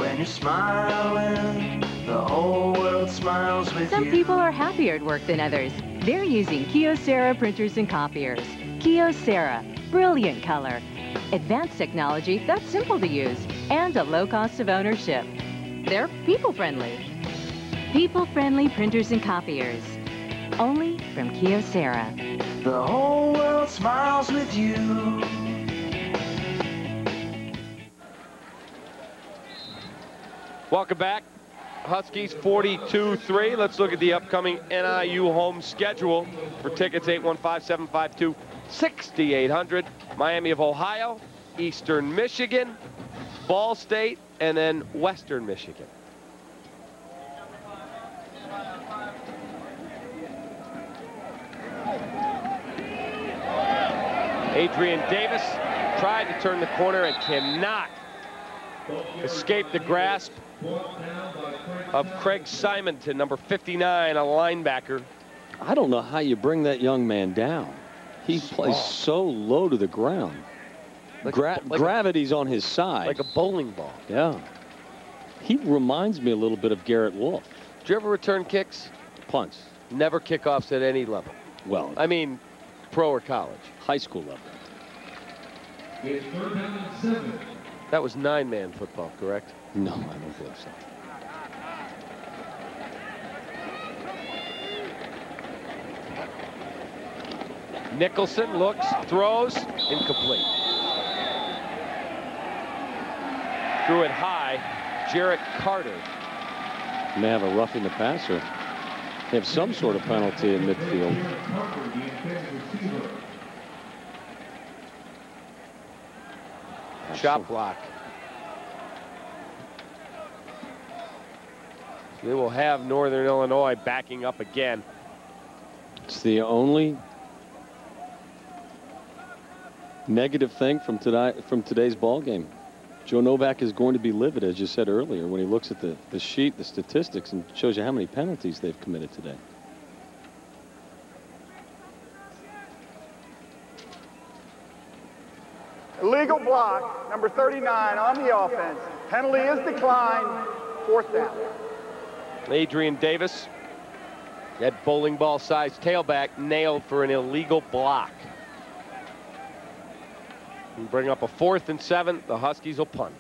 the whole world smiles with you. Some people are happier at work than others. They're using Kyocera printers and copiers. Kyocera, brilliant color, advanced technology that's simple to use, and a low cost of ownership. They're people-friendly. People-friendly printers and copiers. Only from Kyocera. The whole world smiles with you. Welcome back. Huskies 42-3. Let's look at the upcoming NIU home schedule. For tickets, 815-752-6800. Miami of Ohio, Eastern Michigan, Ball State, and then Western Michigan. Adrian Davis tried to turn the corner and cannot escape the grasp of Craig Simonton, number 59, a linebacker. I don't know how you bring that young man down. He plays so low to the ground. Gravity's on his side. Like a bowling ball. Yeah. He reminds me a little bit of Garrett Wolf. Did you ever return kicks? Punts. Never kickoffs at any level. Well, I mean, pro or college. High school level. It's 3rd down and 7. That was 9-man football, correct? No, I don't believe so. Nicholson looks, throws, incomplete. Threw it high. Jarrett Carter. May have a roughing the passer. They have some sort of penalty in midfield. Shot block. They will have Northern Illinois backing up again. It's the only negative thing from today's ball game. Joe Novak is going to be livid, as you said earlier, when he looks at the sheet, the statistics, and shows you how many penalties they've committed today. Illegal block, number 39 on the offense. Penalty is declined, 4th down. Adrian Davis, that bowling ball-sized tailback, nailed for an illegal block. And bring up a 4th and 7. The Huskies will punt.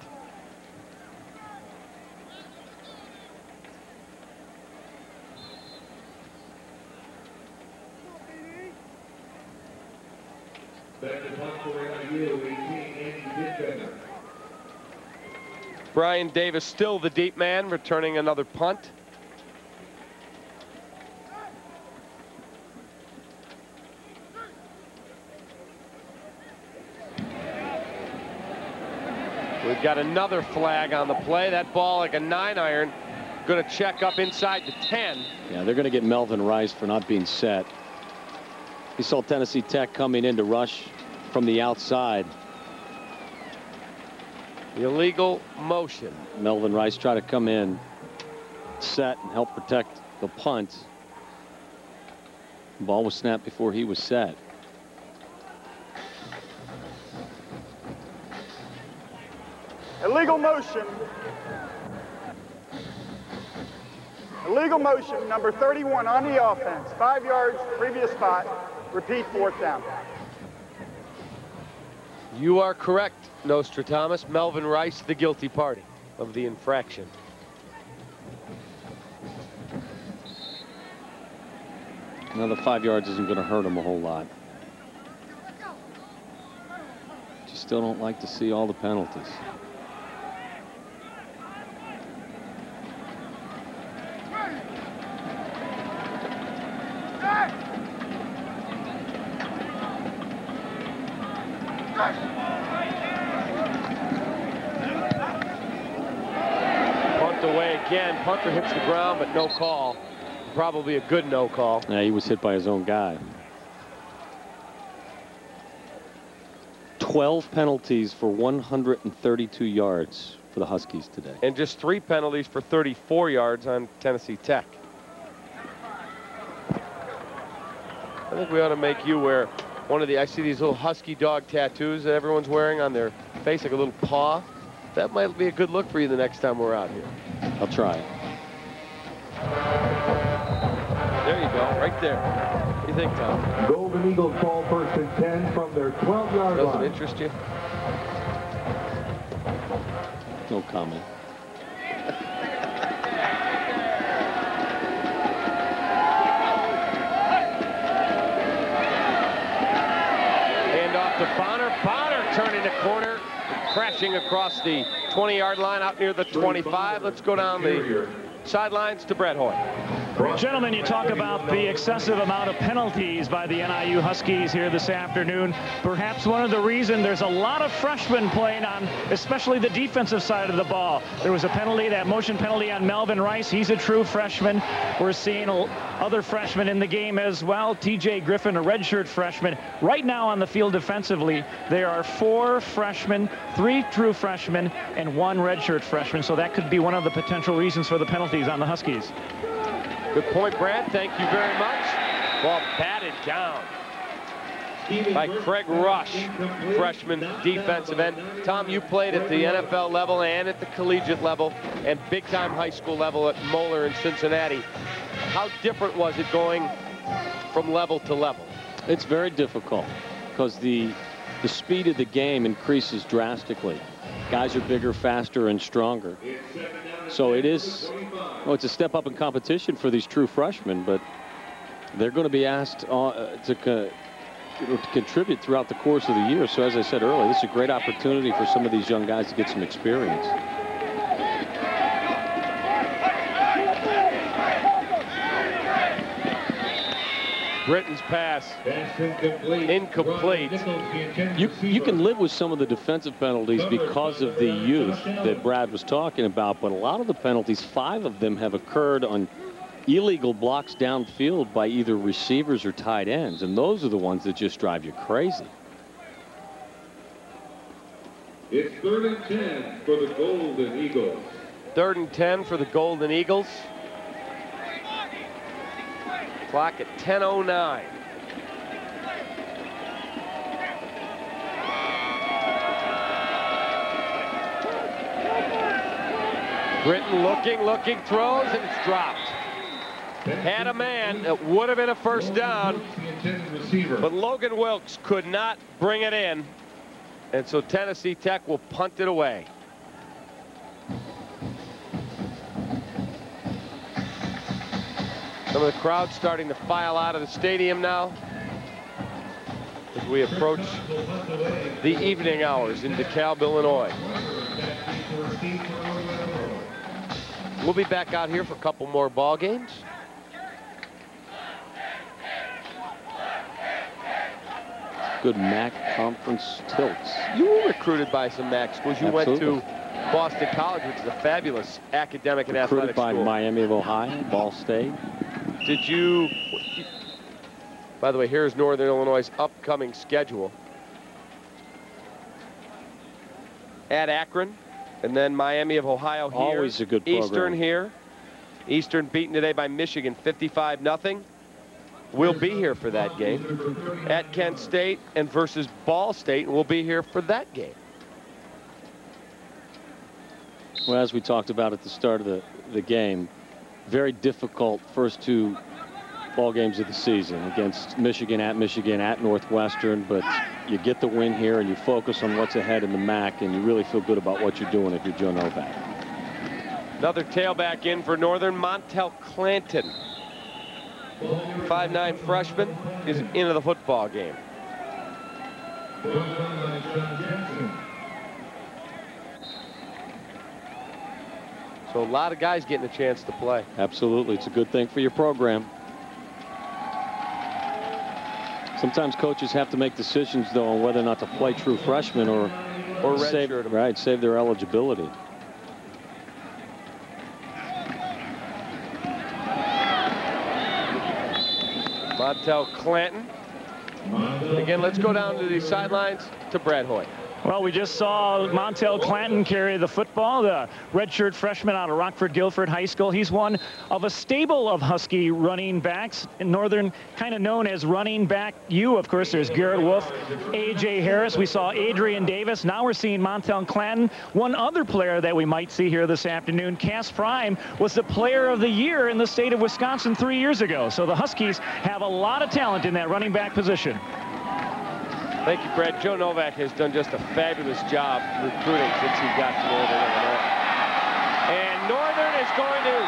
Back to punt for NIU, 18, Andy Dickbender. Brian Davis still the deep man, returning another punt. We've got another flag on the play. That ball, like a 9-iron, going to check up inside the 10. Yeah, they're going to get Melvin Rice for not being set. He saw Tennessee Tech coming in to rush from the outside. Illegal motion. Melvin Rice tried to come in. set and help protect the punt. The ball was snapped before he was set. Illegal motion. Illegal motion, number 31 on the offense. 5 yards, previous spot. Repeat, 4th down. You are correct, Nostradamus. Melvin Rice, the guilty party of the infraction. Another 5 yards isn't going to hurt him a whole lot. Just still don't like to see all the penalties. Punt away again. Punter hits the ground, but no call. Probably a good no call. Yeah, he was hit by his own guy. 12 penalties for 132 yards for the Huskies today. And just 3 penalties for 34 yards on Tennessee Tech. I think we ought to make you wear one of the, I see these little husky dog tattoos that everyone's wearing on their face, like a little paw. That might be a good look for you the next time we're out here. I'll try it. There you go, right there. What do you think, Tom? Golden Eagles ball 1st and 10 from their 12-yard line. Doesn't interest you? No comment. Hand off to Bonner. Bonner turning the corner, crashing across the 20-yard line out near the 25. Let's go down the sidelines to Brett Hoey. Gentlemen, you talk about the excessive amount of penalties by the NIU Huskies here this afternoon. Perhaps one of the reasons there's a lot of freshmen playing on, especially the defensive side of the ball. There was a penalty, that motion penalty on Melvin Rice. He's a true freshman. We're seeing other freshmen in the game as well. TJ Griffin, a redshirt freshman. Right now on the field defensively, there are 4 freshmen, 3 true freshmen, and 1 redshirt freshman. So that could be one of the potential reasons for the penalties on the Huskies. Good point, Brad. Thank you very much. Ball batted down by Craig Rush, freshman defensive end. Tom, you played at the NFL level and at the collegiate level and big-time high school level at Moeller in Cincinnati. How different was it going from level to level? It's very difficult because the speed of the game increases drastically. Guys are bigger, faster, and stronger. So it is, well, it's a step up in competition for these true freshmen, but they're going to be asked to contribute throughout the course of the year. So as I said earlier, this is a great opportunity for some of these young guys to get some experience. Britton's pass incomplete. You can live with some of the defensive penalties because of the youth that Brad was talking about, but a lot of the penalties, 5 of them have occurred on illegal blocks downfield by either receivers or tight ends, and those are the ones that just drive you crazy. It's 3rd and 10 for the Golden Eagles. 3rd and 10 for the Golden Eagles. Clock at 10:09. Britton looking, throws, and it's dropped. Had a man that would have been a first down, but Logan Wilkes could not bring it in, and so Tennessee Tech will punt it away. Some of the crowd starting to file out of the stadium now as we approach the evening hours in DeKalb, Illinois. We'll be back out here for a couple more ball games. Good MAC conference tilts. You were recruited by some MAC schools. You Absolutely. went to Boston College, which is a fabulous academic and athletic school. Recruited by Miami of Ohio, Ball State. Did you, by the way, here's Northern Illinois' upcoming schedule. At Akron, and then Miami of Ohio here. Always a good program. Eastern here. Eastern beaten today by Michigan 55-0. We'll be here for that game. At Kent State and versus Ball State, and we'll be here for that game. Well, as we talked about at the start of the game, very difficult first 2 ball games of the season against Michigan, at Northwestern, but you get the win here and you focus on what's ahead in the MAC, and you really feel good about what you're doing if you're Joe Novak. Another tailback in for Northern, Montel Clanton. 5'9" freshman is into the football game. So a lot of guys getting a chance to play. Absolutely. It's a good thing for your program. Sometimes coaches have to make decisions, though, on whether or not to play true freshmen or save their eligibility. Montel Clanton. Again, let's go down to the sidelines to Brad Hoey. Well, we just saw Montel Clanton carry the football, the redshirt freshman out of Rockford-Guilford High School. He's one of a stable of Husky running backs in Northern, kind of known as running back U. Of course, there's Garrett Wolf, A.J. Harris. We saw Adrian Davis. Now we're seeing Montel Clanton. One other player that we might see here this afternoon, Cass Prime, was the player of the year in the state of Wisconsin 3 years ago. So the Huskies have a lot of talent in that running back position. Thank you, Brad. Joe Novak has done just a fabulous job recruiting since he got to Northern Illinois. And Northern is going to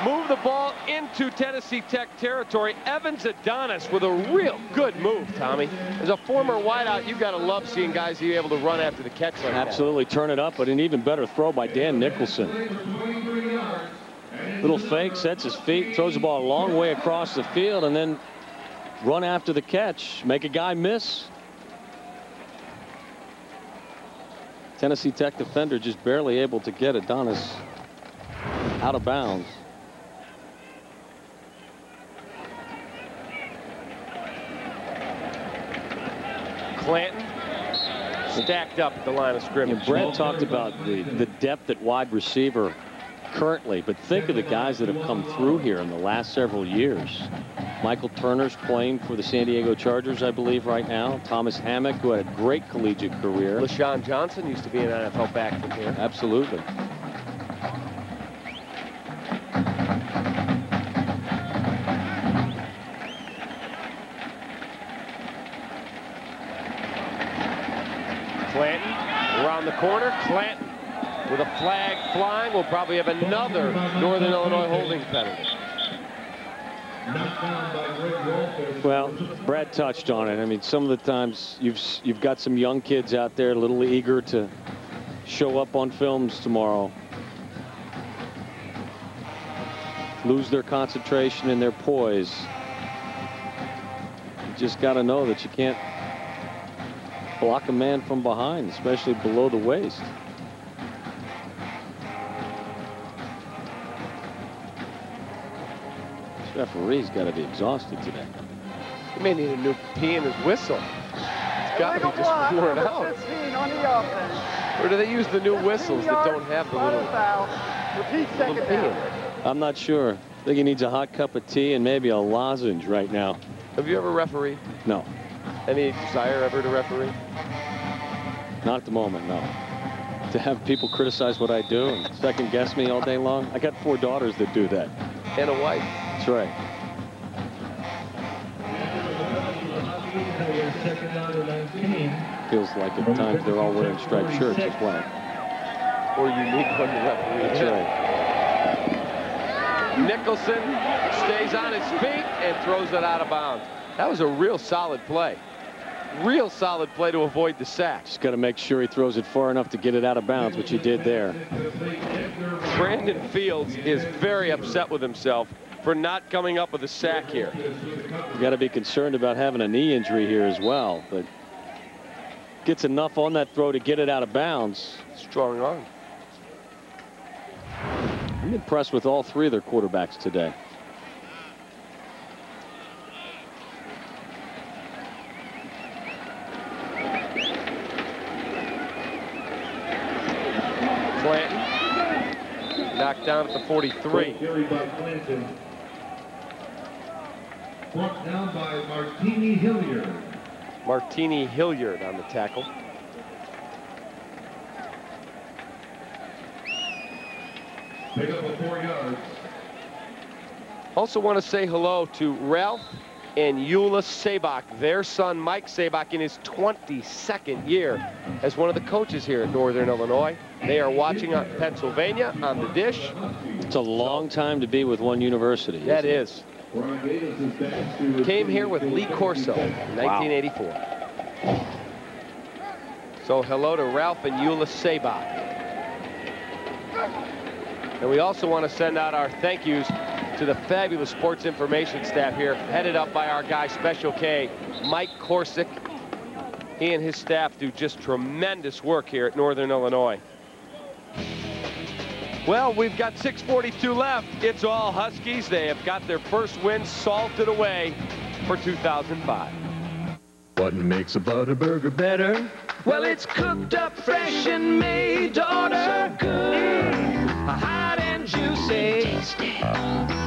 move the ball into Tennessee Tech territory. Evans Adonis with a real good move, Tommy. As a former wideout, you've got to love seeing guys be able to run after the catch like that. Absolutely, turn it up, but an even better throw by Dan Nicholson. Little fake, sets his feet, throws the ball a long way across the field, and then run after the catch, make a guy miss. Tennessee Tech defender just barely able to get Adonis out of bounds. Clanton stacked up at the line of scrimmage. And Brett talked about the depth at wide receiver currently, but think of the guys that have come through here in the last several years. Michael Turner's playing for the San Diego Chargers, I believe, right now. Thomas Hammock, who had a great collegiate career. LaShawn Johnson used to be an NFL back from here. Absolutely. Clanton around the corner. Clanton with a flag flying will probably have another Northern Illinois holding penalty. Well, Brad touched on it. I mean, some of the times you've got some young kids out there a little eager to show up on films tomorrow. Lose their concentration and their poise. You just got to know that you can't block a man from behind, especially below the waist. Referee's got to be exhausted today. He may need a new pee in his whistle. It's got to be just worn out. 15 on the offense. Or do they use the new whistles that don't have the little Repeat second down. I'm not sure. I think he needs a hot cup of tea and maybe a lozenge right now. Have you ever refereed? No. Any desire ever to referee? Not at the moment, no. To have people criticize what I do and second guess me all day long. I got 4 daughters that do that. And a wife. That's right. Feels like at times they're all wearing striped shirts as well. Or unique one to referee. That's right. Nicholson stays on his feet and throws it out of bounds. That was a real solid play. Real solid play to avoid the sack. Just got to make sure he throws it far enough to get it out of bounds, which he did there. Brandon Fields is very upset with himself for not coming up with a sack here. You got to be concerned about having a knee injury here as well, but gets enough on that throw to get it out of bounds. Strong arm. I'm impressed with all 3 of their quarterbacks today. Clanton knocked down at the 43. Carried by Clinton. Brought down by Martini Hilliard. Martini Hilliard on the tackle. Pick up a 4 yards. Also want to say hello to Ralph and Eula Sabak, their son Mike Sabak in his 22nd year as one of the coaches here at Northern Illinois. They are watching on Pennsylvania on the dish. It's a long time to be with one university. That is. Came here with Lee Corso in 1984. So hello to Ralph and Eula Sabak. And we also want to send out our thank yous to the fabulous sports information staff here, headed up by our guy, Special K, Mike Korsick. He and his staff do just tremendous work here at Northern Illinois. Well, we've got 6:42 left. It's all Huskies. They have got their first win salted away for 2005. What makes a Butterburger better? Well, it's cooked up fresh and made to order. So good, hot and juicy. Tasty.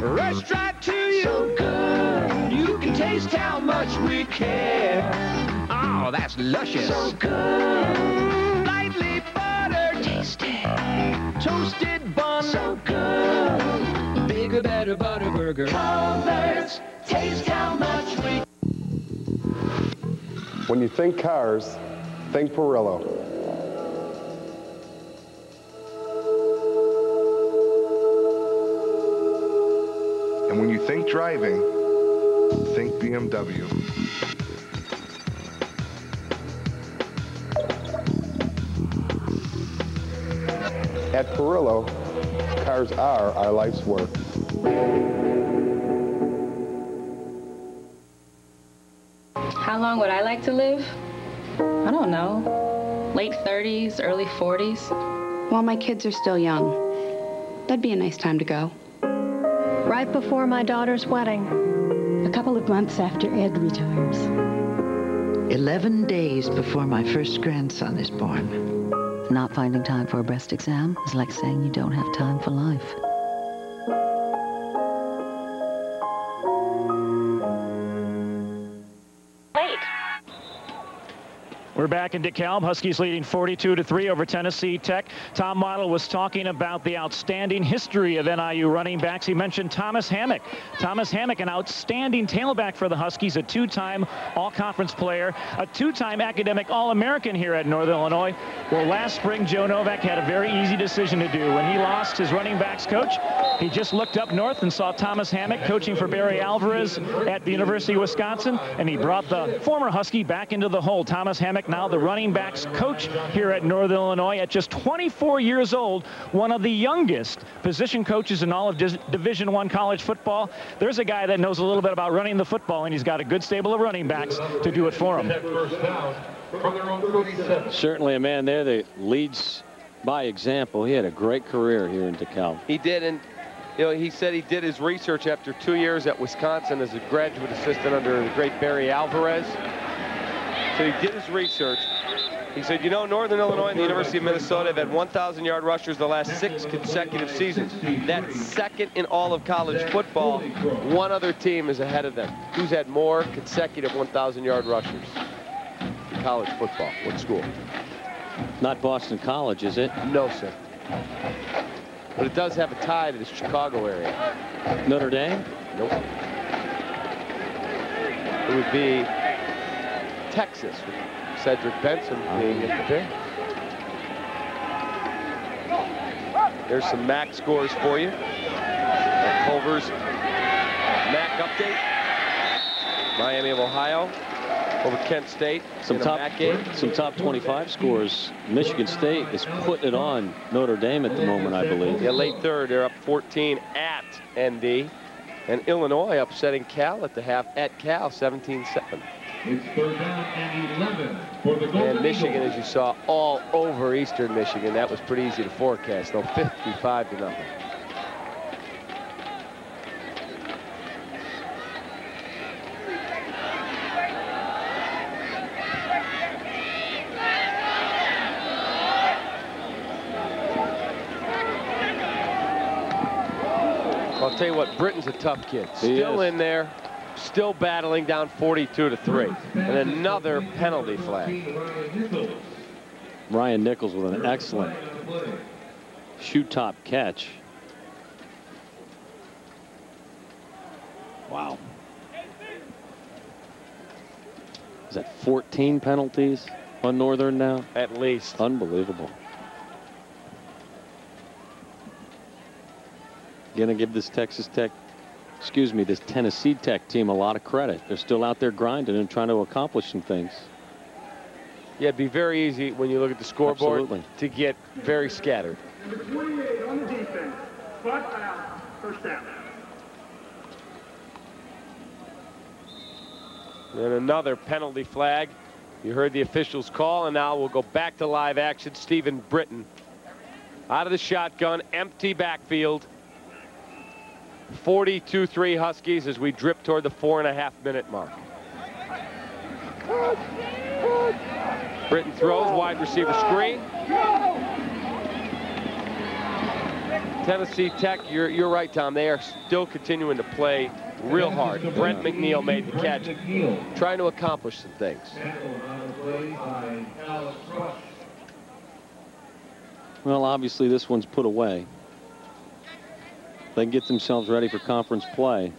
Rushed right to you. So good, you can taste how much we care. Oh, that's luscious. So good, lightly buttered. Tasty. Toasted bun. So good, bigger, better Butterburger. Culver's, taste how much we. When you think cars, think Perillo. And when you think driving, think BMW. At Perillo, cars are our life's work. How long would I like to live? I don't know. Late 30s, early 40s. While my kids are still young. That'd be a nice time to go. Right before my daughter's wedding. A couple of months after Ed retires. 11 days before my first grandson is born. Not finding time for a breast exam is like saying you don't have time for life. We're back in DeKalb. Huskies leading 42-3 over Tennessee Tech. Tom Waddle was talking about the outstanding history of NIU running backs. He mentioned Thomas Hammock. Thomas Hammock, an outstanding tailback for the Huskies, a two-time all-conference player, a two-time academic All-American here at Northern Illinois. Well, last spring, Joe Novak had a very easy decision to do. When he lost his running backs coach, he just looked up north and saw Thomas Hammock coaching for Barry Alvarez at the University of Wisconsin, and he brought the former Husky back into the fold. Thomas Hammock, now the running backs coach here at Northern Illinois at just 24 years old, one of the youngest position coaches in all of Division I college football. There's a guy that knows a little bit about running the football, and he's got a good stable of running backs to do it for him. Certainly a man there that leads by example. He had a great career here in DeKalb. He did, and you know, he said he did his research after 2 years at Wisconsin as a graduate assistant under the great Barry Alvarez. So he did his research. He said, you know, Northern Illinois and the University of Minnesota have had 1,000-yard rushers the last 6 consecutive seasons. That's second in all of college football. One other team is ahead of them. Who's had more consecutive 1,000-yard rushers in college football? What school? Not Boston College, is it? No, sir. But it does have a tie to the Chicago area. Notre Dame? Nope. It would be Texas, with Cedric Benson being at the pick. There's some MAC scores for you. Culver's MAC update. Miami of Ohio over Kent State. Some top 25 scores. Michigan State is putting it on Notre Dame at the moment, I believe. Yeah, late third. They're up 14 at ND. And Illinois upsetting Cal at the half at Cal, 17-7. It's 3rd down and 11 for the Golden And Michigan, Eagles. as you saw, all over Eastern Michigan. That was pretty easy to forecast. No, 55-0. I'll tell you what, Britton's a tough kid. Still in there, still battling down 42-3. And another penalty flag. Ryan Nichols with an excellent shoe top catch. Wow. Is that 14 penalties on Northern now? At least. Unbelievable. Gonna give this this Tennessee Tech team a lot of credit. They're still out there grinding and trying to accomplish some things. Yeah, it'd be very easy when you look at the scoreboard to get very scattered. Number 28 on the defense. Spot foul. First down. And another penalty flag. You heard the officials call, and now we'll go back to live action. Stephen Britton out of the shotgun, empty backfield. 42-3 Huskies as we drip toward the 4.5-minute mark. Britton throws, wide receiver screen. Tennessee Tech, you're right, Tom. They are still continuing to play real hard. Brent McNeil made the catch, trying to accomplish some things. Well, obviously this one's put away. They can get themselves ready for conference play.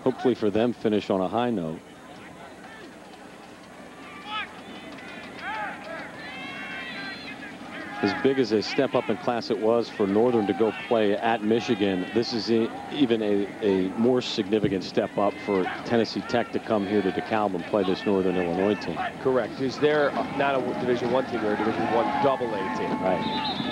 Hopefully for them, finish on a high note. As big as a step up in class it was for Northern to go play at Michigan, this is even a more significant step up for Tennessee Tech to come here to DeKalb and play this Northern Illinois team. Correct. Is there not a Division I team, they're a Division I AA team. Right.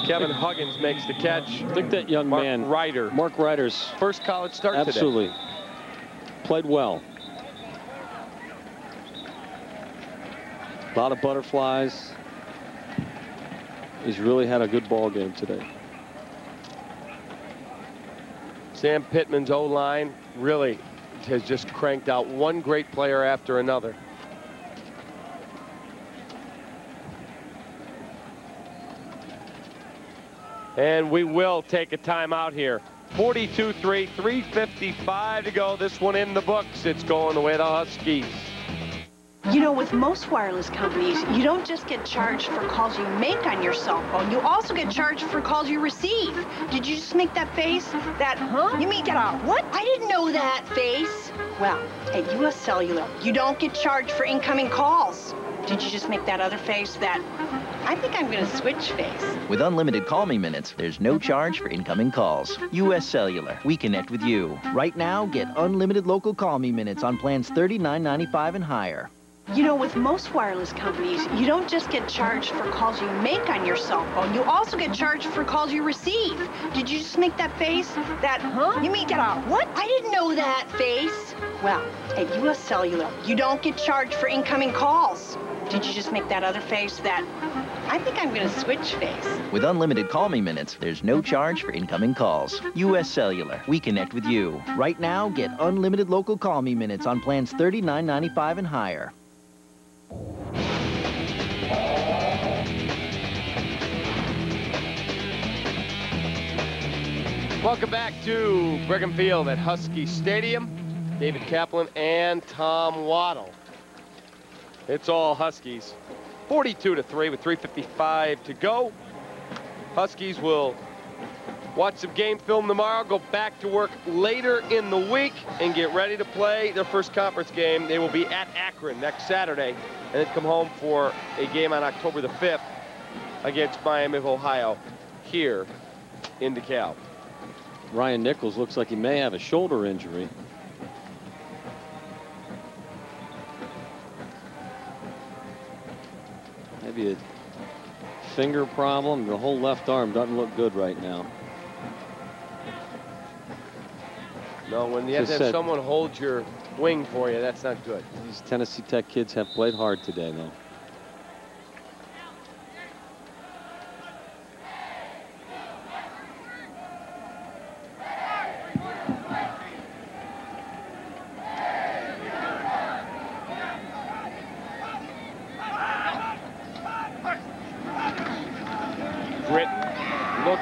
Kevin Huggins makes the catch. I think that young man, Mark Ryder's first college start absolutely today. Played well. A lot of butterflies. He's really had a good ball game today. Sam Pittman's O-line really has just cranked out one great player after another. And we will take a timeout here. 42-3, 3:55 to go. This one in the books. It's going the way of the Huskies. You know, with most wireless companies, you don't just get charged for calls you make on your cell phone. You also get charged for calls you receive. Did you just make that face? That, huh? You mean get a what? I didn't know that face. Well, at U.S. Cellular, you don't get charged for incoming calls. Did you just make that other face? That, I think I'm going to switch face. With unlimited Call Me Minutes, there's no charge for incoming calls. U.S. Cellular, we connect with you. Right now, get unlimited local Call Me Minutes on plans $39.95 and higher. You know, with most wireless companies, you don't just get charged for calls you make on your cell phone. You also get charged for calls you receive. Did you just make that face? That, huh? You mean get a what? I didn't know that face. Well, at U.S. Cellular, you don't get charged for incoming calls. Did you just make that other face? That, I think I'm going to switch face. With unlimited Call Me Minutes, there's no charge for incoming calls. U.S. Cellular, we connect with you. Right now, get unlimited local Call Me Minutes on plans $39.95 and higher. Welcome back to Brigham Field at Husky Stadium. David Kaplan and Tom Waddle. It's all Huskies. 42-3 with 3:55 to go. Huskies will watch some game film tomorrow, go back to work later in the week, and get ready to play their first conference game. They will be at Akron next Saturday, and then come home for a game on October the 5th against Miami of Ohio here in DeKalb. Ryan Nichols looks like he may have a shoulder injury. Maybe a finger problem. The whole left arm doesn't look good right now. No, when you have to have someone hold your wing for you, that's not good. These Tennessee Tech kids have played hard today, though.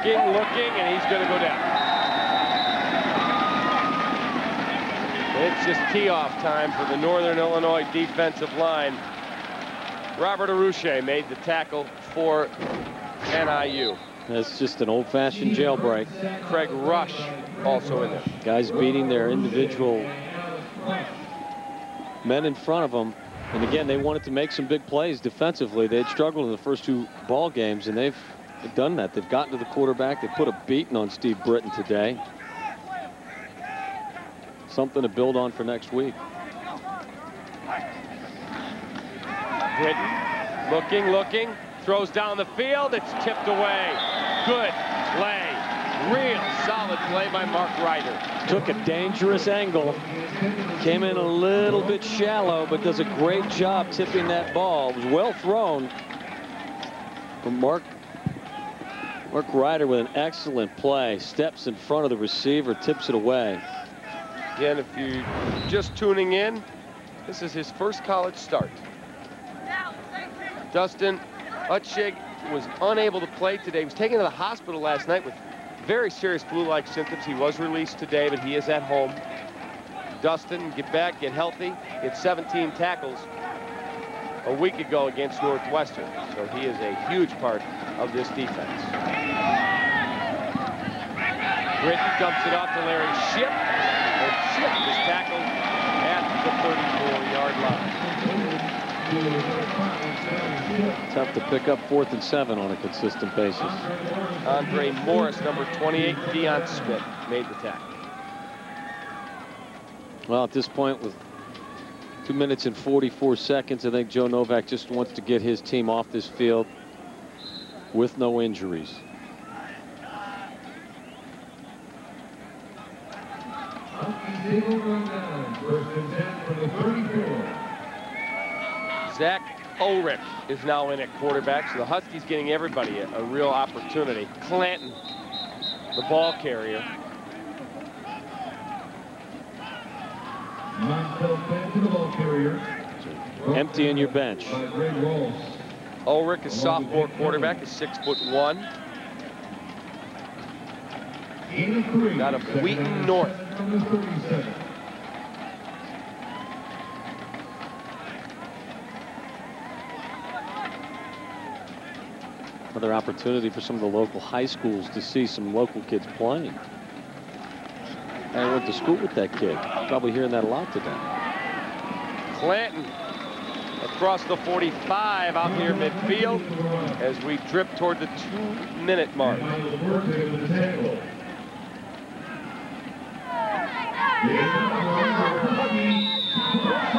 Looking, and he's going to go down. It's just tee-off time for the Northern Illinois defensive line. Robert Arouche made the tackle for NIU. That's just an old-fashioned jailbreak. Craig Rush also in there. Guys beating their individual men in front of them. And again, they wanted to make some big plays defensively. They had struggled in the first 2 ball games, and they've done that. They've gotten to the quarterback. They put a beating on Steve Britton today. Something to build on for next week. Britton looking, throws down the field. It's tipped away. Good play. Real solid play by Mark Ryder. Took a dangerous angle. Came in a little bit shallow, but does a great job tipping that ball. It was well thrown from Mark Ryder with an excellent play. Steps in front of the receiver, tips it away. Again, if you're just tuning in, this is his first college start. Dustin Utschig was unable to play today. He was taken to the hospital last night with very serious flu-like symptoms. He was released today, but he is at home. Dustin, get back, get healthy. He had 17 tackles a week ago against Northwestern, so he is a huge part of this defense. Britton dumps it off to Larry Shipp, and Shipp is tackled at the 34-yard line. Tough to pick up 4th and 7 on a consistent basis. Andre Morris, number 28, Deion Smith made the tackle. Well, at this point, with 2 minutes and 44 seconds, I think Joe Novak just wants to get his team off this field with no injuries. Zach Ulrich is now in at quarterback, so the Huskies getting everybody a real opportunity. Clanton, the ball carrier. Empty in your bench. Ulrich, a sophomore quarterback, is 6'1". Out of Wheaton North. Another opportunity for some of the local high schools to see some local kids playing. I went to school with that kid. Probably hearing that a lot today. Clanton across the 45 out near midfield as we drip toward the 2-minute mark.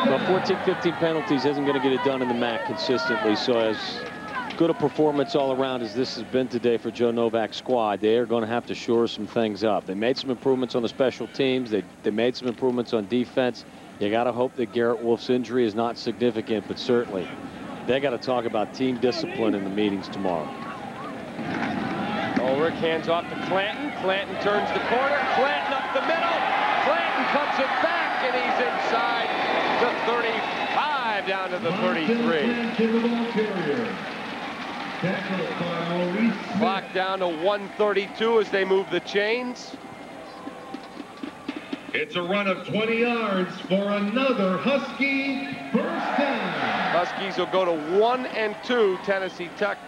Well, 14-15 penalties isn't going to get it done in the MAC consistently, so as good a performance all around as this has been today for Joe Novak's squad, they are going to have to shore some things up. They made some improvements on the special teams. They made some improvements on defense. You got to hope that Garrett Wolf's injury is not significant, but certainly they got to talk about team discipline in the meetings tomorrow. Ulrich hands off to Clanton. Clanton turns the corner. Clanton up the middle. Clanton cuts it back, and he's inside the 35 down to the 33. Clock down to 1:32 as they move the chains. It's a run of 20 yards for another Husky first down. Huskies will go to 1-2. Tennessee Tech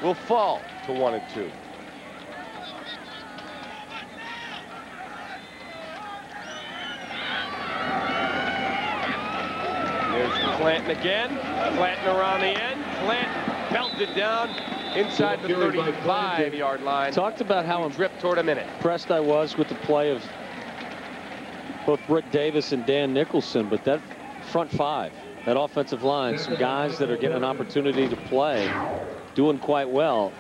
will fall to 1-2. There's Clanton again. Clanton around the end. Clanton belted down inside the 35-yard line. Talked about how dripped toward a minute. Impressed I was with the play of both Britt Davis and Dan Nicholson, but that front five, that offensive line, some guys that are getting an opportunity to play, doing quite well.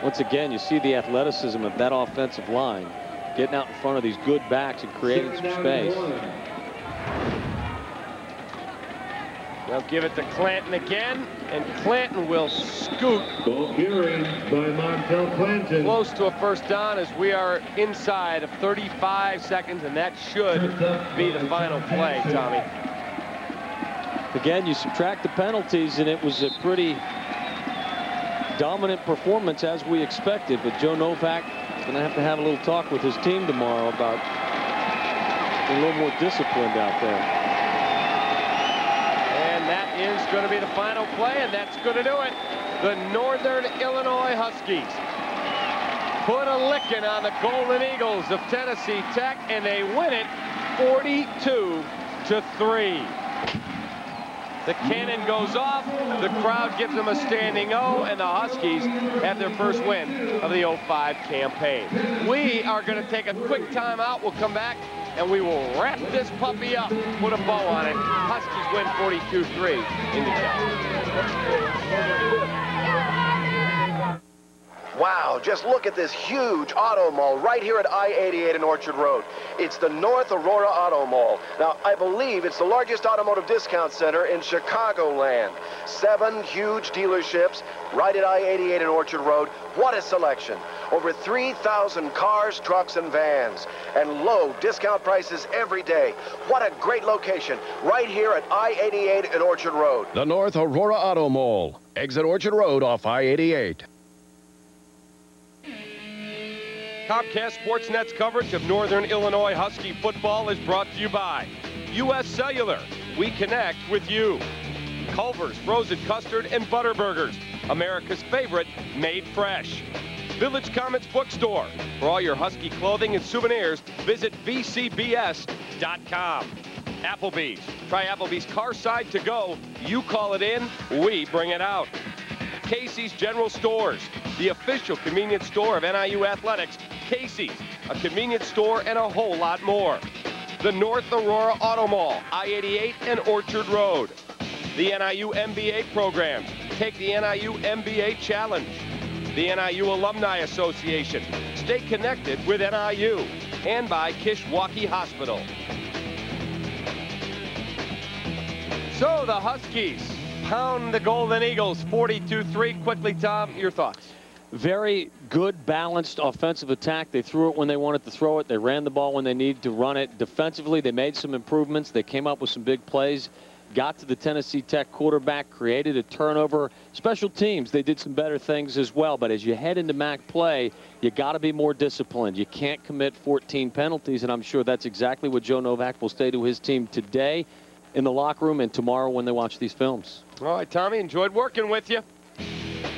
Once again, you see the athleticism of that offensive line, getting out in front of these good backs and creating some space. They'll give it to Clanton again, and Clanton will scoot. Ball carried by Montel Clanton. Close to a first down as we are inside of 35 seconds, and that should be the final play, Tommy. Again, you subtract the penalties, and it was a pretty dominant performance as we expected, but Joe Novak is going to have a little talk with his team tomorrow about being a little more disciplined out there. And that is going to be the final play, and that's going to do it. The Northern Illinois Huskies put a licking on the Golden Eagles of Tennessee Tech, and they win it 42-3. The cannon goes off, the crowd gives them a standing O, and the Huskies have their first win of the 05 campaign. We are going to take a quick timeout. We'll come back, and we will wrap this puppy up, put a bow on it. Huskies win 42-3 in the count. Wow, just look at this huge auto mall right here at I-88 and Orchard Road. It's the North Aurora Auto Mall. Now, I believe it's the largest automotive discount center in Chicagoland. 7 huge dealerships right at I-88 and Orchard Road. What a selection. Over 3,000 cars, trucks, and vans. And low discount prices every day. What a great location right here at I-88 and Orchard Road. The North Aurora Auto Mall. Exit Orchard Road off I-88. Comcast Sportsnet's coverage of Northern Illinois Husky football is brought to you by U.S. Cellular. We connect with you. Culver's Frozen Custard and Butter Burgers, America's favorite, made fresh. Village Comics Bookstore. For all your Husky clothing and souvenirs, visit vcbs.com. Applebee's. Try Applebee's Car Side to Go. You call it in, we bring it out. Casey's General Stores, the official convenience store of NIU Athletics. Casey's, a convenience store, and a whole lot more. The North Aurora Auto Mall, I-88 and Orchard Road. The NIU MBA programs. Take the NIU MBA Challenge. The NIU Alumni Association. Stay connected with NIU. And by Kishwaukee Hospital. So the Huskies pound the Golden Eagles 42-3. Quickly, Tom, your thoughts? Very good, balanced offensive attack. They threw it when they wanted to throw it. They ran the ball when they needed to run it. Defensively, they made some improvements. They came up with some big plays, got to the Tennessee Tech quarterback, created a turnover. Special teams, they did some better things as well. But as you head into MAC play, you got to be more disciplined. You can't commit 14 penalties, and I'm sure that's exactly what Joe Novak will say to his team today in the locker room and tomorrow when they watch these films. All right, Tommy, enjoyed working with you.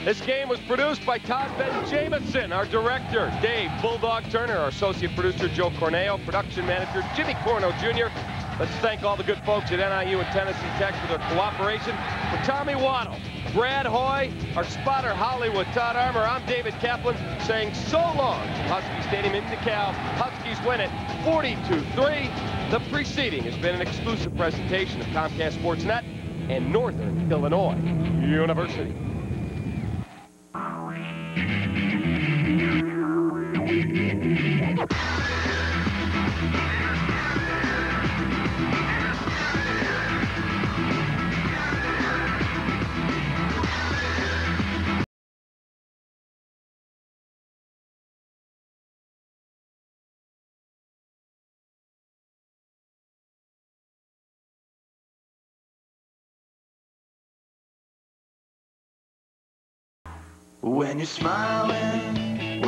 This game was produced by Todd Ben Jamison, our director, Dave Bulldog Turner, our associate producer, Joe Corneo, production manager, Jimmy Corno Jr. Let's thank all the good folks at NIU and Tennessee Tech for their cooperation. For Tommy Waddle, Brad Hoy, our spotter, Hollywood Todd Armour, I'm David Kaplan saying so long from Husky Stadium in DeKalb. Huskies win it 42-3. The preceding has been an exclusive presentation of Comcast Sportsnet and Northern Illinois University. When you're smiling,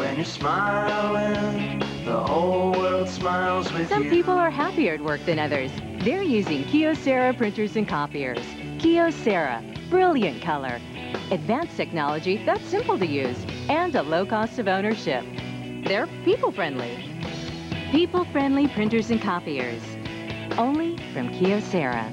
the whole world smiles with you. Some people are happier at work than others. They're using Kyocera printers and copiers. Kyocera, brilliant color, advanced technology that's simple to use, and a low cost of ownership. They're people-friendly. People-friendly printers and copiers. Only from Kyocera.